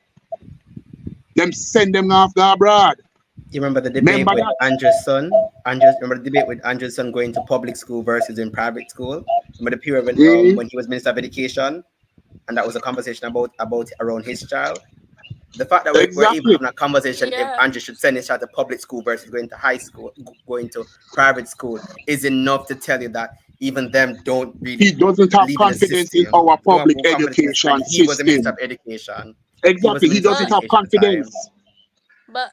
Them send them off the abroad. You remember the debate with Andrew's son? Remember the debate with Andrew's son going to public school versus in private school? Remember the period when he was Minister of Education, and that was a conversation about around his child. The fact that we're even having a conversation if Andrew should send his child to public school versus going to high school, going to private school, is enough to tell you that even them don't really. He doesn't have confidence in our public education system. He was a Minister of Education. Exactly, he doesn't have confidence. But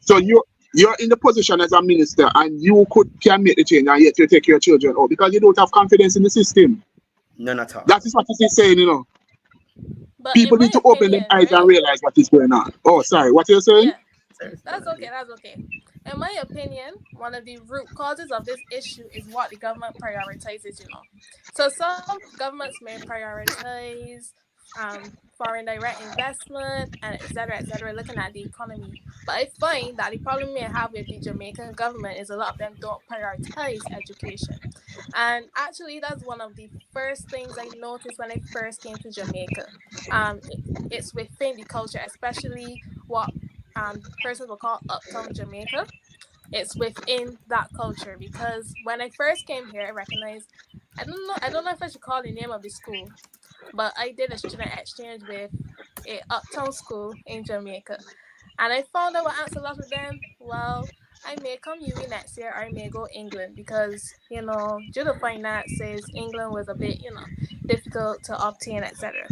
so you're in the position as a minister, and you can make the change, and yet you take your children out because you don't have confidence in the system. None at all. That is what he's saying, you know. But people need to open their eyes and realize what is going on. Oh, sorry, what you're saying? Yeah, that's okay. In my opinion, one of the root causes of this issue is what the government prioritizes, you know. So some governments may prioritize foreign direct investment and et cetera, looking at the economy. But I find that the problem we have with the Jamaican government is a lot of them don't prioritize education. And actually, that's one of the first things I noticed when I first came to Jamaica. It's within the culture, especially what persons will call uptown Jamaica. It's within that culture, because when I first came here, I recognized, I don't know if I should call the name of the school, but I did a student exchange with a uptown school in Jamaica, and I found out what answered a lot of them. Well, I may come UWI next year, or I may go England, because due to finances, England was a bit difficult to obtain, etc.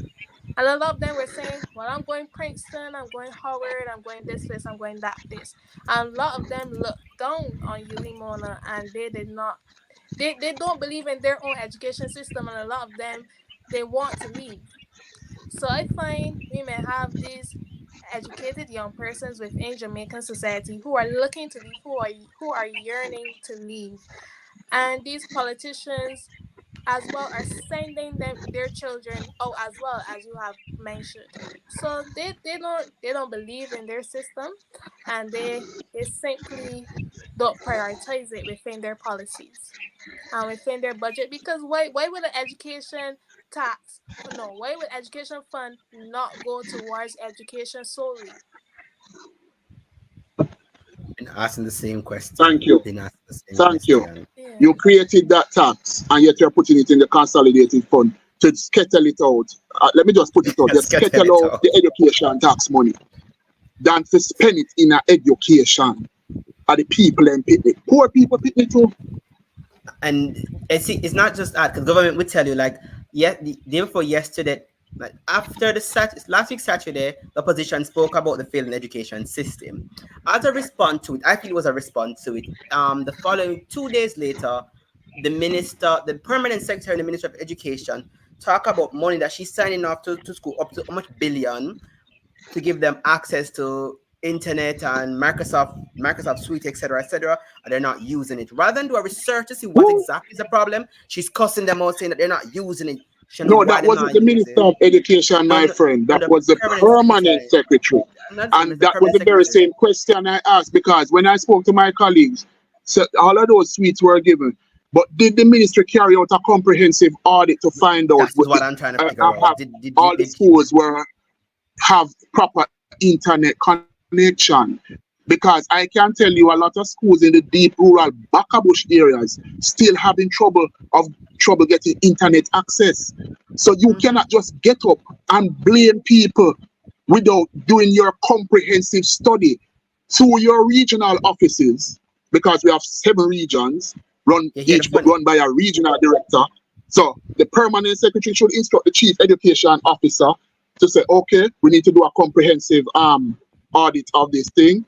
And a lot of them were saying, well, I'm going Princeton, I'm going Howard, I'm going this place, I'm going that place. And a lot of them looked down on UWI Mona, and they don't believe in their own education system, and a lot of them they want to leave. So I find we may have these educated young persons within Jamaican society who are looking to leave, who are yearning to leave, and these politicians as well are sending them their children out as well, as you have mentioned. So they don't believe in their system, and they simply don't prioritize it within their policies and within their budget. Because why would an education tax no why would education fund not go towards education solely? And asking the same question. Thank you. Been asking the same Thank you. question. Yeah. You created that tax, and yet you're putting it in the consolidated fund to skettle it out. Let me just put it out. Just skettle out the education tax money than to spend it in education. Are the people and people, poor people picking too? And it's not just that, because government would tell you, like, the day before yesterday, like after the last week Saturday, the opposition spoke about the failing education system. As a response to it, I feel it was a response to it. The following 2 days later, the permanent secretary in the Ministry of Education, talk about money that she's signing off to school, up to how much billion, to give them access to internet and Microsoft Suite, etc., and they're not using it. Rather than do a research to see what exactly is the problem, she's cussing them out, saying that they're not using it. No, that wasn't the Minister of Education, my friend. That was the permanent secretary. And that was the very same question I asked, because when I spoke to my colleagues, so all of those suites were given. But did the ministry carry out a comprehensive audit to find out? That's what I'm trying to figure out. All the schools have proper internet connection? Because I can tell you a lot of schools in the deep rural Baccabush areas still having trouble getting internet access. So you cannot just get up and blame people without doing your comprehensive study through your regional offices, because we have 7 regions each run by a regional director. So the permanent secretary should instruct the chief education officer to say, okay, we need to do a comprehensive audit of this thing.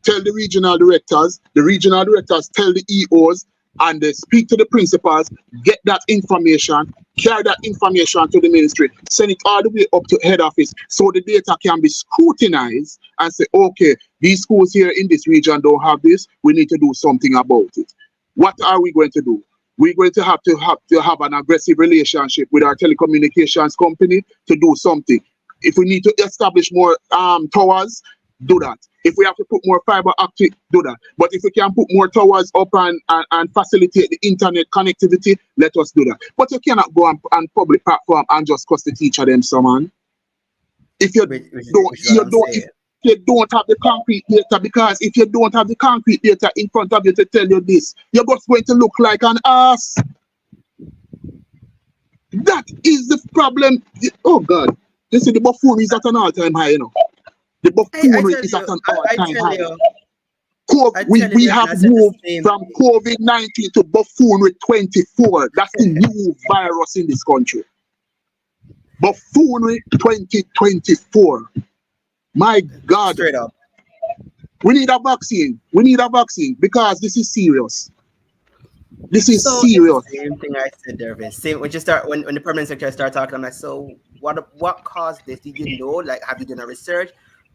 Tell the regional directors tell the EOs, and they speak to the principals, get that information, carry that information to the ministry, send it all the way up to head office, so the data can be scrutinized and say, okay, these schools here in this region don't have this, we need to do something about it. What are we going to do? We're going to have an aggressive relationship with our telecommunications company to do something. If we need to establish more towers, do that. If we have to put more fiber optic, do that. But if we can put more towers up and facilitate the internet connectivity, let us do that. But you cannot go on public platform and just cuss the teacher them, so man. If you don't have the concrete data, because if you don't have the concrete data in front of you to tell you this, you're just going to look like an ass. That is the problem. Oh God, you see the buffoonery is at an all-time high, you know. The buffoonery is at an all-time high. We have moved from COVID-19 to buffoonery 24. That's the new virus in this country. Buffoonery 2024. My God. Straight up. We need a vaccine. We need a vaccine, because this is serious. This is serious. Same thing I said, Dervin. Same when the permanent secretary started talking, I'm like, so what caused this? Did you know? Like, have you done a research?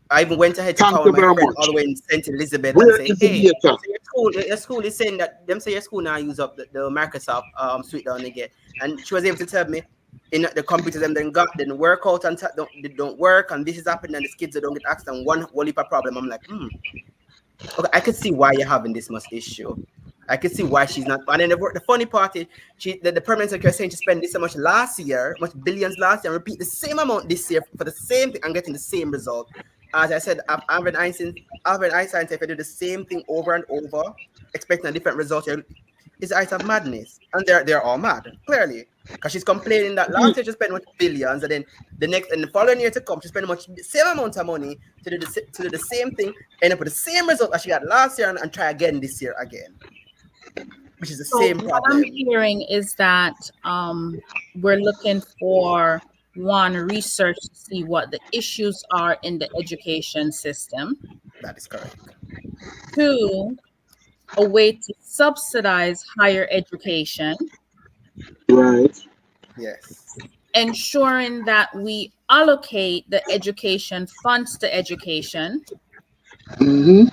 I even went ahead to call my friend all the way in St. Elizabeth and say, hey, your school is saying that your school now use up the Microsoft suite down again. And she was able to tell me in the computers them didn't work out and they don't work, and this is happening, and the kids that don't get access, and one heap of problem. I'm like, okay, I could see why you're having this much issue. I could see why she's not. And then the funny part is, the permanent secretary saying she spent this so much last year, much billions last year, and repeat the same amount this year for the same thing and getting the same result. As I said, Albert Einstein said, if you do the same thing over and over, expecting a different result, it's the height of madness. And they're all mad, clearly. Because she's complaining that last year she spent much billions, and then the following year to come, she spent much same amount of money to do the same thing, end up with the same result that she had last year, and try again this year again. Which is the same problem. What I'm hearing is that we're looking for, one, research to see what the issues are in the education system. That is correct. 2, a way to subsidize higher education. Right. Yes. ensuring that we allocate the education funds to education. Mm-hmm.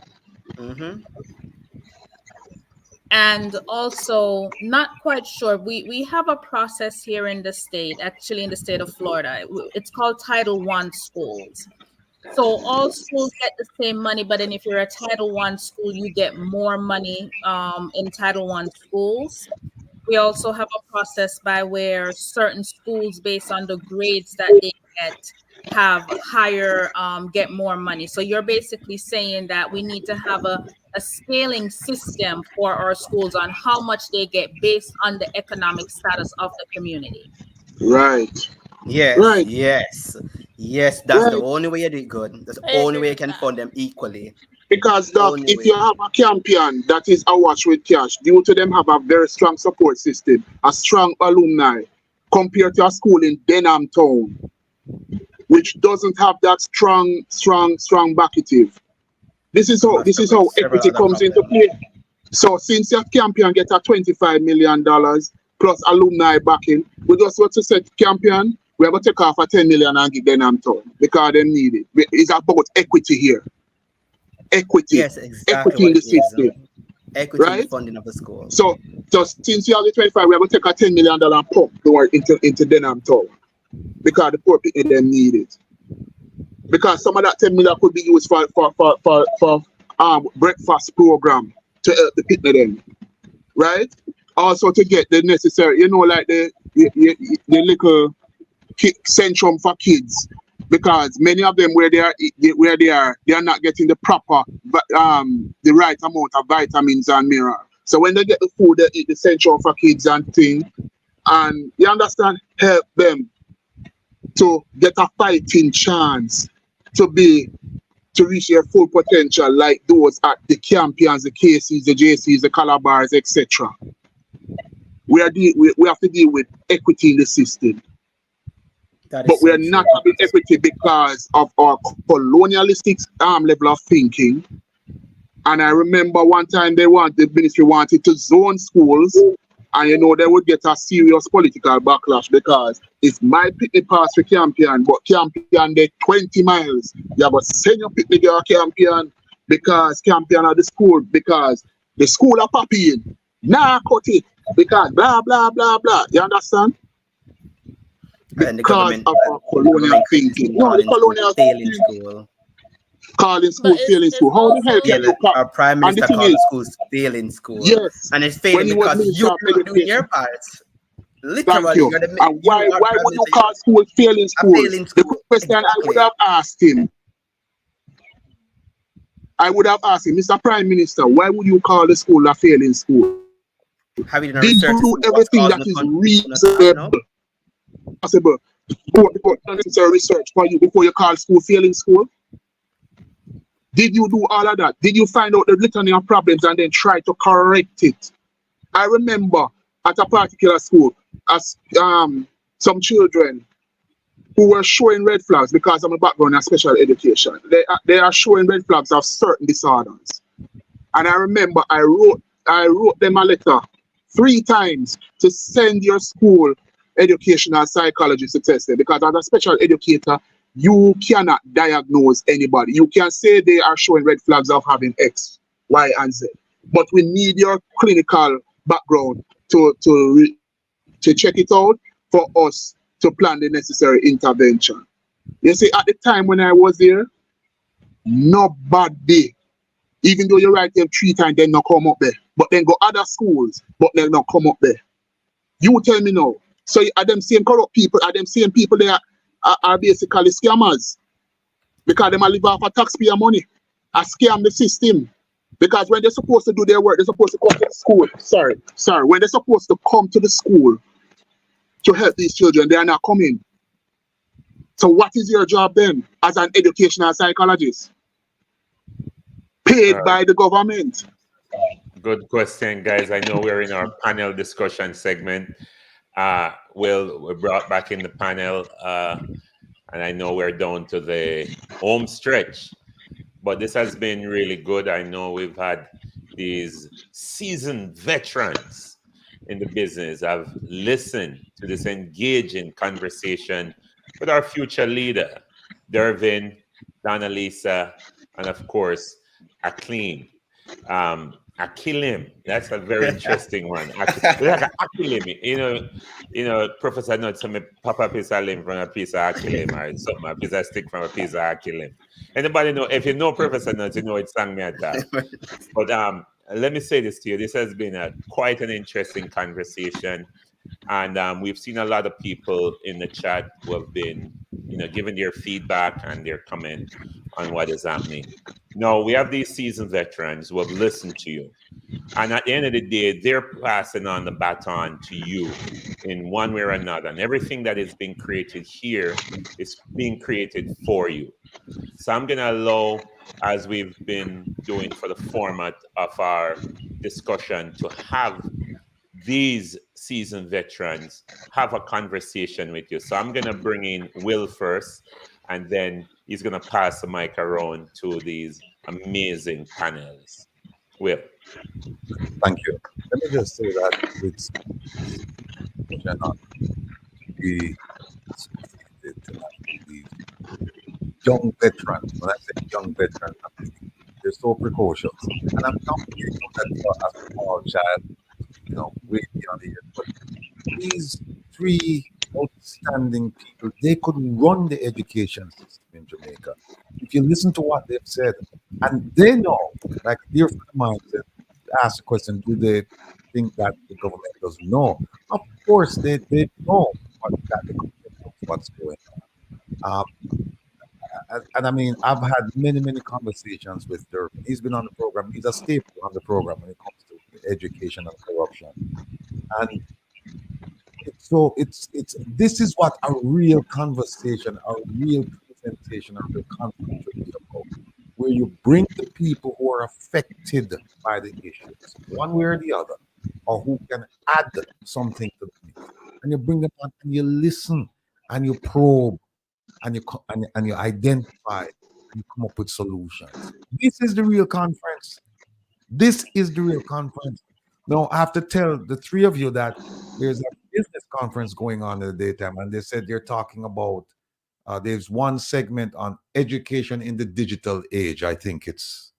Mm-hmm. And also, not quite sure, we have a process here in the state, actually in the state of Florida. It's called Title I schools. So all schools get the same money, but then if you're a Title I school, you get more money in Title I schools. We also have a process by where certain schools, based on the grades that they get, have higher, get more money. So you're basically saying that we need to have a scaling system for our schools on how much they get based on the economic status of the community. Right. Yes, Right. yes. That's the only way you do it good. That's the only way you can fund them equally. Because, Doc, Only if way. you have a champion that is awash with cash, due to them have a very strong support system, a strong alumni, compared to a school in Denham Town, which doesn't have that strong backative. This is how equity comes into play. So since your champion get a $25 million plus alumni backing, we just want to set champion, we're going to take off a $10 million and give Denham Town because they need it. It's about equity here. Equity. Yes, exactly. Equity in the system. Equity right? in the funding of the school. So since you have the 25, we're going to take a $10 million pump into Denham Town because the poor people them need it. Because some of that 10 million could be used for breakfast program to help the people them, right? Also to get the necessary, like the little centrum for kids, because many of them where they are, they are not getting the proper, the right amount of vitamins and mineral. So when they get the food, they eat the centrum for kids and thing, and you understand, help them to get a fighting chance to reach their full potential, like those at the champions, the KCs, the JCs, the Calabars, etc. We have to deal with equity in the system. But we are not having equity because of our colonialistic level of thinking. And I remember one time the ministry wanted to zone schools, and they would get a serious political backlash because it's my picnic pass for Campion, but Campion they 20 miles. You have to send your picnic to Campion because Campion are the school, because the school are popping. Nah, cut it because blah blah blah blah. You understand? And Because of our colonial thinking. No, the colonial failing school. Calling school failing school. How the hell can you call? Our prime minister called the schools failing school. Yes. And it's failing because you're not doing your parts. Literally. Thank you. And why would you call school failing school? The question I would have asked him, Mr. Prime Minister, why would you call the school a failing school? Did you do everything that is reasonable, possible, before necessary research for you before you call school failing school? Did you do all of that? Did you find out the litany of problems and then try to correct it? I remember at a particular school, as some children who were showing red flags because of my background in special education. They are showing red flags of certain disorders. And I remember I wrote them a letter 3 times to send your school educational psychologist to test them, because as a special educator, you cannot diagnose anybody. You can say they are showing red flags of having X, Y, and Z. But we need your clinical background to check it out for us to plan the necessary intervention. You see, at the time when I was there, nobody, even though you write them 3 times, they not come up there. But then go other schools, but they not come up there. You tell me now. So are them same corrupt people, are them same people there are basically scammers, because they might live off of taxpayer money, scam the system. Because when they're supposed to do their work, they're supposed to come to the school. Sorry. When they're supposed to come to the school to help these children, they are not coming. So what is your job then as an educational psychologist? Paid by the government. Good question, guys. I know we're in our panel discussion segment. We're brought back in the panel, and I know we're down to the home stretch, but this has been really good. I know we've had these seasoned veterans in the business have listened to this engaging conversation with our future leader, Dervin, Donna Lisa, and of course, Akeelim. Akeelim, that's a very interesting one. Like Akeelim, Professor Nuts, some pop a piece of limb from a piece of Akeelim, or something, a piece of stick from a piece of Akeelim. Anybody know? If you know Professor Nuts, you know it's sang me at that. But let me say this to you. This has been quite an interesting conversation. And we've seen a lot of people in the chat who have been, giving their feedback and their comment on what is happening. Now, we have these seasoned veterans who have listened to you. And at the end of the day, they're passing on the baton to you in one way or another. And everything that is being created here is being created for you. So I'm going to allow, as we've been doing for the format of our discussion, to have these seasoned veterans have a conversation with you. So I'm going to bring in Will first, and then he's going to pass the mic around to these amazing panelists. Will. Thank you. Let me just say that it's cannot be these young veterans. When I say young veterans, they're so precocious. And I'm not being that as a small child, way beyond the years. But these three outstanding people, they could run the education system in Jamaica. If you listen to what they've said, and they know, like dear friend of mine said, ask the question, do they think that the government doesn't know? Of course, they know that the government knows what's going on. And I mean, I've had many conversations with Dervin. He's been on the program. He's a staple on the program when it comes to education and corruption. And this is what a real conversation, a real presentation of the conference should be about, where you bring the people who are affected by the issues, one way or the other, or who can add something to them, and you bring them on and you listen and you probe and you identify and you come up with solutions. This is the real conference. This is the real conference. Now, I have to tell the three of you that there's a business conference going on in the daytime, and they said they're talking about, there's one segment on education in the digital age. I think it's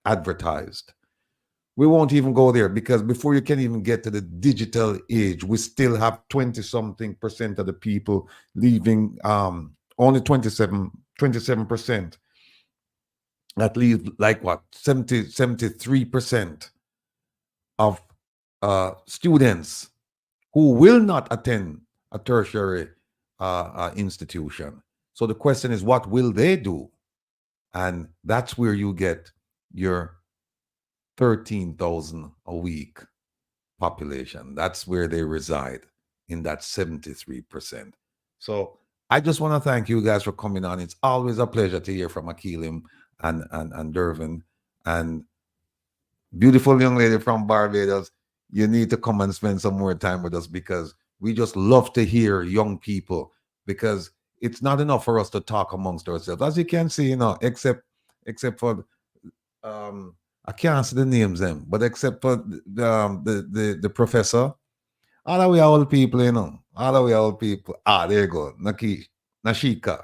advertised. We won't even go there, because before you can even get to the digital age, we still have 20-something% of the people leaving, only 27% that leave, like what, 73% of students who will not attend a tertiary institution. So the question is, what will they do? And that's where you get your 13,000 a week population. That's where they reside, in that 73%. So I just want to thank you guys for coming on. It's always a pleasure to hear from Akeelim and Dervin. And beautiful young lady from Barbados, you need to come and spend some more time with us, because we just love to hear young people, because it's not enough for us to talk amongst ourselves. As you can see, except for I can't see the names them, but except for the professor, all of we are old people, all of we are old people. There you go, Nashika.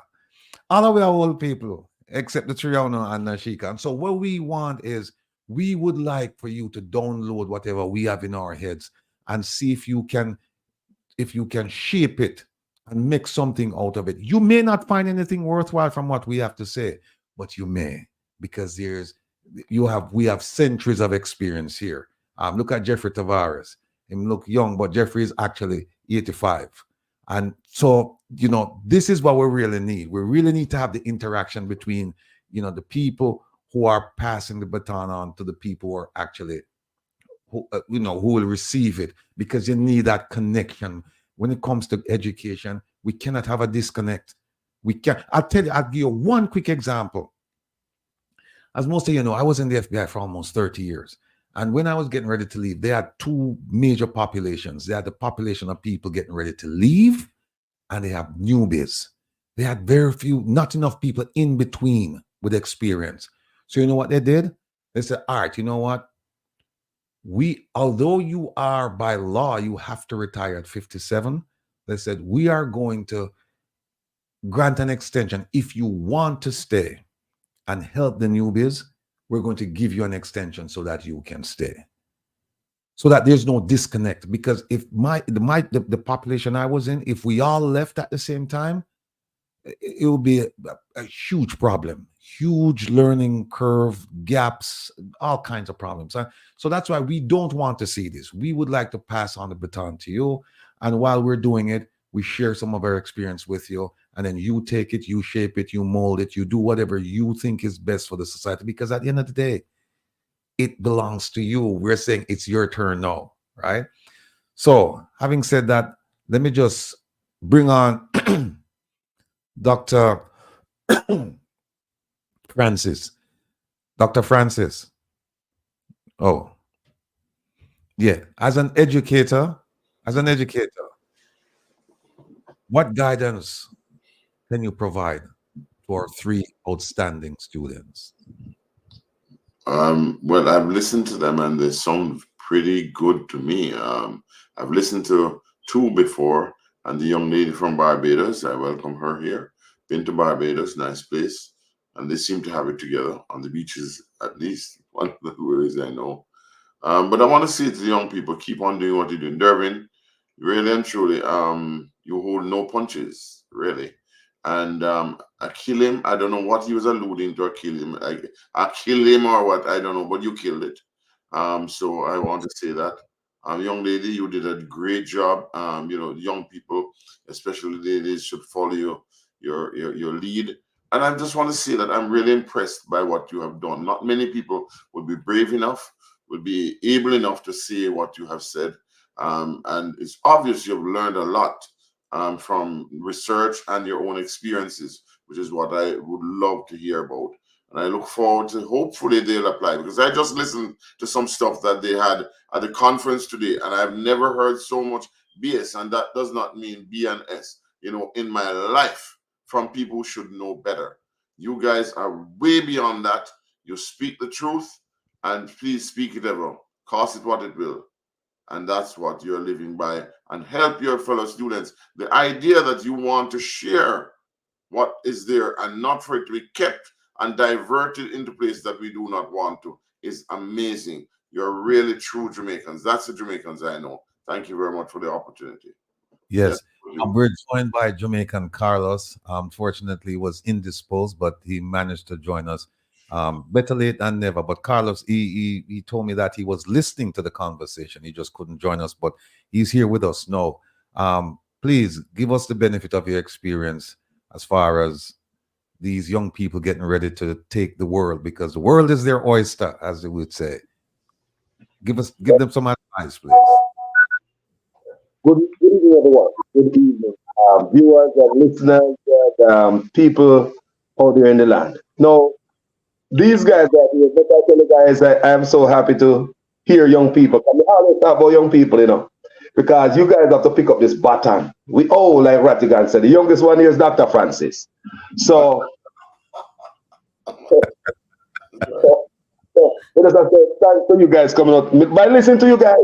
All of we are old people, except the Triano and Nashika. And so what we want is, we would like for you to download whatever we have in our heads and see if you can shape it and make something out of it. You may not find anything worthwhile from what we have to say, but you may, because we have centuries of experience here. Look at Jeffrey Tavares. Him look young, but Jeffrey is actually 85. And so, this is what we really need. We really need to have the interaction between, the people who are passing the baton on to the people who are actually, who will receive it, because you need that connection. When it comes to education, we cannot have a disconnect. I'll give you one quick example. As most of you know, I was in the FBI for almost 30 years. And when I was getting ready to leave, they had two major populations. They had the population of people getting ready to leave, and they have newbies. They had very few, not enough people in between with experience. So you know what they did? They said, all right, you know what? although you are by law, you have to retire at 57. They said, we are going to grant an extension. If you want to stay and help the newbies, we're going to give you an extension so that you can stay. So that there's no disconnect. Because if the population I was in, if we all left at the same time, it will be a huge problem, huge learning curve, gaps, all kinds of problems. So that's why we don't want to see this. We would like to pass on the baton to you. And while we're doing it, we share some of our experience with you. And then you take it, you shape it, you mold it, you do whatever you think is best for the society. Because at the end of the day, it belongs to you. We're saying it's your turn now, right? So having said that, let me just bring on Dr. Francis. Dr. Francis. Oh, yeah. As an educator, what guidance can you provide for 3 outstanding students? Well, I've listened to them and they sound pretty good to me. I've listened to 2 before, and the young lady from Barbados, I welcome her here. Been to Barbados, nice place, and they seem to have it together on the beaches, at least one of the ways I know. But I want to say to the young people, keep on doing what you're doing. Dervin, really and truly, you hold no punches, really. And Akeelim, I don't know what he was alluding to, Akeelim or what, I don't know, but you killed it. So I want to say that. Young lady, you did a great job. Young people, especially ladies, should follow your lead. And I just want to say that I'm really impressed by what you have done. Not many people would be brave enough, would be able enough to say what you have said. And it's obvious you've learned a lot from research and your own experiences, which is what I would love to hear about. And I look forward to, hopefully they'll apply, because I just listened to some stuff that they had at the conference today, and I've never heard so much BS, and that does not mean B and S, in my life, from people who should know better. You guys are way beyond that. You speak the truth, and please speak it ever. Cost it what it will. And that's what you're living by, and help your fellow students. The idea that you want to share what is there and not for it to be kept and diverted into places that we do not want to is amazing. You're really true Jamaicans. That's the Jamaicans I know. Thank you very much for the opportunity. Yes. We're joined by Jamaican Carlos. Unfortunately, he was indisposed, but he managed to join us. Better late than never. But Carlos, he told me that he was listening to the conversation. He just couldn't join us, but he's here with us now. Please give us the benefit of your experience as far as these young people getting ready to take the world, because the world is their oyster, as they would say. Give them some advice, please. Good evening, everyone. Good evening, viewers and listeners and people out there in the land. Now, these guys out here, but I tell you guys, I am so happy to hear young people. I always talk about young people, because you guys have to pick up this baton. We all, like Ratigan said, the youngest one here is Dr. Francis. So, thanks to you guys coming out. By listening to you guys,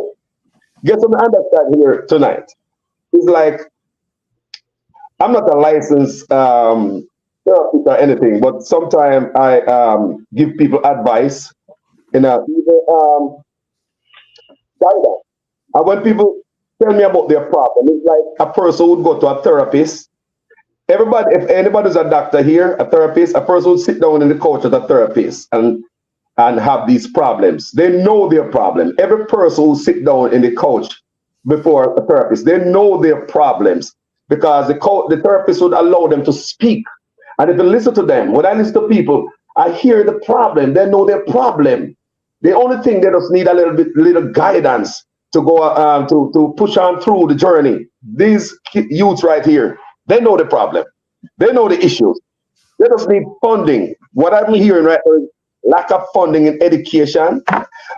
get some understand here tonight. It's like, I'm not a licensed therapist or anything, but sometimes I give people advice, guidance. And when people tell me about their problem, it's like a person would go to a therapist. Everybody, if anybody's a doctor here, a therapist, a person would sit down in the couch with a therapist and have these problems. They know their problem. Every person who sit down in the couch before a therapist, they know their problems, because the therapist would allow them to speak. And if you listen to them, when I listen to people, I hear the problem. They know their problem. The only thing, they just need a little guidance to go to push on through the journey. These youths right here, they know the problem. They know the issues. They just need funding. What I'm hearing right now is lack of funding in education.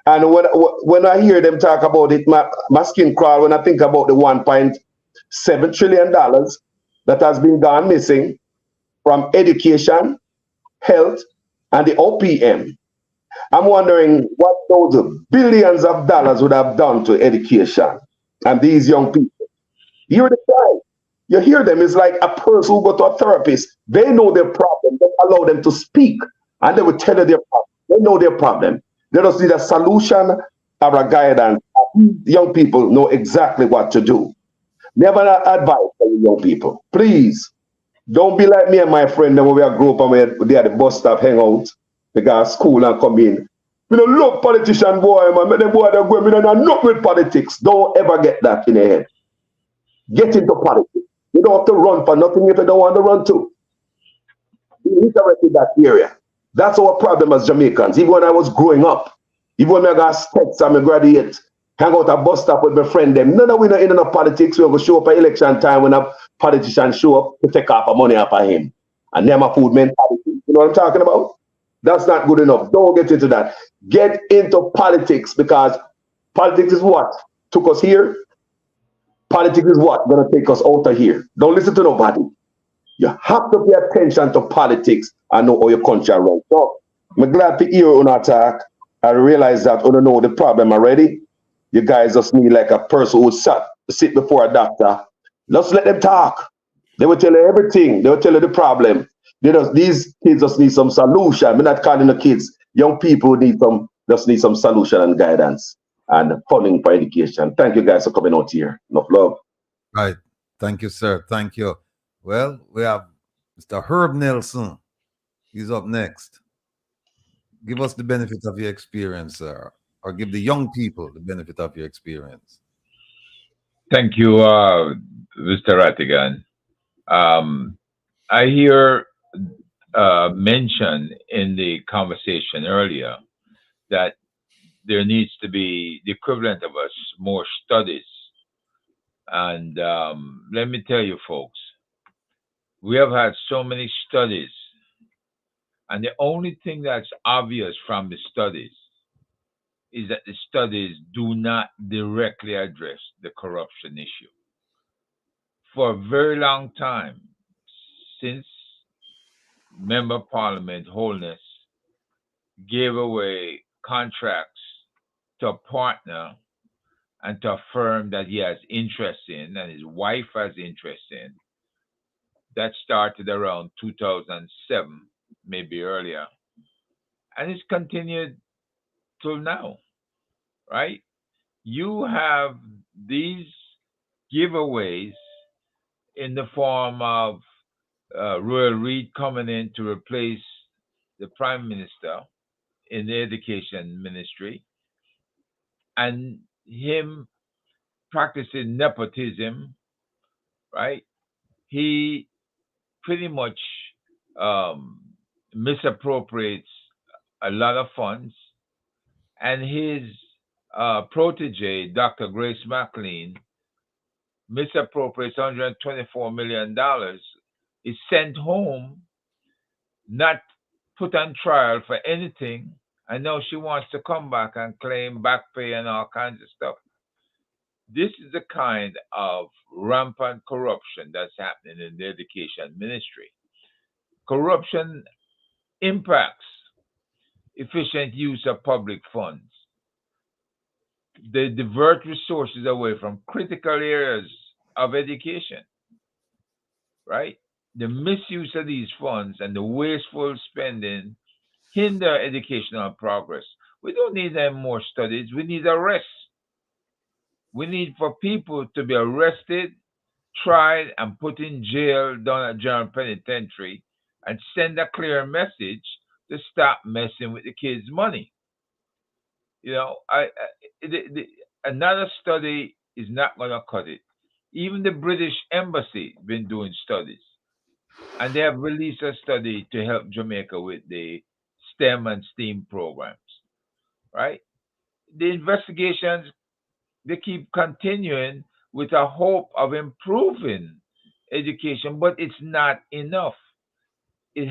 And when I hear them talk about it, my skin crawl when I think about the $1.7 trillion that has been gone missing from education, health, and the OPM. I'm wondering what those billions of dollars would have done to education and these young people. You hear the cry. You hear them. It's like a person who go to a therapist. They know their problem. Just allow them to speak, and they will tell you their problem. They know their problem. They just need a solution or a guidance. Young people know exactly what to do. Never advice for you young people. Please, don't be like me and my friend when we are grow up and we at the bus stop hang out. They got school and come in. We don't love politician boy, man. Me them boy they go, me don't not with politics. Don't ever get that in your head. Get into politics. You don't have to run for nothing if you don't want to run to. Be interested in that area. That's our problem as Jamaicans. Even when I was growing up, even when I got steps and I graduate, hang out at bus stop with my friend them. None of we not in enough politics. We go show up at election time when a politician show up to take off money off of him. And them a food mentality. You know what I'm talking about? That's not good enough. Don't get into that. Get into politics, because politics is what took us here. Politics is what gonna take us out of here. Don't listen to nobody. You have to pay attention to politics and know how your country runs. So I'm glad to hear on attack. I realize that you don't know the problem already. You guys just need like a person who sit before a doctor. Just let them talk. They will tell you everything. They will tell you the problem. These kids just need some solution. We're not calling the kids. Young people just need some solution and guidance and funding for education. Thank you guys for coming out here. Enough love. Right. Thank you, sir. Thank you. Well, we have Mr. Herb Nelson. He's up next. Give us the benefit of your experience, sir, or give the young people the benefit of your experience. Thank you, Mr. Rattigan. I hear mention in the conversation earlier that there needs to be the equivalent of us more studies. And let me tell you, folks, we have had so many studies, and the only thing that's obvious from the studies is that the studies do not directly address the corruption issue. For a very long time, since Member of Parliament Holness gave away contracts to a partner and to a firm that he has interest in and his wife has interest in, that started around 2007, maybe earlier, and it's continued till now, right? You have these giveaways in the form of Royal Reed coming in to replace the Prime Minister in the education ministry, and him practicing nepotism, right? He pretty much misappropriates a lot of funds, and his protege, Dr. Grace McLean, misappropriates $124 million, is sent home, not put on trial for anything, and now she wants to come back and claim back pay and all kinds of stuff. This is the kind of rampant corruption that's happening in the education ministry. Corruption impacts efficient use of public funds. They divert resources away from critical areas of education, right? The misuse of these funds and the wasteful spending hinder educational progress. We don't need any more studies. We need arrests. We need for people to be arrested, tried, and put in jail down at General Penitentiary, and send a clear message to stop messing with the kids' money. You know, another study is not going to cut it. Even the British Embassy been doing studies, and they have released a study to help Jamaica with the STEM and STEAM programs, right? The investigations, they keep continuing with a hope of improving education, but it's not enough. It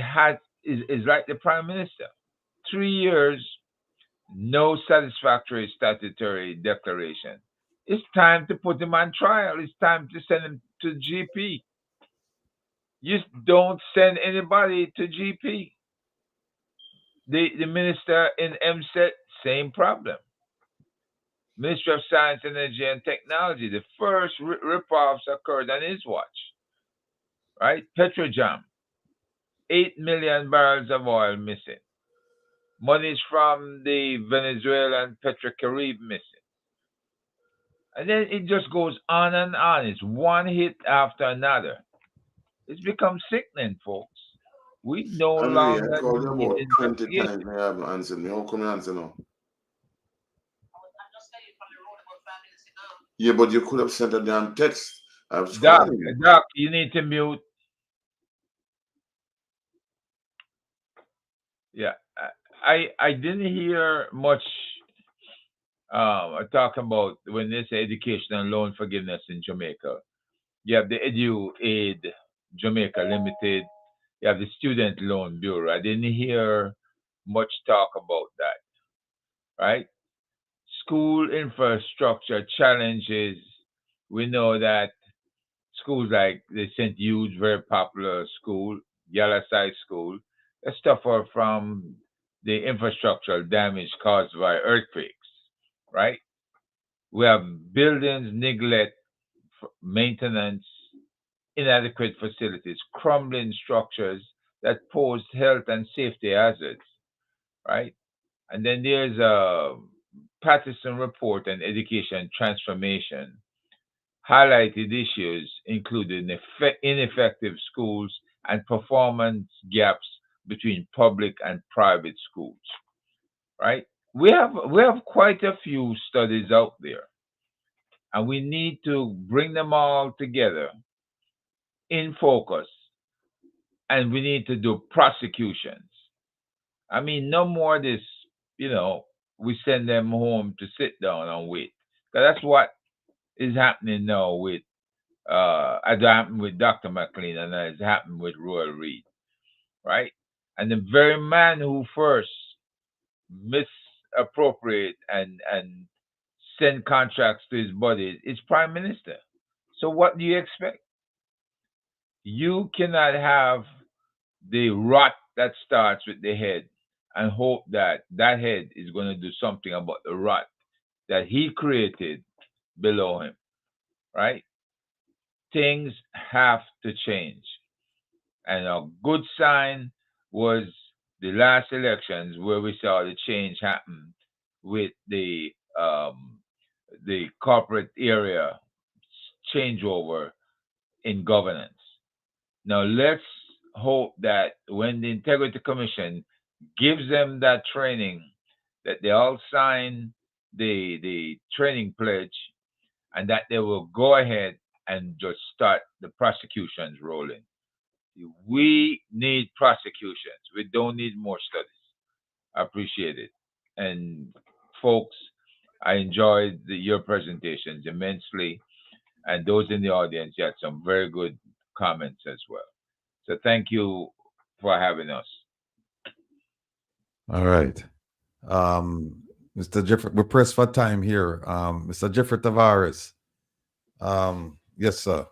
is like the Prime Minister. 3 years, no satisfactory statutory declaration. It's time to put him on trial. It's time to send him to GP. You don't send anybody to GP. The minister in MSET same problem. Ministry of Science, Energy, and Technology, the first rip-offs occurred on his watch, right? Petrojam, 8 million barrels of oil missing. Monies from the Venezuelan Petrocaribe missing. And then it just goes on and on. It's one hit after another. It's become sickening, folks. We no Anyway, longer I called you need about 20 investigation. times. I haven't answered me. How come you answer now? Yeah, but you could have sent a damn text. I was Doc, calling you. Doc, you need to mute. Yeah, I didn't hear much talking about when they say education and loan forgiveness in Jamaica. You have the Edu Aid Jamaica Limited. You have the Student Loan Bureau. I didn't hear much talk about that, right? School infrastructure challenges. We know that schools like the St. Jude's, very popular school, Yaliside School, they suffer from the infrastructural damage caused by earthquakes, right? We have buildings neglect, maintenance, inadequate facilities, crumbling structures that pose health and safety hazards, right? And then there's a Patterson report on education transformation, highlighted issues including ineffective schools and performance gaps between public and private schools, right? We have quite a few studies out there, and we need to bring them all together in focus, and we need to do prosecutions. I mean, no more this, we send them home to sit down and wait. 'Cause that's what is happening now with as happened with Dr. McLean and as happened with Royal Reed, right? And the very man who first misappropriate and send contracts to his buddies is Prime Minister. So what do you expect? You cannot have the rot that starts with the head and hope that that head is going to do something about the rot that he created below him, right? Things have to change. And a good sign was the last elections where we saw the change happen with the corporate area changeover in governance. Now let's hope that when the Integrity Commission gives them that training, that they all sign the training pledge and that they will go ahead and just start the prosecutions rolling. We need prosecutions. We don't need more studies. I appreciate it. And folks, I enjoyed your presentations immensely. And those in the audience, you had some very good comments as well. So thank you for having us. All right. Mr. Jeffrey, we're pressed for time here. Mr. Jeffrey Tavares. Yes, sir.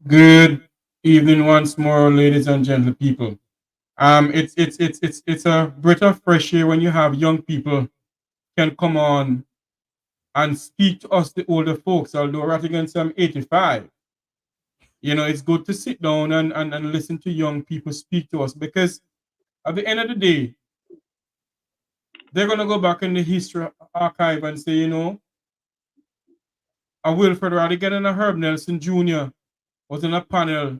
Good evening once more, ladies and gentle people. It's a breath of fresh air when you have young people can come on and speak to us, the older folks, although Rattigan I'm 85. It's good to sit down and listen to young people speak to us, because at the end of the day, they're going to go back in the history archive and say, a Wilfred Rattigan and a Herb Nelson Jr. was in a panel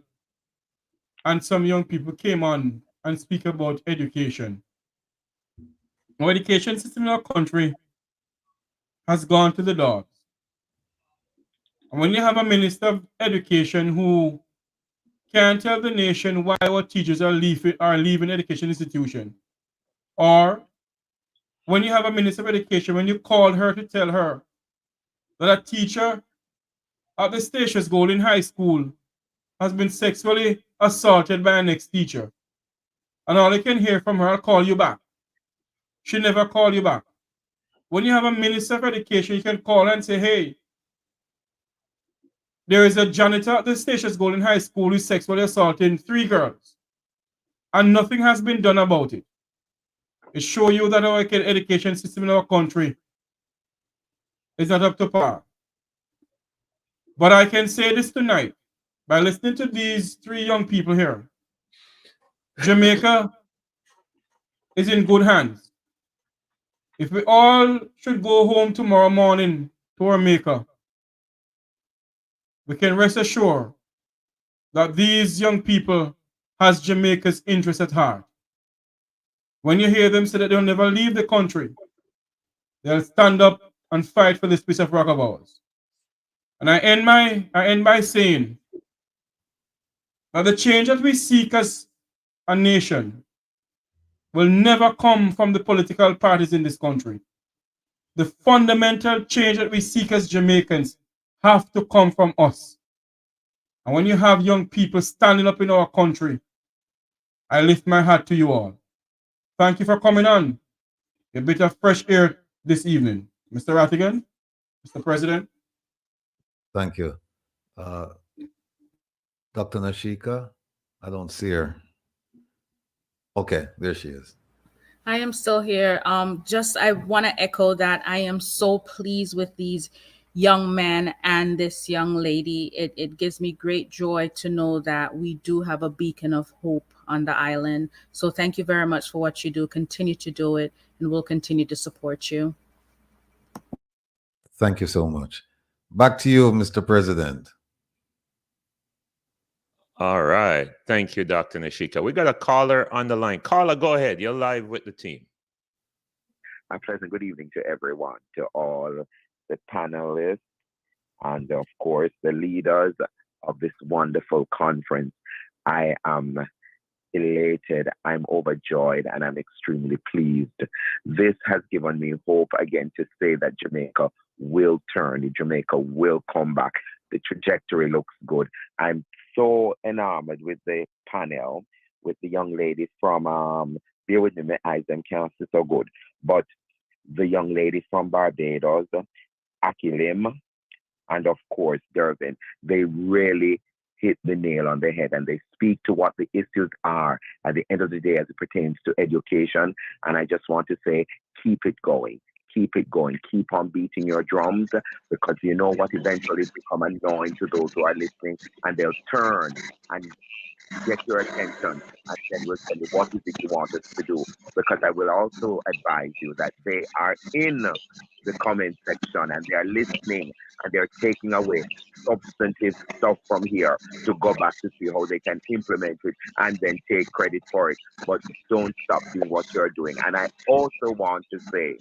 and some young people came on and speak about education. Our education system in our country has gone to the dogs. And when you have a minister of education who can't tell the nation why our teachers are leaving education institution, or when you have a minister of education, when you call her to tell her that a teacher at the Statius Golden High School has been sexually assaulted by an ex-teacher, and all you can hear from her, I'll call you back. She never called you back. When you have a minister of education, you can call and say, hey, there is a janitor at the Statius Golden High School who is sexually assaulting 3 girls, and nothing has been done about it. It shows you that our education system in our country is not up to par. But I can say this tonight, by listening to these three young people here, Jamaica is in good hands. If we all should go home tomorrow morning to our maker, we can rest assured that these young people has Jamaica's interest at heart. When you hear them say that they'll never leave the country, they'll stand up and fight for this piece of rock of ours. And I end by saying that the change that we seek as a nation will never come from the political parties in this country. The fundamental change that we seek as Jamaicans have to come from us. And when you have young people standing up in our country, I lift my hat to you all. Thank you for coming on. A bit of fresh air this evening. Mr. Rattigan, Mr. President. Thank you. Dr. Nashika, I don't see her. Okay, there she is. I am still here. I want to echo that I am so pleased with these young men and this young lady. It gives me great joy to know that we do have a beacon of hope on the island. So thank you very much for what you do. Continue to do it, and we'll continue to support you. Thank you so much. Back to you, Mr. President. All right. Thank you, Dr. Nashika. We got a caller on the line. Caller, go ahead. You're live with the team. A pleasant good evening to everyone, to all the panelists, and of course, the leaders of this wonderful conference. I am elated, I'm overjoyed, and I'm extremely pleased. This has given me hope again to say that Jamaica will turn, Jamaica will come back. The trajectory looks good. I'm so enamored with the panel, with the young ladies from, bear with me, my eyes them can't see so good, but the young ladies from Barbados, Akeelim, and of course, Dervin, they really hit the nail on the head, and they speak to what the issues are at the end of the day as it pertains to education. And I just want to say, keep it going. Keep it going. Keep on beating your drums, because you know what eventually become annoying to those who are listening, and they'll turn and get your attention, and then we'll tell you what is it you want us to do. Because I will also advise you that they are in the comment section and they are listening, and they're taking away substantive stuff from here to go back to see how they can implement it and then take credit for it. But don't stop doing what you're doing. And I also want to say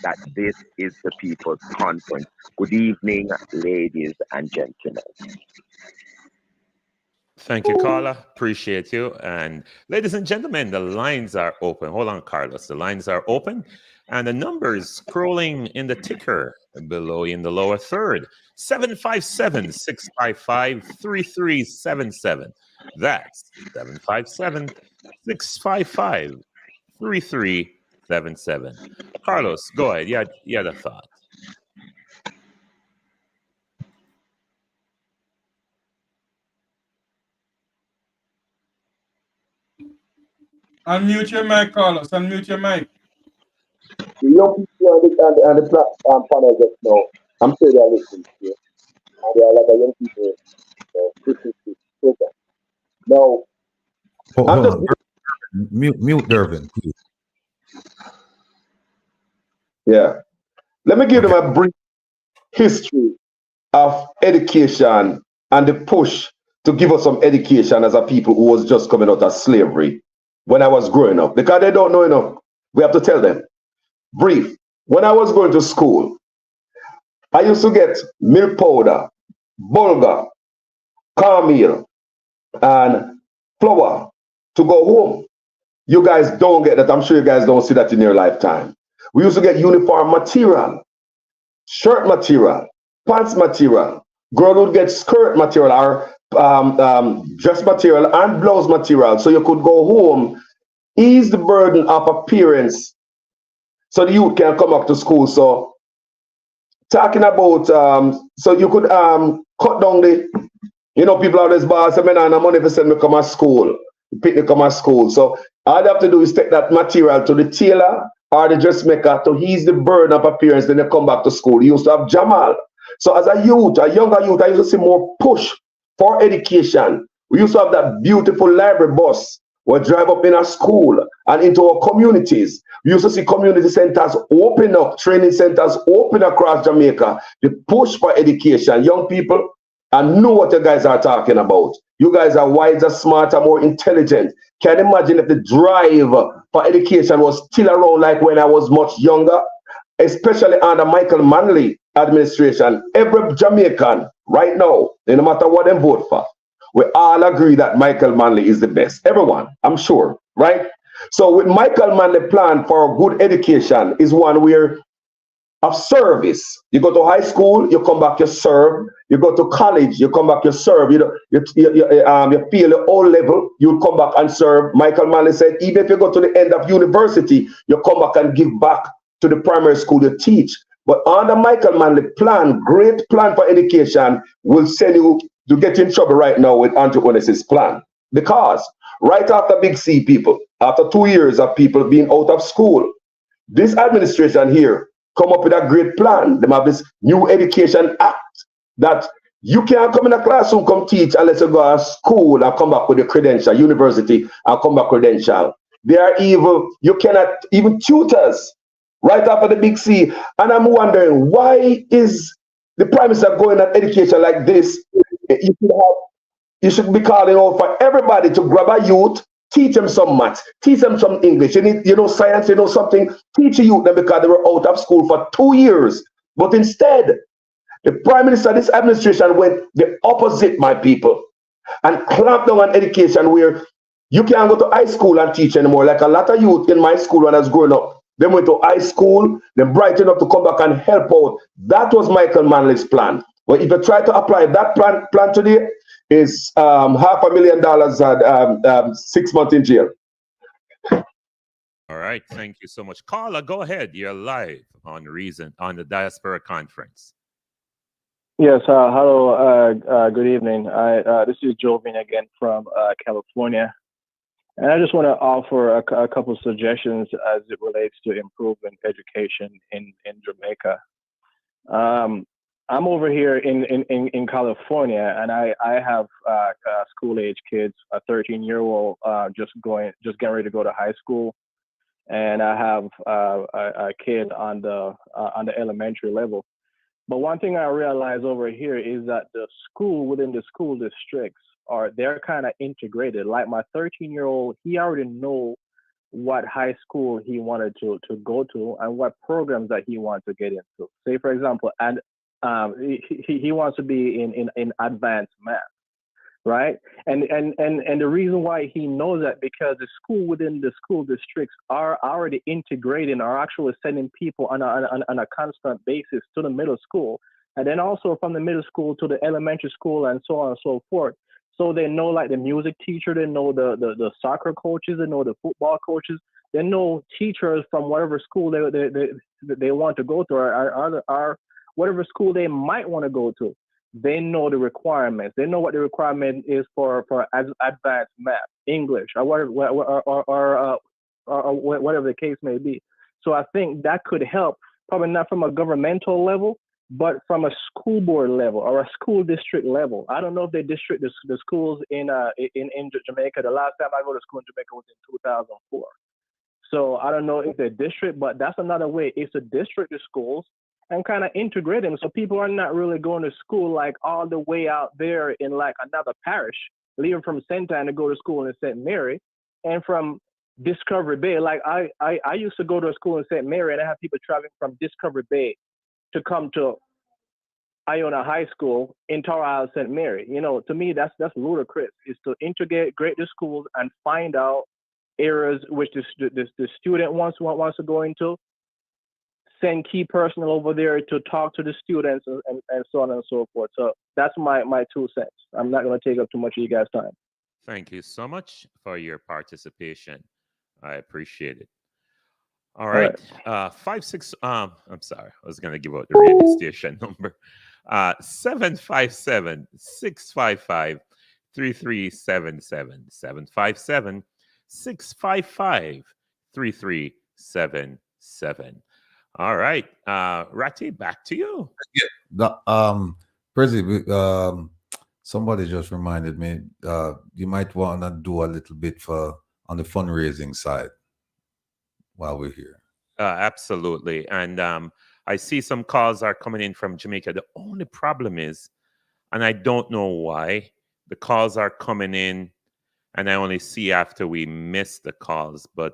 that this is the People's Conference. Good evening, ladies and gentlemen. Thank you, Carla. Appreciate you. And ladies and gentlemen, the lines are open. Hold on, Carlos. The lines are open. And the numbers scrolling in the ticker below in the lower third, 757-655-3377. That's 757-655-3377. Carlos, go ahead. You had a thought. Unmute your mic, Carlos. Unmute your mic. The young people on the platform panel just now, I'm sure they are listening to you. And there are a lot of young people listening to this. Now, Hold on. Mute Dervin, please. Yeah. Let me give them a brief history of education and the push to give us some education as a people who was just coming out of slavery when I was growing up. Because they don't know enough. We have to tell them. Brief. When I was going to school, I used to get milk powder, bulgur, cornmeal, and flour to go home. You guys don't get that. I'm sure you guys don't see that in your lifetime. We used to get uniform material, shirt material, pants material. Girl would get skirt material or dress material and blouse material, so you could go home, ease the burden of appearance, so the youth can come up to school. So talking about, so you could cut down the, people always boss, I mean, I'm money to send me come to school, pick me come to school. So All you have to do is take that material to the tailor or the dressmaker to ease the burden of appearance, then they come back to school. You used to have Jamal. So as a youth, a younger youth, I used to see more push for education. We used to have that beautiful library bus we drive up in our school and into our communities. We used to see community centers open up, training centers open across Jamaica. The push for education. Young people, I know what you guys are talking about. You guys are wiser, smarter, more intelligent. Can you imagine if the drive for education was still around like when I was much younger? Especially under Michael Manley administration. Every Jamaican right now, no matter what they vote for, we all agree that Michael Manley is the best. Everyone, I'm sure, right? So with Michael Manley plan for a good education is one where of service. You go to high school, you come back, you serve. You go to college, you come back, you serve. You feel the old level, you come back and serve. Michael Manley said, even if you go to the end of university, you come back and give back to the primary school you teach. But under Michael Manley plan, great plan for education, will send you to get in trouble right now with entrepreneur's plan. Because right after Big C, people, after 2 years of people being out of school, this administration here come up with a great plan. They have this new education act that you can't come in a classroom, come teach unless you go to school and come back with a credential, university and come back credential. They are even, you cannot, even tutors right after the Big C. And I'm wondering, why is the Prime Minister going at education like this? You should be calling out for everybody to grab a youth, teach them some maths, teach them some English. You need, science, something. Teach a youth them because they were out of school for 2 years. But instead, the Prime Minister, this administration went the opposite, my people, and clamped down on education where you can't go to high school and teach anymore. Like a lot of youth in my school when I was growing up, they went to high school, they brightened up to come back and help out. That was Michael Manley's plan. But if you try to apply that plan today, is $500,000 and 6 months in jail. All right, thank you so much. Carla, go ahead. You're live on Reason on the Diaspora Conference. Yes, hello, good evening. This is Jovin again from California. And I just want to offer a couple of suggestions as it relates to improving education in Jamaica. I'm over here in California, and I have school-age kids, a 13-year-old just getting ready to go to high school, and I have a kid on the elementary level. But one thing I realize over here is that the school within the school districts they're kind of integrated. Like my 13-year-old, he already know what high school he wanted to go to and what programs that he wants to get into. Say, for example, and he wants to be in advanced math, right? And the reason why he knows that because the school within the school districts are already integrating, are actually sending people on a constant basis to the middle school, and then also from the middle school to the elementary school and so on and so forth. So they know like the music teacher, they know the soccer coaches, they know the football coaches, they know teachers from whatever school they want to go to or whatever school they might want to go to. They know the requirements. They know what the requirement is for advanced math, English, or whatever the case may be. So I think that could help, probably not from a governmental level, but from a school board level or a school district level. I don't know if they district the schools in Jamaica. The last time I go to school in Jamaica was in 2004. So I don't know if they district, but that's another way is to district the schools and kind of integrate them. So people are not really going to school like all the way out there in like another parish, leaving from St. Anne to go to school in St. Mary, and from Discovery Bay. Like I used to go to a school in St. Mary, and I have people traveling from Discovery Bay to come to Iona High School in Tower Isle, St. Mary. To me, that's ludicrous. Is to integrate the schools and find out areas which the student wants to go into, send key personnel over there to talk to the students and so on and so forth. So that's my 2 cents. I'm not going to take up too much of you guys' time. Thank you so much for your participation. I appreciate it. All right. 56. I'm sorry. I was going to give out the radio station number. 757-655-3377. 655-3377. All right. Ratty, back to you. Prezi, somebody just reminded me, you might want to do a little bit on the fundraising side while we're here. Absolutely. And I see some calls are coming in from Jamaica. The only problem is, and I don't know why, the calls are coming in and I only see after we miss the calls, but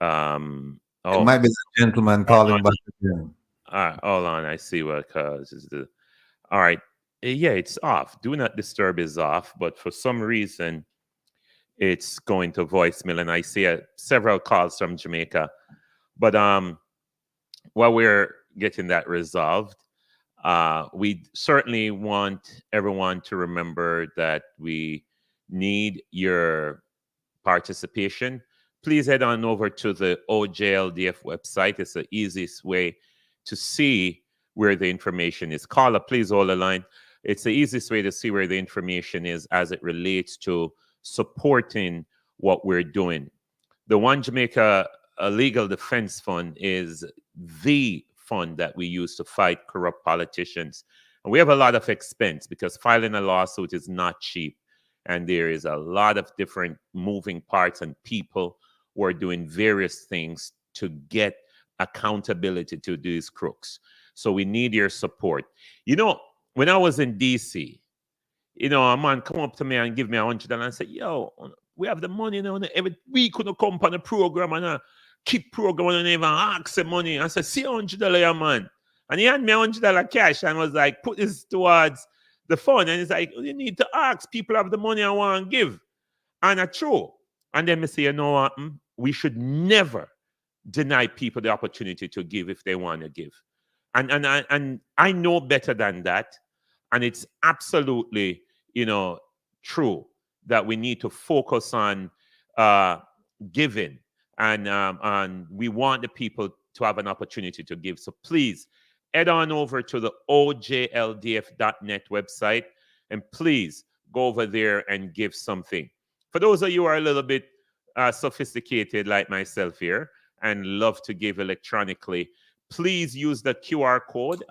it might be the gentleman calling back again. Hold on, I see what causes the. All right, yeah, it's off. Do not disturb is off, but for some reason, it's going to voicemail, and I see several calls from Jamaica. But while we're getting that resolved, we certainly want everyone to remember that we need your participation. Please head on over to the OJLDF website. It's the easiest way to see where the information is. Caller, please hold the line. It's the easiest way to see where the information is as it relates to supporting what we're doing. The One Jamaica Legal Defense Fund is the fund that we use to fight corrupt politicians. And we have a lot of expense because filing a lawsuit is not cheap. And there is a lot of different moving parts and people who are doing various things to get accountability to these crooks. So we need your support. You know, when I was in DC, you know, a man come up to me and give me $100 and say, yo, we have the money now. Every week we come on the program and keep program and even ask the money. I said, see $100, man. And he had me $100 cash and was like, put this towards the fund. And he's like, you need to ask people have the money I want to give. And I true. And then me say, you know what? We should never deny people the opportunity to give if they want to give. And I know better than that. And it's absolutely, you know, true that we need to focus on giving. And we want the people to have an opportunity to give. So please head on over to the ojldf.net website and please go over there and give something. For those of you who are a little bit sophisticated like myself here and love to give electronically, please use the QR code.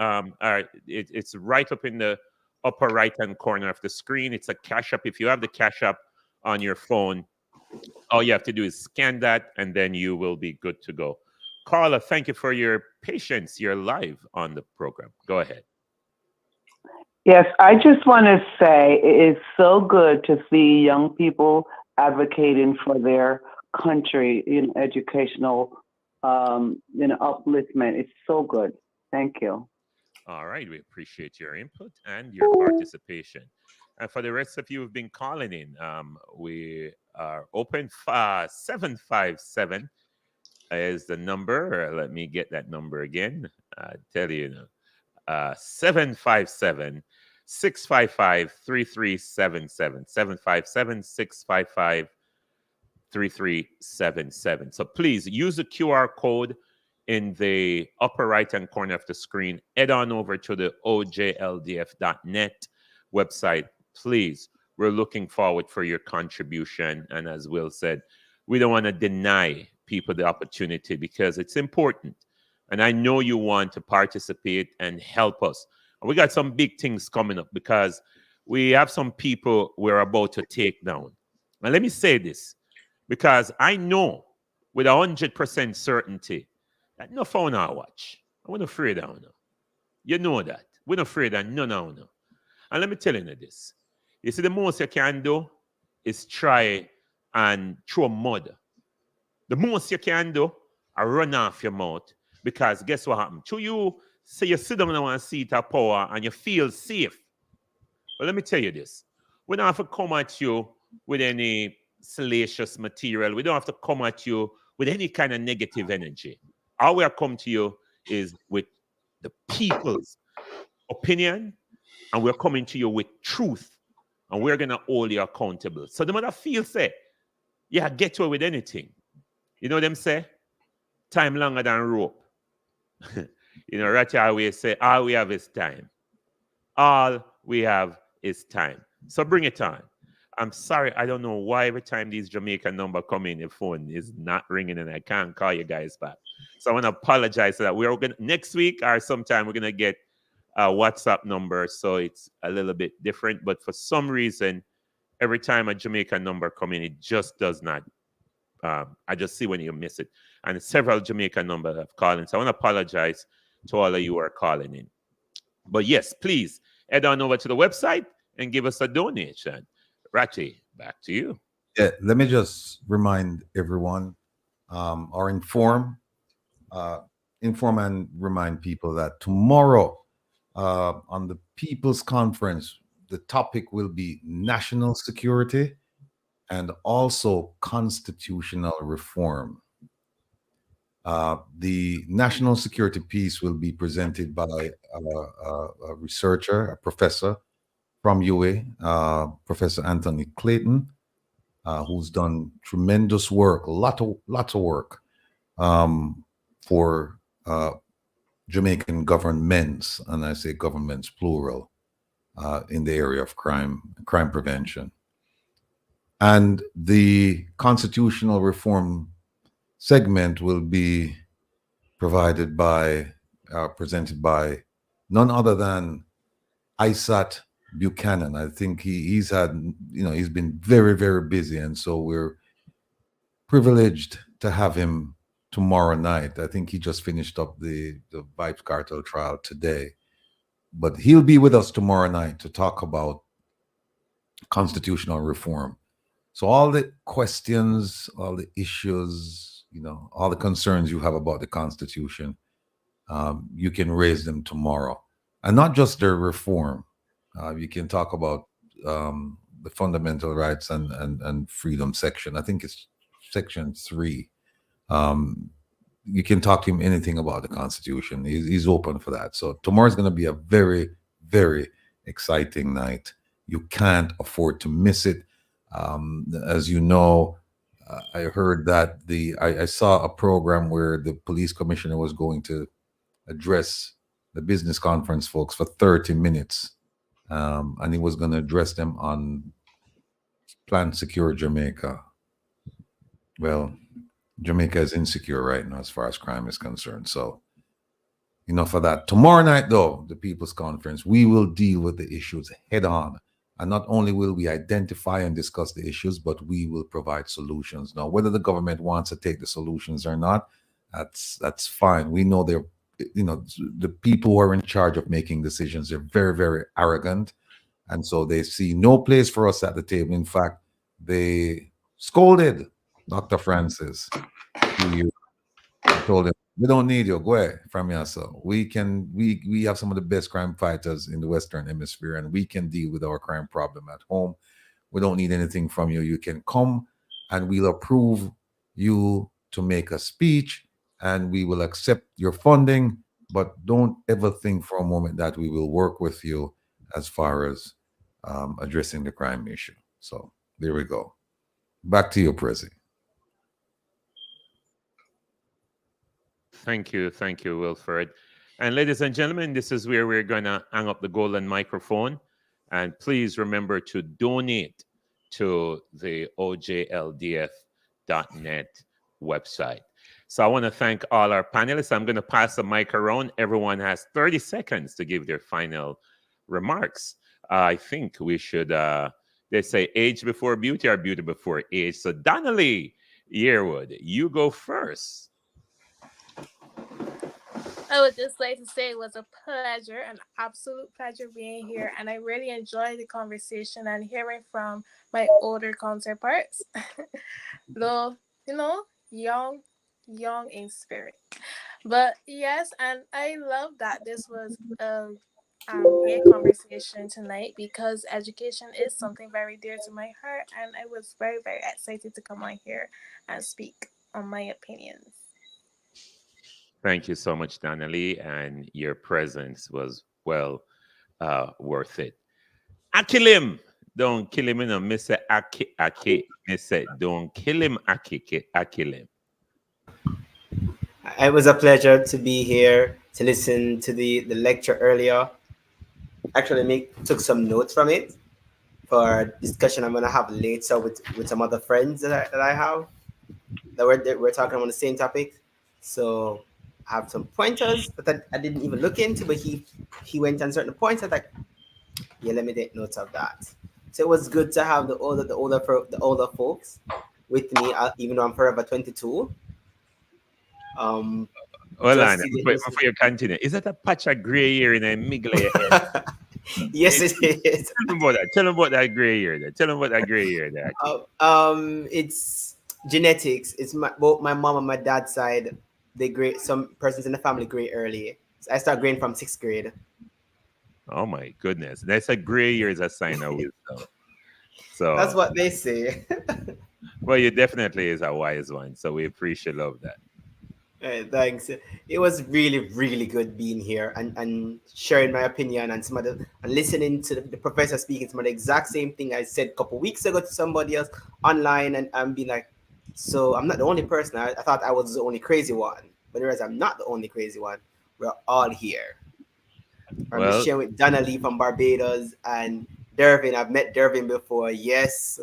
It's right up in the upper right-hand corner of the screen. It's a Cash App. If you have the Cash App on your phone, all you have to do is scan that, and then you will be good to go. Carla, thank you for your patience. You're live on the program. Go ahead. Yes, I just want to say it is so good to see young people advocating for their country in educational upliftment. It's so good. Thank you. All right. We appreciate your input and your participation. And for the rest of you who've been calling in, we are open. 757 is the number. Let me get that number again. I tell you, 757 655 3377. 757 655 3377. So please use the QR code in the upper right-hand corner of the screen. Head on over to the ojldf.net website. Please, we're looking forward for your contribution. And as Will said, we don't want to deny people the opportunity because it's important. And I know you want to participate and help us. And we got some big things coming up because we have some people we're about to take down. And let me say this, because I know with 100% certainty that no phone I watch. I'm not afraid of no. You know that. We're not afraid of no. And let me tell you this. You see, the most you can do is try and throw mud. The most you can do is run off your mouth, because guess what happened? To you, say you sit down on one seat of power and you feel safe. But let me tell you this. We don't have to come at you with any salacious material. We don't have to come at you with any kind of negative energy. All we are come to you is with the people's opinion, and we're coming to you with truth, and we're going to hold you accountable. So the matter feel say, yeah, get away with anything. You know them say? Time longer than rope. You know, Ratty always say, all we have is time. All we have is time. So bring it on. I'm sorry, I don't know why every time these Jamaican number come in, the phone is not ringing and I can't call you guys back. So I want to apologize for that. We're going next week or sometime we're gonna get a WhatsApp number, so it's a little bit different. But for some reason, every time a Jamaican number come in, it just does not. I just see when you miss it, and several Jamaican numbers have called in. So I want to apologize to all of you who are calling in. But yes, please head on over to the website and give us a donation. Rachi, back to you. Yeah, let me just remind everyone, or inform and remind people that tomorrow on the People's Conference, the topic will be national security and also constitutional reform. The national security piece will be presented by a researcher, a professor from UA, Professor Anthony Clayton, who's done tremendous work, lots of work for Jamaican governments, and I say governments plural, in the area of crime prevention. And the constitutional reform segment will be presented by none other than Isat Buchanan. I think he's been very, very busy, and so we're privileged to have him tomorrow night. I think he just finished up the Vibes Cartel trial today, but he'll be with us tomorrow night to talk about constitutional reform. So all the questions, all the issues, all the concerns you have about the Constitution, you can raise them tomorrow. And not just the reform. You can talk about the fundamental rights and freedom section. I think it's section 3. You can talk to him anything about the Constitution. He's open for that. So tomorrow's going to be a very, very exciting night. You can't afford to miss it. As you know, I heard that I saw a program where the police commissioner was going to address the business conference folks for 30 minutes. And he was going to address them on Plan Secure Jamaica. Well, Jamaica is insecure right now as far as crime is concerned. So enough of that. Tomorrow night, though, the People's Conference, we will deal with the issues head on. And not only will we identify and discuss the issues, but we will provide solutions. Now, whether the government wants to take the solutions or not, that's fine. We know the people who are in charge of making decisions are very, very arrogant. And so they see no place for us at the table. In fact, they scolded Dr. Francis. He told him, we don't need you. Go ahead from here. So we have some of the best crime fighters in the Western Hemisphere, and we can deal with our crime problem at home. We don't need anything from you. You can come and we'll approve you to make a speech and we will accept your funding, but don't ever think for a moment that we will work with you as far as addressing the crime issue. So there we go. Back to you, Prezi. Thank you, Wilfred. And ladies and gentlemen, this is where we're going to hang up the golden microphone. And please remember to donate to the ojldf.net website. So I want to thank all our panelists. I'm going to pass the mic around. Everyone has 30 seconds to give their final remarks. I think we should, they say age before beauty or beauty before age. So Donna Yearwood, you go first. I would just like to say it was a pleasure, an absolute pleasure being here. And I really enjoyed the conversation and hearing from my older counterparts. Though, young in spirit. But yes, and I love that this was a conversation tonight because education is something very dear to my heart. And I was very, very excited to come on here and speak on my opinions. Thank you so much, Donna Lee, and your presence was well worth it. Akeelim, don't kill him, Mr. Mr. Don't kill him, Akeelim. It was a pleasure to be here to listen to the lecture earlier. Actually, took some notes from it. for discussion I'm gonna have later with some other friends that I have that we're talking on the same topic. So I have some pointers that I didn't even look into, but he went on certain points. I was like, yeah, let me take notes of that. So it was good to have the older folks with me, even though I'm forever 22. Hold on, before you continue, is that a patch of gray hair in a middle of your head? Yes, it is. Tell them about that. Tell them about that gray hair there. Tell them about that gray hair there. It's genetics. It's both my mom and my dad's side. They gray. Some persons in the family gray early. So I start graying from 6th grade. Oh my goodness, that's a gray hair is a sign of wisdom. So that's what they say. Well, you definitely is a wise one. So we appreciate love that. Thanks. It was really, really good being here and sharing my opinion and and listening to the professor speaking some of the exact same thing I said a couple weeks ago to somebody else online, and being like, so I'm not the only person. I thought I was the only crazy one, but whereas I'm not the only crazy one. We're all here. I'm sharing with Donna Lee from Barbados and Dervin. I've met Dervin before. Yes,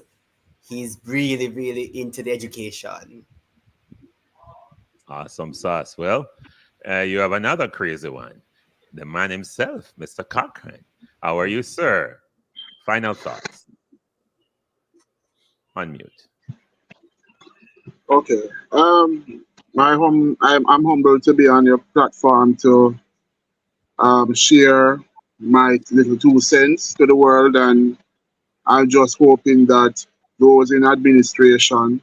he's really, really into the education. Awesome sauce. Well, you have another crazy one. The man himself, Mr. Cochrane. How are you, sir? Final thoughts. Unmute. Okay. I'm humbled to be on your platform to share my little 2 cents to the world, and I'm just hoping that those in administration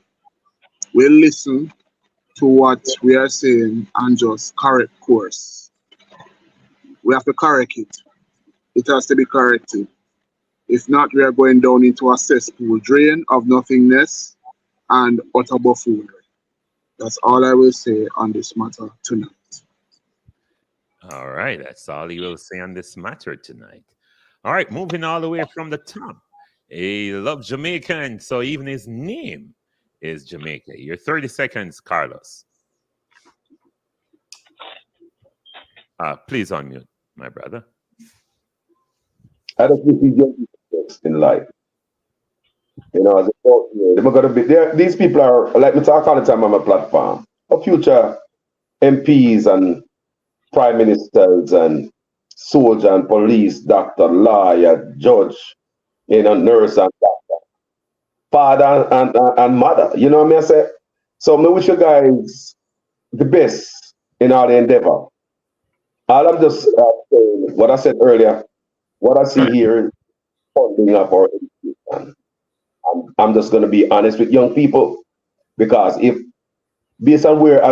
will listen to what we are saying and just correct course. We have to correct it. It has to be corrected. If not, we are going down into a cesspool drain of nothingness and utter buffoonery. That's all I will say on this matter tonight. All right, that's all he will say on this matter tonight. All right, moving all the way from the top. He loves Jamaican, so even his name is Jamaica. Your 30 seconds, Carlos. Please unmute, my brother. I just wish young people in life. You know, as they're gonna be there. These people are, like me talk all the time on my platform, a future MPs and prime ministers and soldier and police, doctor, lawyer, judge, you know, nurse and doctor, father and mother. You know what I say? So I wish you guys the best in all the endeavor. All I'm just saying, what I said earlier, what I see here is funding of our education. I'm just going to be honest with young people, because if, based on where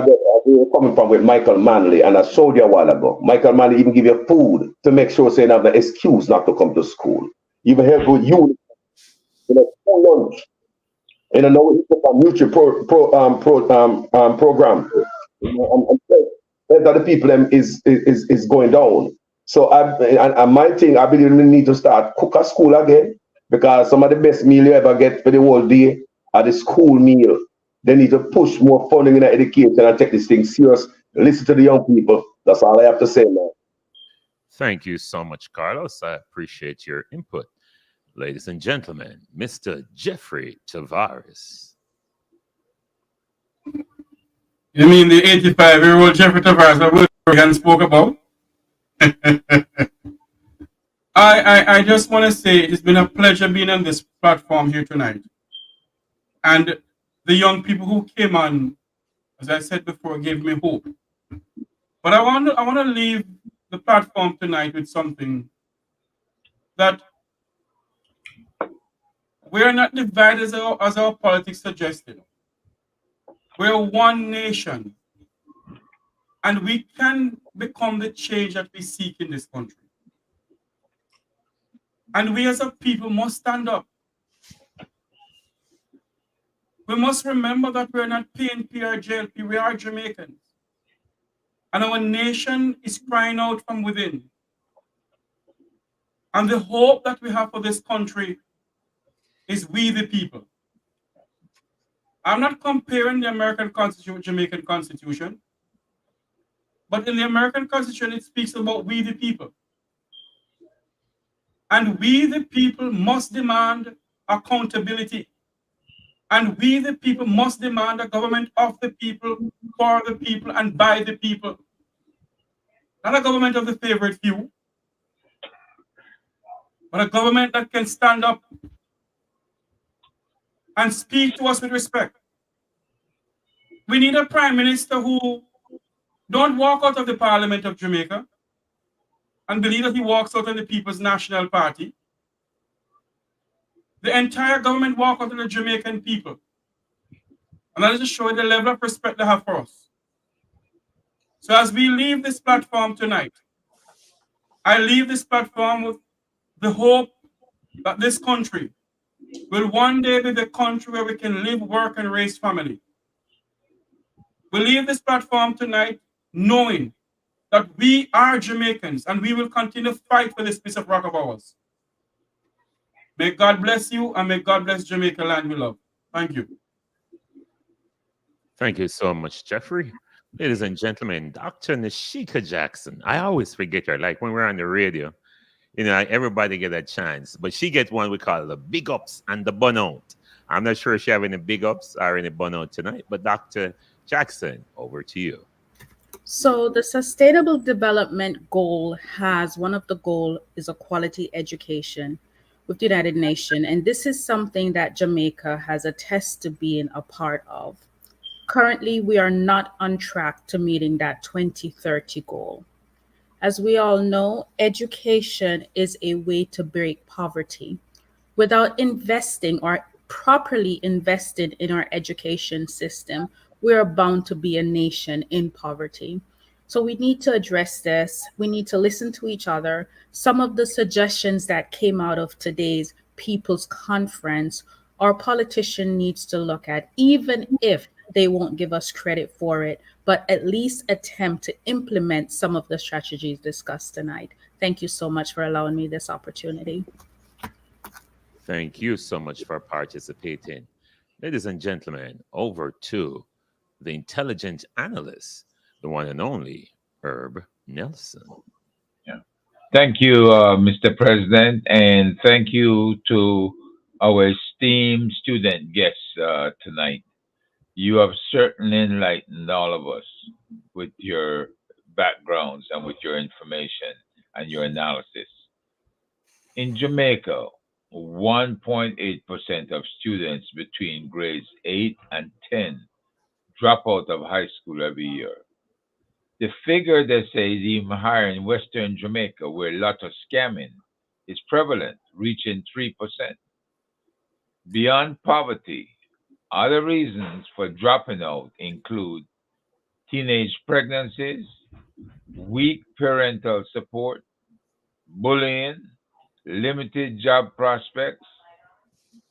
we're coming from with Michael Manley, and I showed you a while ago, Michael Manley even give you food to make sure so you have the excuse not to come to school. Even help with you, school lunch. And I know he put a mutual program. That the people is going down. So my thing, I believe we need to start cook at school again, because some of the best meal you ever get for the whole day are the school meal. They need to push more funding in education and take this thing serious. Listen to the young people. That's all I have to say, man. Thank you so much, Carlos. I appreciate your input. Ladies and gentlemen, Mr. Jeffrey Tavares. You mean the 85-year-old Jeffrey Tavares that William spoke about? I just want to say it's been a pleasure being on this platform here tonight. And the young people who came on, as I said before, gave me hope. But I want to leave the platform tonight with something that we're not divided as our politics suggested. We're one nation, and we can become the change that we seek in this country. And we as a people must stand up. We must remember that we're not PNP or JLP, we are Jamaicans. And our nation is crying out from within. And the hope that we have for this country is we the people. I'm not comparing the American Constitution with Jamaican Constitution, but in the American Constitution, it speaks about we the people. And we, the people, must demand accountability. And we, the people, must demand a government of the people, for the people, and by the people. Not a government of the favorite few, but a government that can stand up and speak to us with respect. We need a prime minister who don't walk out of the Parliament of Jamaica and believe that he walks out of the People's National Party. The entire government walk out of the Jamaican people. And that is to show the level of respect they have for us. So as we leave this platform tonight, I leave this platform with the hope that this country will one day be the country where we can live, work, and raise family. We leave this platform tonight knowing that we are Jamaicans and we will continue to fight for this piece of rock of ours. May God bless you and may God bless Jamaica land we love. Thank you. Thank you so much, Jeffrey. Ladies and gentlemen, Dr. Nashika Jackson. I always forget her. Like when we're on the radio, you know, everybody get a chance. But she gets one we call the big ups and the bun out. I'm not sure if she have any big ups or any bun out tonight. But Dr. Jackson, over to you. So the Sustainable Development Goal has, one of the goal is a quality education with the United Nations. And this is something that Jamaica has attested to being a part of. Currently, we are not on track to meeting that 2030 goal. As we all know, education is a way to break poverty. Without investing or properly invested in our education system, we are bound to be a nation in poverty. So we need to address this. We need to listen to each other. Some of the suggestions that came out of today's People's Conference, our politician needs to look at, even if they won't give us credit for it, but at least attempt to implement some of the strategies discussed tonight. Thank you so much for allowing me this opportunity. Thank you so much for participating. Ladies and gentlemen, over to the intelligent analyst, the one and only Herb Nelson. Yeah. Thank you, Mr. President, and thank you to our esteemed student guests tonight. You have certainly enlightened all of us with your backgrounds and with your information and your analysis. In Jamaica, 1.8% of students between grades 8 and 10 drop out of high school every year. The figure, they say, is even higher in Western Jamaica, where lotto scamming is prevalent, reaching 3%. Beyond poverty, other reasons for dropping out include teenage pregnancies, weak parental support, bullying, limited job prospects,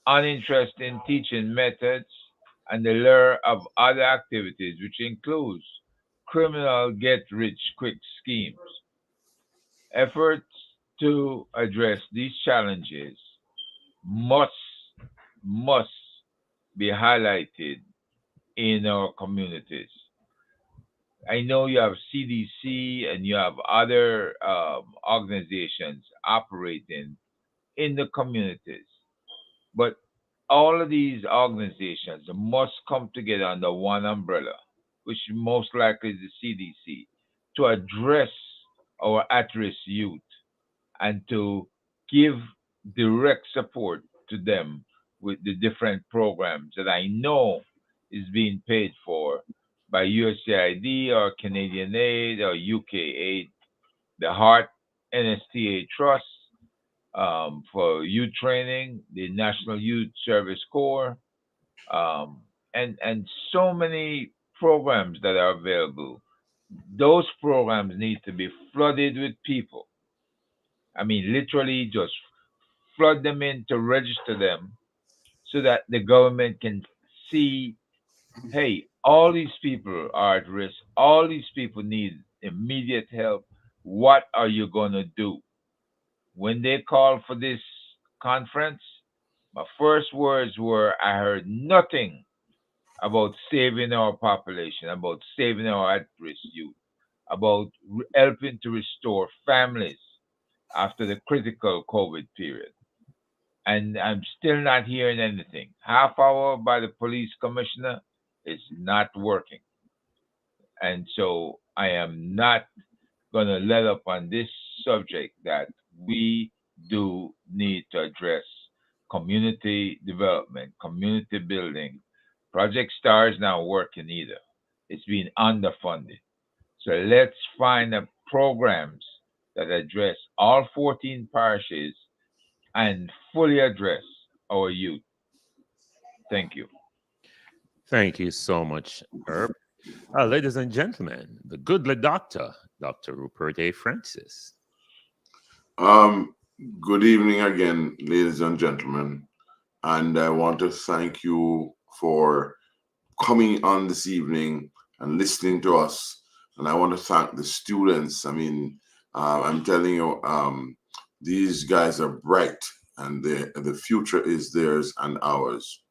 uninterest in teaching methods, and the lure of other activities, which includes criminal get-rich-quick schemes. Efforts to address these challenges must be highlighted in our communities. I know you have CDC and you have other organizations operating in the communities, but all of these organizations must come together under one umbrella, which most likely is the CDC, to address our at-risk youth and to give direct support to them with the different programs that I know is being paid for by USAID or Canadian Aid or UK Aid, the Heart NSTA Trust for youth training, the National Youth Service Corps, and so many programs that are available. Those programs need to be flooded with people. I mean, literally just flood them in to register them so that the government can see, hey, all these people are at risk. All these people need immediate help. What are you going to do? When they called for this conference, my first words were, I heard nothing about saving our population, about saving our at-risk youth, about helping to restore families after the critical COVID period. And I'm still not hearing anything. Half hour by the police commissioner is not working. And so I am not going to let up on this subject that we do need to address community development, community building. Project Star is not working either. It's been underfunded. So let's find programs that address all 14 parishes and fully address our youth. Thank you. Thank you so much, Herb. Ladies and gentlemen, the goodly doctor, Dr. Rupert A. Francis. Good evening again, ladies and gentlemen. And I want to thank you for coming on this evening and listening to us. And I want to thank the students. I mean, I'm telling you, these guys are bright, and the future is theirs and ours.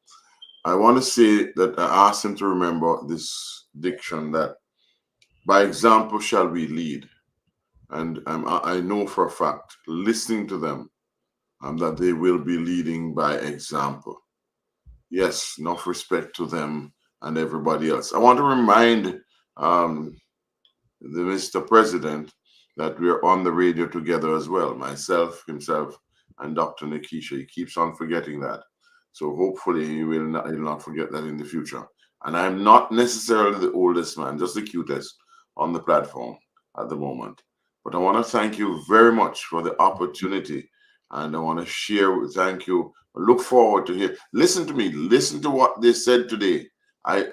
I want to say that I asked him to remember this diction that by example shall we lead. And I know for a fact, listening to them, that they will be leading by example. Yes, enough respect to them and everybody else. I want to remind the Mr. President that we're on the radio together as well. Myself, himself, and Dr. Nikisha. He keeps on forgetting that. So hopefully he'll not forget that in the future. And I'm not necessarily the oldest man, just the cutest on the platform at the moment. But I want to thank you very much for the opportunity. And I want to share, thank you. I look forward to hear. Listen to me. Listen to what they said today.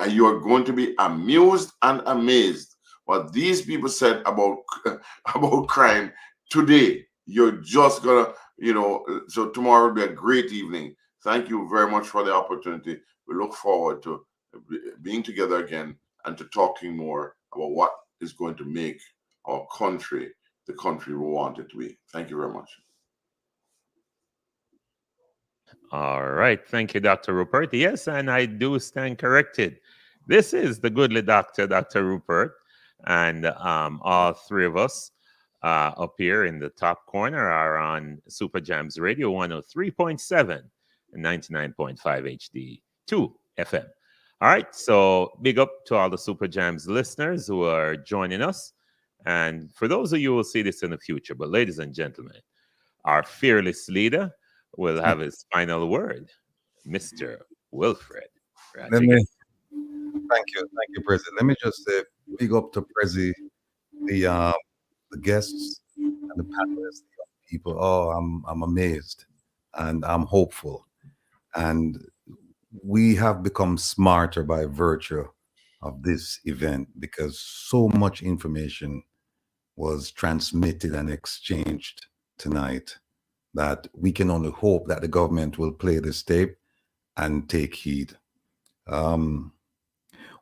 You are going to be amused and amazed what these people said about crime today. You're just gonna, so tomorrow will be a great evening. Thank you very much for the opportunity. We look forward to being together again and to talking more about what is going to make our country the country we want it to be. Thank you very much. All right. Thank you, Dr. Rupert. Yes, and I do stand corrected. This is the goodly doctor, Dr. Rupert, and all three of us up here in the top corner are on Super Jams Radio 103.7 and 99.5 HD2 FM. All right. So big up to all the Super Jams listeners who are joining us. And for those of you who will see this in the future, but ladies and gentlemen, our fearless leader will have his final word, Mr. Wilfred. Thank you, President. Let me just say, big up to Prezi, the guests and the panelists, the people. Oh, I'm amazed and I'm hopeful, and we have become smarter by virtue of this event because so much information was transmitted and exchanged tonight that we can only hope that the government will play this tape and take heed. One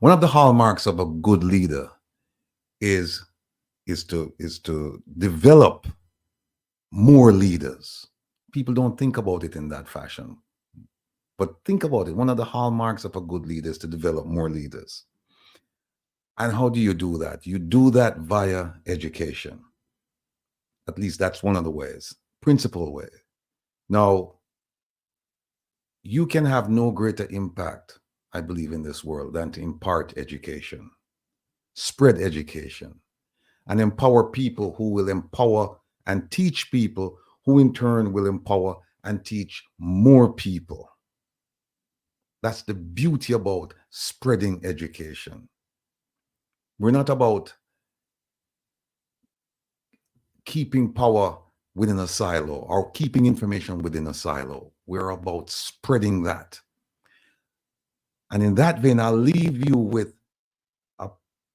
of the hallmarks of a good leader is to develop more leaders. People don't think about it in that fashion, but think about it. One of the hallmarks of a good leader is to develop more leaders. And how do you do that? You do that via education. At least that's one of the ways, principal way. Now, you can have no greater impact, I believe, in this world than to impart education, spread education, and empower people who will empower and teach people who in turn will empower and teach more people. That's the beauty about spreading education. We're not about keeping power within a silo or keeping information within a silo. We're about spreading that. And in that vein, I'll leave you with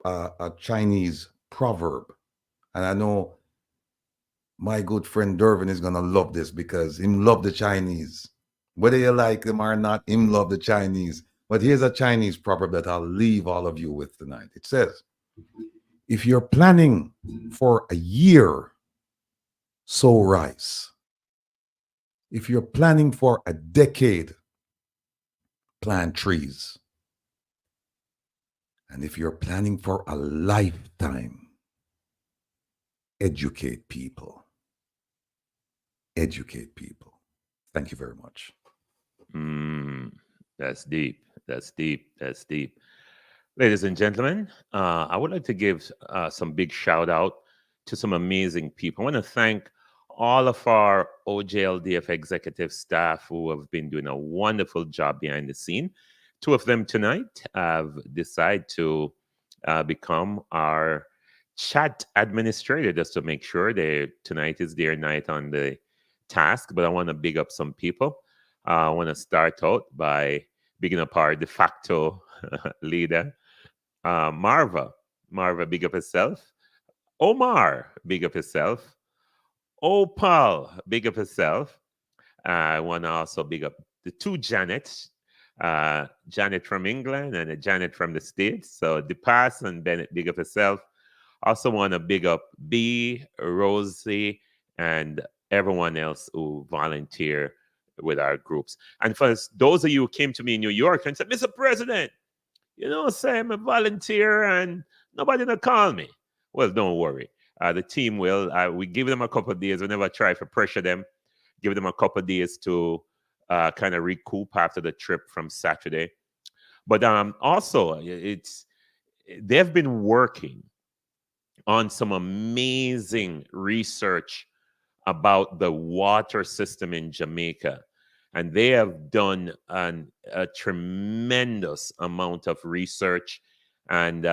a Chinese proverb. And I know my good friend Dervin is going to love this because him love the Chinese. Whether you like them or not, him love the Chinese. But here's a Chinese proverb that I'll leave all of you with tonight. It says, if you're planning for a year, sow rice. If you're planning for a decade, plant trees. And if you're planning for a lifetime, educate people. educate people. Thank you very much. That's deep. That's deep. That's deep. Ladies and gentlemen, I would like to give some big shout out to some amazing people. I want to thank all of our OJLDF executive staff who have been doing a wonderful job behind the scene. Two of them tonight have decided to become our chat administrator just to make sure tonight is their night on the task. But I want to big up some people. I want to start out by bigging up our de facto leader, Marva, big up herself. Omar, big up herself. Opal, big up herself. I want to also big up the two Janets, Janet from England and a Janet from the States. So DePass and Bennett, big up herself. Also want to big up B, Rosie, and everyone else who volunteer with our groups. And for those of you who came to me in New York and said, Mr. President, say I'm a volunteer and nobody gonna call me. Well, don't worry. The team will. We give them a couple of days. We never try to pressure them. Give them a couple of days to kind of recoup after the trip from Saturday. But also, they've been working on some amazing research about the water system in Jamaica. And they have done a tremendous amount of research. And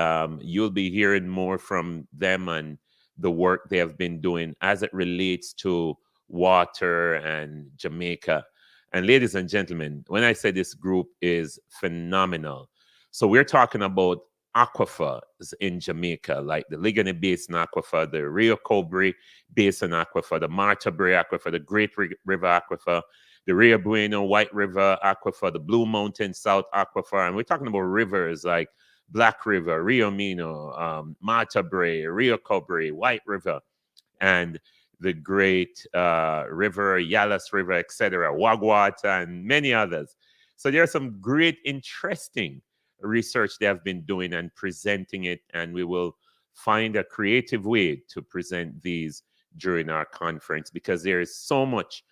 you'll be hearing more from them and the work they have been doing as it relates to water and Jamaica. And ladies and gentlemen, when I say this group is phenomenal, so we're talking about aquifers in Jamaica, like the Ligoni Basin Aquifer, the Rio Cobre Basin Aquifer, the Marta Brae Aquifer, the Great River Aquifer, the Rio Bueno White River Aquifer, the Blue Mountain South Aquifer. And we're talking about rivers like Black River, Rio Mino, Marta Brae, Rio Cobre, White River, and the Great River, Yalas River, etc., Wagwata, and many others. So there's some great, interesting research they have been doing and presenting it, and we will find a creative way to present these during our conference because there is so much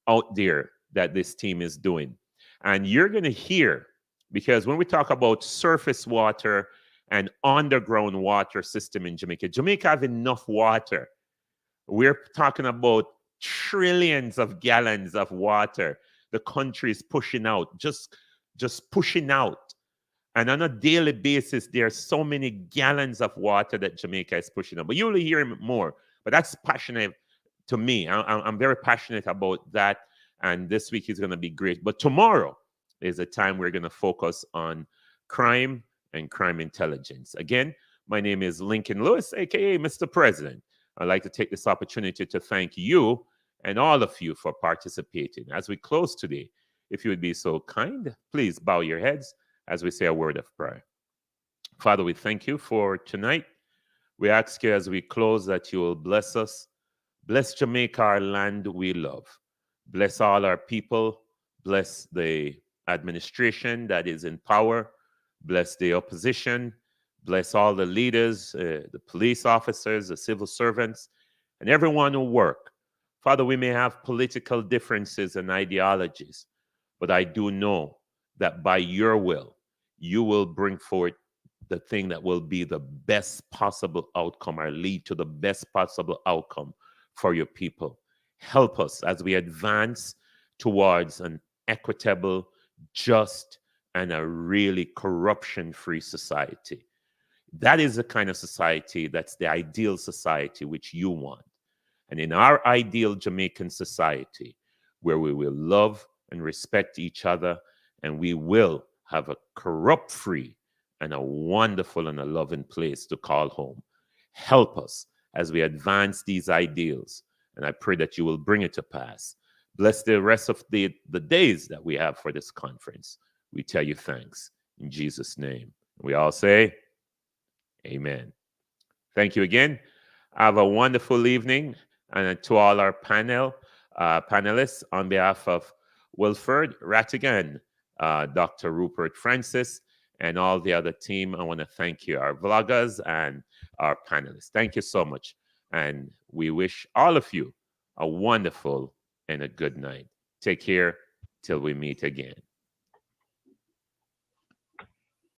out there that this team is doing. And you're going to hear, because when we talk about surface water and underground water system in Jamaica, Jamaica have enough water. We're talking about trillions of gallons of water the country is pushing out, just pushing out. And on a daily basis, there are so many gallons of water that Jamaica is pushing out. But you'll hear more. But that's passionate to me. I'm very passionate about that. And this week is going to be great. But tomorrow is a time we're going to focus on crime and crime intelligence. Again, my name is Lincoln Lewis, a.k.a. Mr. President. I'd like to take this opportunity to thank you and all of you for participating. As we close today, if you would be so kind, please bow your heads as we say a word of prayer. Father, we thank you for tonight. We ask you as we close that you will bless us. Bless Jamaica, our land we love. Bless all our people. Bless the administration that is in power. Bless the opposition. Bless all the leaders, the police officers, the civil servants, and everyone who work. Father, we may have political differences and ideologies, but I do know that by your will, you will bring forth the thing that will be the best possible outcome or lead to the best possible outcome for your people. Help us as we advance towards an equitable, just, and a really corruption-free society. That is the kind of society that's the ideal society which you want. And in our ideal Jamaican society, where we will love and respect each other, and we will have a corrupt-free and a wonderful and a loving place to call home. Help us as we advance these ideals, and I pray that you will bring it to pass. Bless the rest of the days that we have for this conference. We tell you thanks in Jesus' name. We all say, amen. Thank you again. Have a wonderful evening. And to all our panelists, on behalf of Wilford Rattigan, Dr. Rupert Francis, and all the other team, I want to thank you, our vloggers and our panelists. Thank you so much. And we wish all of you a wonderful and a good night. Take care till we meet again.